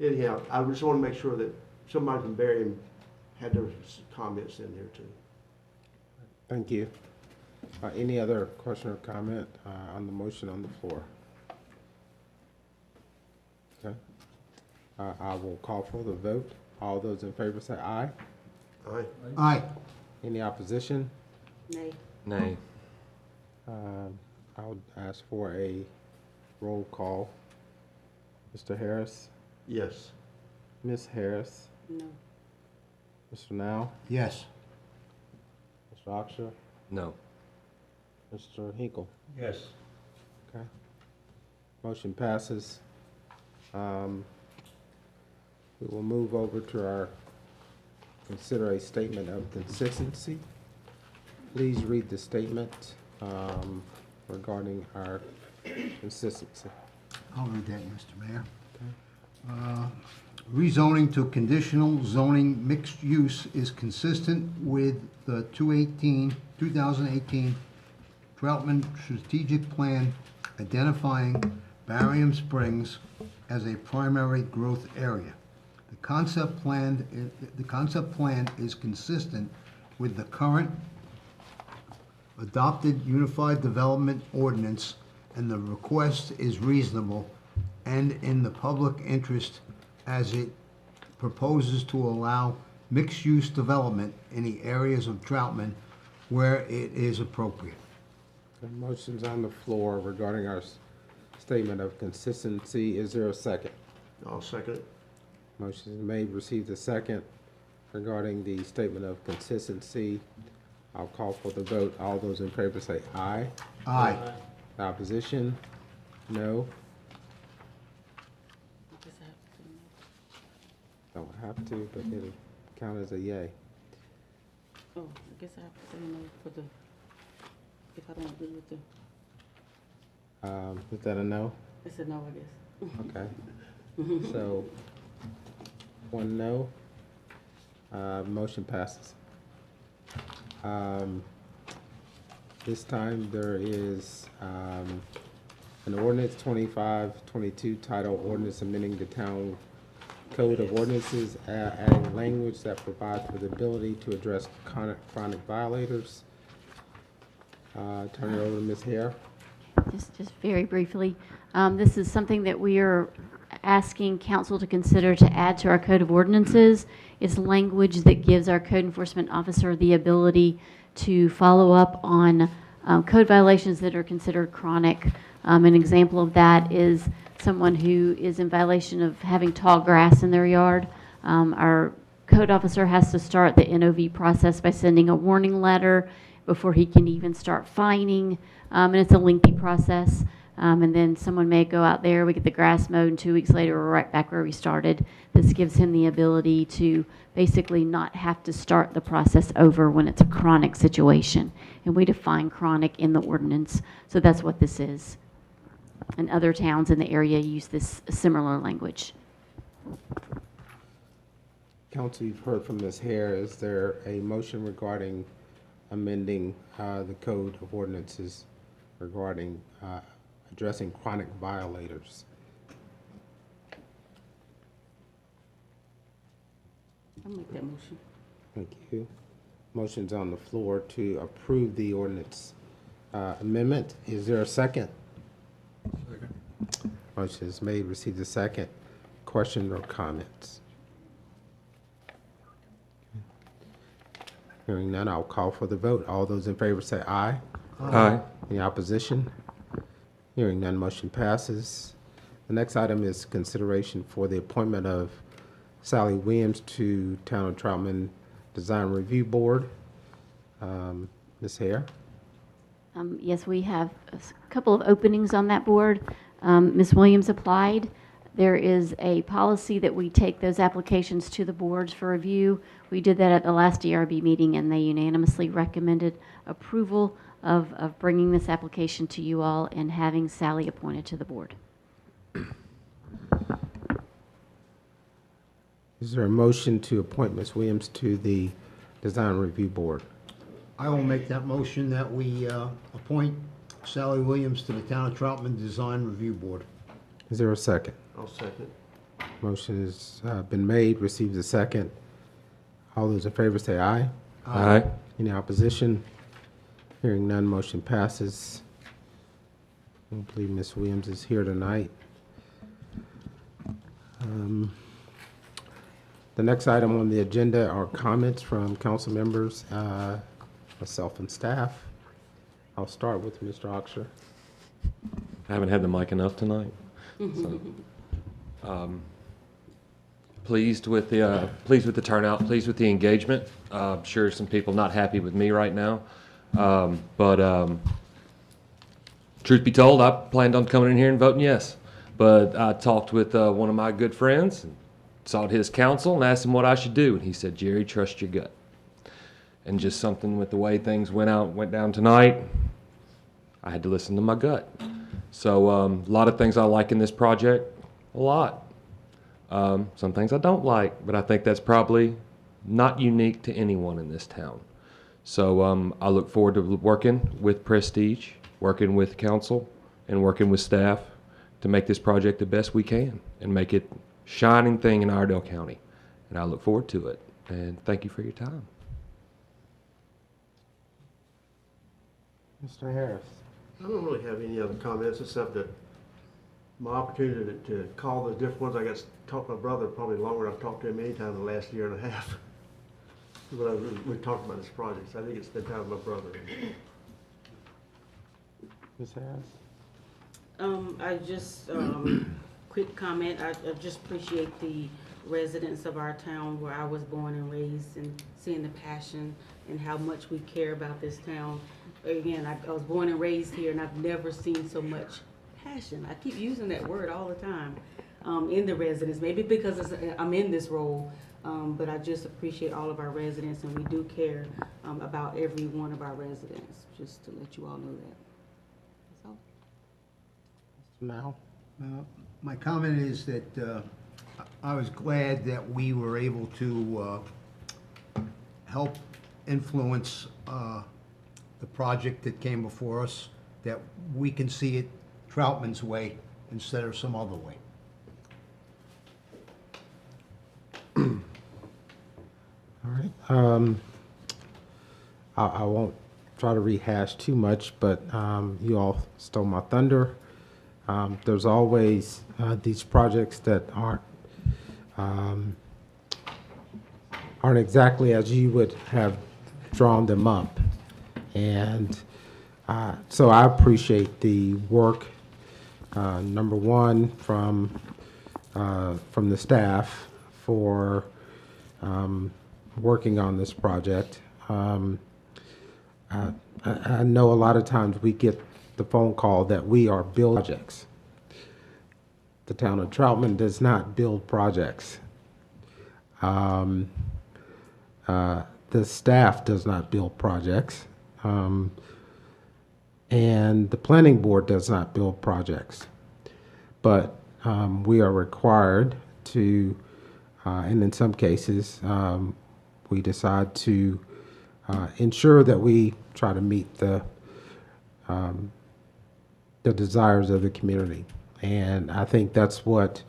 anyhow, I just want to make sure that somebody from Barium had their comments in there too. Thank you. Any other question or comment on the motion on the floor? Okay. I will call for the vote. All those in favor say aye. Aye. Aye. Any opposition? Nay. Nay. I'll ask for a roll call. Mr. Harris? Yes. Ms. Harris? No. Mr. Now? Yes. Mr. Oxer? No. Mr. Hinkle? Yes. Okay. Motion passes. We will move over to our consider a statement of consistency. Please read the statement regarding our consistency. I'll read that, Mr. Mayor. Rezoning to conditional zoning mixed use is consistent with the 2018 Troutman strategic plan identifying Barium Springs as a primary growth area. The concept plan is consistent with the current adopted Unified Development Ordinance, and the request is reasonable and in the public interest as it proposes to allow mixed-use development in the areas of Troutman where it is appropriate. The motion's on the floor regarding our statement of consistency. Is there a second? I'll second it. Motion is made, received a second regarding the statement of consistency. I'll call for the vote. All those in favor say aye. Aye. Opposition? No. Don't have to, but it'll count as a yay. Oh, I guess I have to say no for the, if I don't agree with the, Is that a no? it's a no, I guess. Okay. So, one no. Motion passes. This time there is an ordinance 2522 titled Ordinance Amending the Town Code of Ordinances, adding language that provides for the ability to address chronic violators. Turn it over to Ms. Hare. Just very briefly, this is something that we are asking council to consider to add to our code of ordinances. It's language that gives our code enforcement officer the ability to follow up on code violations that are considered chronic. An example of that is someone who is in violation of having tall grass in their yard. Our code officer has to start the NOV process by sending a warning letter before he can even start fining, and it's a lengthy process. And then someone may go out there, we get the grass mowed, and 2 weeks later we're right back where we started. This gives him the ability to basically not have to start the process over when it's a chronic situation. And we define chronic in the ordinance, so that's what this is. And other towns in the area use this similar language. Council, you've heard from Ms. Hare. Is there a motion regarding amending the code of ordinances regarding addressing chronic violators? I'll make that motion. Thank you. Motion's on the floor to approve the ordinance amendment. Is there a second? Second. Motion is made, received a second. Question or comments? Hearing none, I'll call for the vote. All those in favor say aye. Aye. Any opposition? Hearing none, motion passes. The next item is consideration for the appointment of Sally Williams to Town of Troutman Design Review Board. Ms. Hare? Yes, we have a couple of openings on that board. Ms. Williams applied. There is a policy that we take those applications to the boards for review. We did that at the last DRB meeting, and they unanimously recommended approval of bringing this application to you all and having Sally appointed to the board. Is there a motion to appoint Ms. Williams to the Design Review Board? I will make that motion that we appoint Sally Williams to the Town of Troutman Design Review Board. Is there a second? I'll second. Motion has been made, received a second. All those in favor say aye. Aye. Any opposition? Hearing none, motion passes. I don't believe Ms. Williams is here tonight. The next item on the agenda are comments from council members, myself and staff. I'll start with Mr. Oxer. I haven't had the mic enough tonight. So, pleased with the turnout, pleased with the engagement. I'm sure some people not happy with me right now. But truth be told, I planned on coming in here and voting yes. But I talked with one of my good friends, and sought his counsel and asked him what I should do. And he said, Jerry, trust your gut. And just something with the way things went down tonight, I had to listen to my gut. So a lot of things I like in this project, a lot. Some things I don't like, but I think that's probably not unique to anyone in this town. So I look forward to working with Prestige, working with council, and working with staff to make this project the best we can and make it a shining thing in Iredell County. And I look forward to it. And thank you for your time. Mr. Harris. I don't really have any other comments except that my opportunity to call the different ones. I got to talk to my brother probably longer than I've talked to him any time in the last year and a half. But we talked about this project, so I think it's spend time with my brother. Ms. Harris? I just, quick comment, I just appreciate the residents of our town where I was born and raised and seeing the passion and how much we care about this town. Again, I was born and raised here and I've never seen so much passion. I keep using that word all the time in the residents, maybe because I'm in this role, but I just appreciate all of our residents and we do care about every one of our residents, just to let you all know that. Now? My comment is that I was glad that we were able to help influence the project that came before us, that we can see it Troutman's way instead of some other way. All right. I won't try to rehash too much, but you all stole my thunder. There's always these projects that aren't exactly as you would have drawn them up. And so I appreciate the work, number one, from the staff for working on this project. I know a lot of times we get the phone call that we are building projects. The town of Troutman does not build projects. The staff does not build projects. And the planning board does not build projects. But we are required to, and in some cases, we decide to ensure that we try to meet the desires of the community. And I think that's what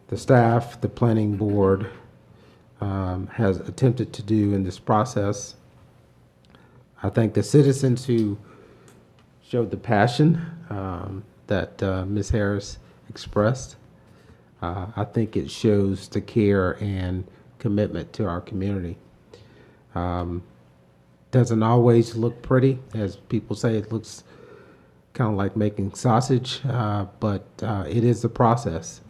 the staff, the planning board, has attempted to do in this process. I think the citizens who showed the passion that Ms. Harris expressed, I think it shows the care and commitment to our community. Doesn't always look pretty, as people say. It looks kind of like making sausage, but it is a process.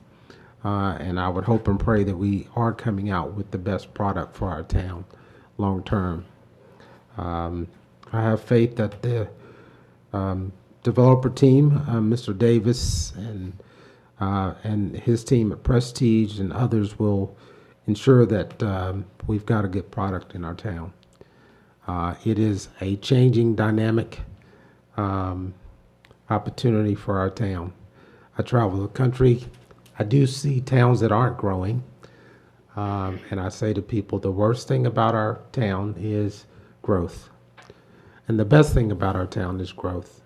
And I would hope and pray that we are coming out with the best product for our town long term. I have faith that the developer team, Mr. Davis and his team at Prestige and others will ensure that we've got a good product in our town. It is a changing dynamic opportunity for our town. I travel the country. I do see towns that aren't growing. And I say to people, the worst thing about our town is growth. And the best thing about our town is growth.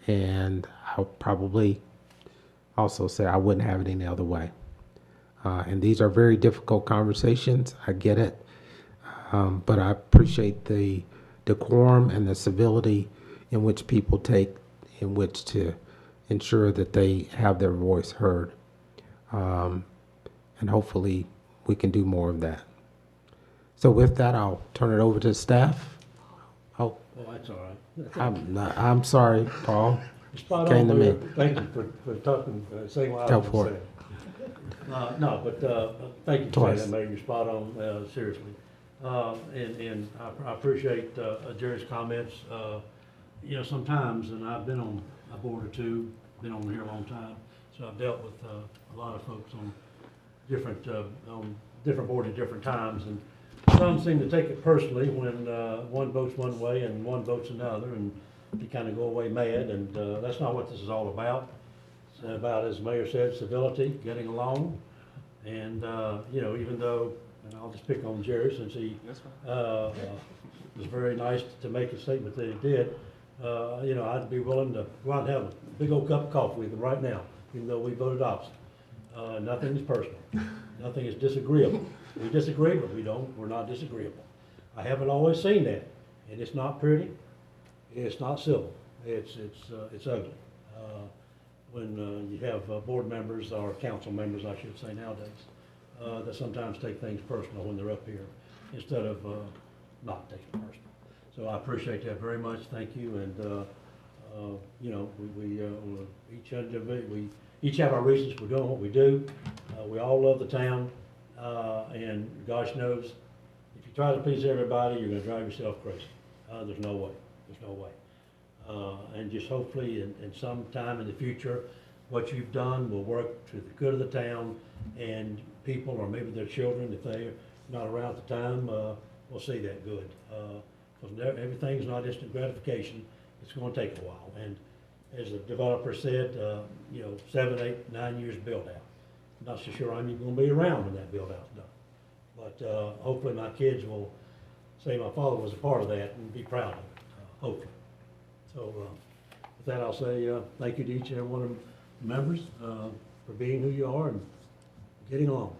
And I'll probably also say I wouldn't have it any other way. And these are very difficult conversations. I get it. But I appreciate the decorum and the civility in which people take in which to ensure that they have their voice heard. And hopefully we can do more of that. So with that, I'll turn it over to staff. Oh, Oh, that's all right. I'm sorry, Paul. You're spot Came on, to me. Mayor. Thank you for talking, saying what I Go was for going it. to say. No, but thank you for saying Twice. that, Mayor. You're spot on, seriously. And I appreciate Jerry's comments. You know, sometimes, and I've been on a board or two, been on here a long time, so I've dealt with a lot of folks on different boards at different times, and some seem to take it personally when one votes one way and one votes another, and you kind of go away mad, and that's not what this is all about. It's about, as the mayor said, civility, getting along, and you know, even though, and I'll just pick on Jerry since he was very nice to make a statement that he did. You know, I'd be willing to go out and have a big old cup of coffee with him right now, even though we voted opposite. Nothing is personal. Nothing is disagreeable. We disagree, but we're not disagreeable. I haven't always seen that, and it's not pretty. It's not civil. It's ugly. When you have board members or council members, I should say nowadays, that sometimes take things personal when they're up here instead of not taking it personal. So I appreciate that very much. Thank you. And you know, we each have our reasons for doing what we do. We all love the town, and gosh knows, if you try to please everybody, you're going to drive yourself crazy. There's no way. There's no way. And just hopefully, in some time in the future, what you've done will work to the good of the town, and people, or maybe their children, if they're not around at the time, will see that good. Because everything's not instant gratification. It's going to take a while. And as the developer said, you know, 7, 8, 9 years build out. I'm not so sure I'm even going to be around when that build out's done. But hopefully my kids will say my father was a part of that and be proud of it, hopefully. So with that, I'll say thank you to each and every one of the members for being who you are and getting along.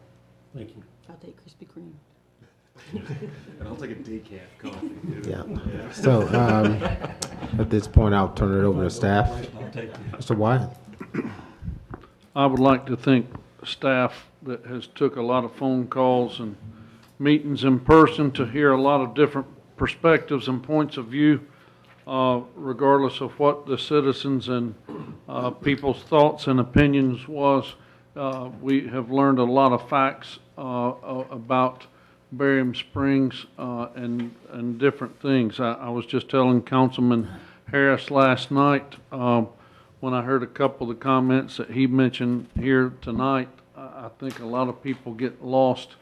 Thank you. I'll take Krispy Kreme. And I'll take a decaf coffee. Yeah. So at this point, I'll turn it over to staff. Mr. Wyatt. I would like to thank staff that has took a lot of phone calls and meetings in person to hear a lot of different perspectives and points of view, regardless of what the citizens and people's thoughts and opinions was. We have learned a lot of facts about Barium Springs and different things. I was just telling Councilman Harris last night when I heard a couple of the comments that he mentioned here tonight. I think a lot of people get lost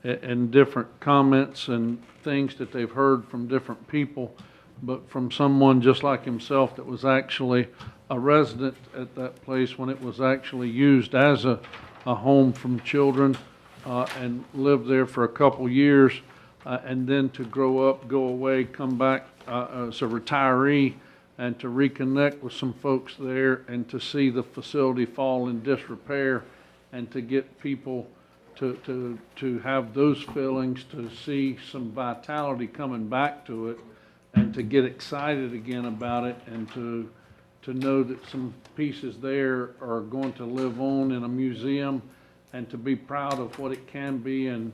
in different comments and things that they've heard from different people, but from someone just like himself that was actually a resident at that place when it was actually used as a home from children, and lived there for a couple years, and then to grow up, go away, come back as a retiree, and to reconnect with some folks there, and to see the facility fall in disrepair, and to get people to have those feelings, to see some vitality coming back to it, and to get excited again about it, and to know that some pieces there are going to live on in a museum, and to be proud of what it can be, and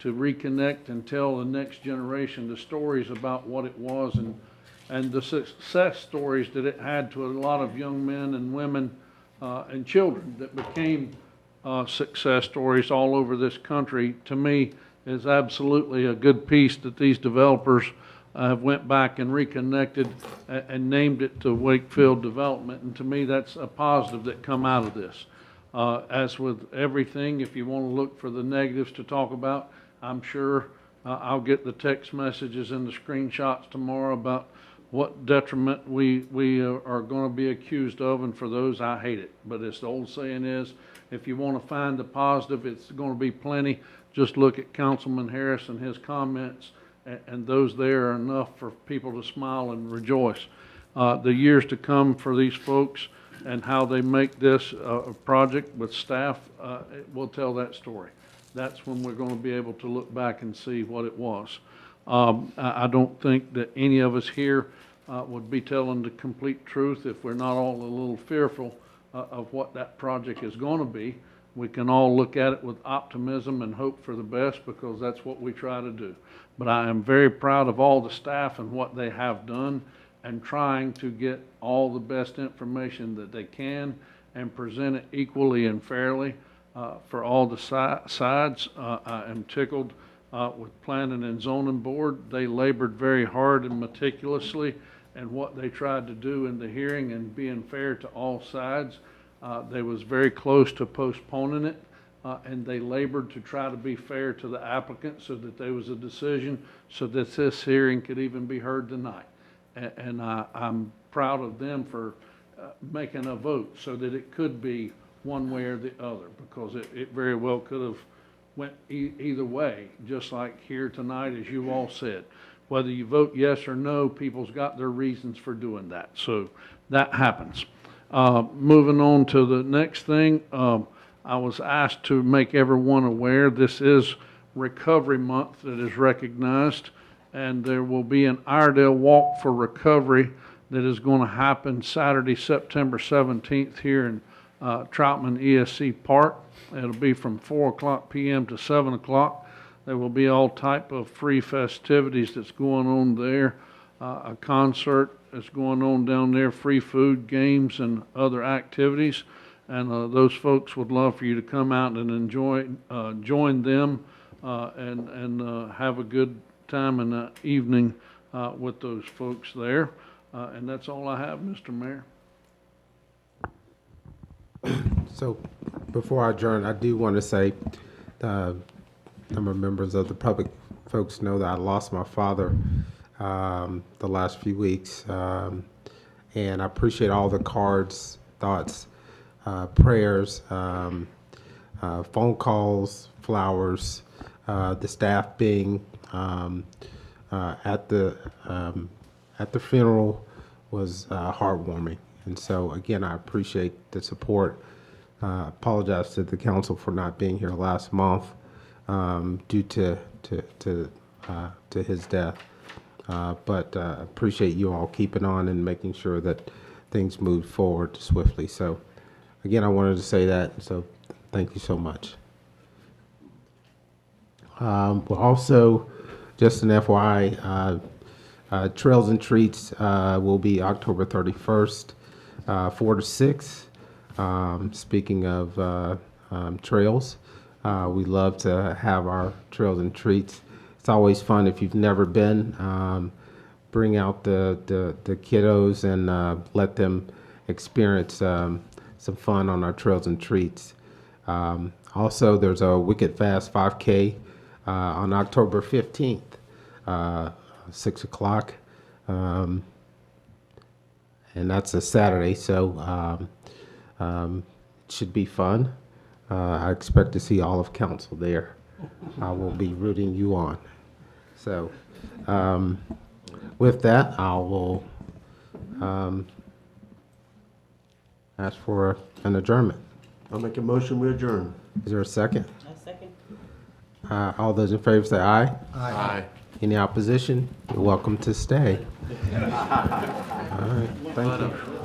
to reconnect and tell the next generation the stories about what it was, and the success stories that it had to a lot of young men and women and children that became success stories all over this country. To me, is absolutely a good piece that these developers have went back and reconnected and named it to Wakefield Development. And to me, that's a positive that come out of this. As with everything, if you want to look for the negatives to talk about, I'm sure I'll get the text messages and the screenshots tomorrow about what detriment we are going to be accused of, and for those, I hate it. But as the old saying is, if you want to find the positive, it's going to be plenty. Just look at Councilman Harris and his comments, and those there are enough for people to smile and rejoice. The years to come for these folks and how they make this a project with staff, will tell that story. That's when we're going to be able to look back and see what it was. I don't think that any of us here would be telling the complete truth if we're not all a little fearful of what that project is going to be. we can all look at it with optimism and hope for the best, because that's what we try to do. But I am very proud of all the staff and what they have done, and trying to get all the best information that they can and present it equally and fairly for all the sides. I am tickled with Planning and Zoning Board. They labored very hard and meticulously in what they tried to do in the hearing, and being fair to all sides. They was very close to postponing it, and they labored to try to be fair to the applicant so that there was a decision, so that this hearing could even be heard tonight. And I'm proud of them for making a vote so that it could be one way or the other, because it very well could have went either way, just like here tonight, as you all said. Whether you vote yes or no, people's got their reasons for doing that. So that happens. Moving on to the next thing, I was asked to make everyone aware this is Recovery Month that is recognized, and there will be an Iredale Walk for Recovery that is going to happen Saturday, September 17th here in Troutman ESC Park. It'll be from 4 p.m. to 7 o'clock. There will be all type of free festivities that's going on there. A concert that's going on down there, free food, games, and other activities. And those folks would love for you to come out and enjoy, join them, and have a good time in the evening with those folks there. And that's all I have, Mr. Mayor. So before I adjourn, I do want to say, number of members of the public folks know that I lost my father the last few weeks, and I appreciate all the cards, thoughts, prayers, phone calls, flowers, the staff being at the funeral was heartwarming. And so again, I appreciate the support. Apologize to the council for not being here last month due to his death. But appreciate you all keeping on and making sure that things move forward swiftly. So again, I wanted to say that. So thank you so much. Well, also, just an FYI, Trails and Treats will be October 31st, 4 to 6. Speaking of trails, we love to have our Trails and Treats. It's always fun. If you've never been, bring out the kiddos and let them experience some fun on our Trails and Treats. Also, there's a Wicked Fast 5K on October 15th, 6 o'clock. And that's a Saturday, so it should be fun. I expect to see all of council there. I will be rooting you on. So with that, I will ask for an adjournment. I'll make a motion, we adjourn. Is there a second? A second. All those in favor say aye. Aye. Any opposition? You're welcome to stay. All right, thank you.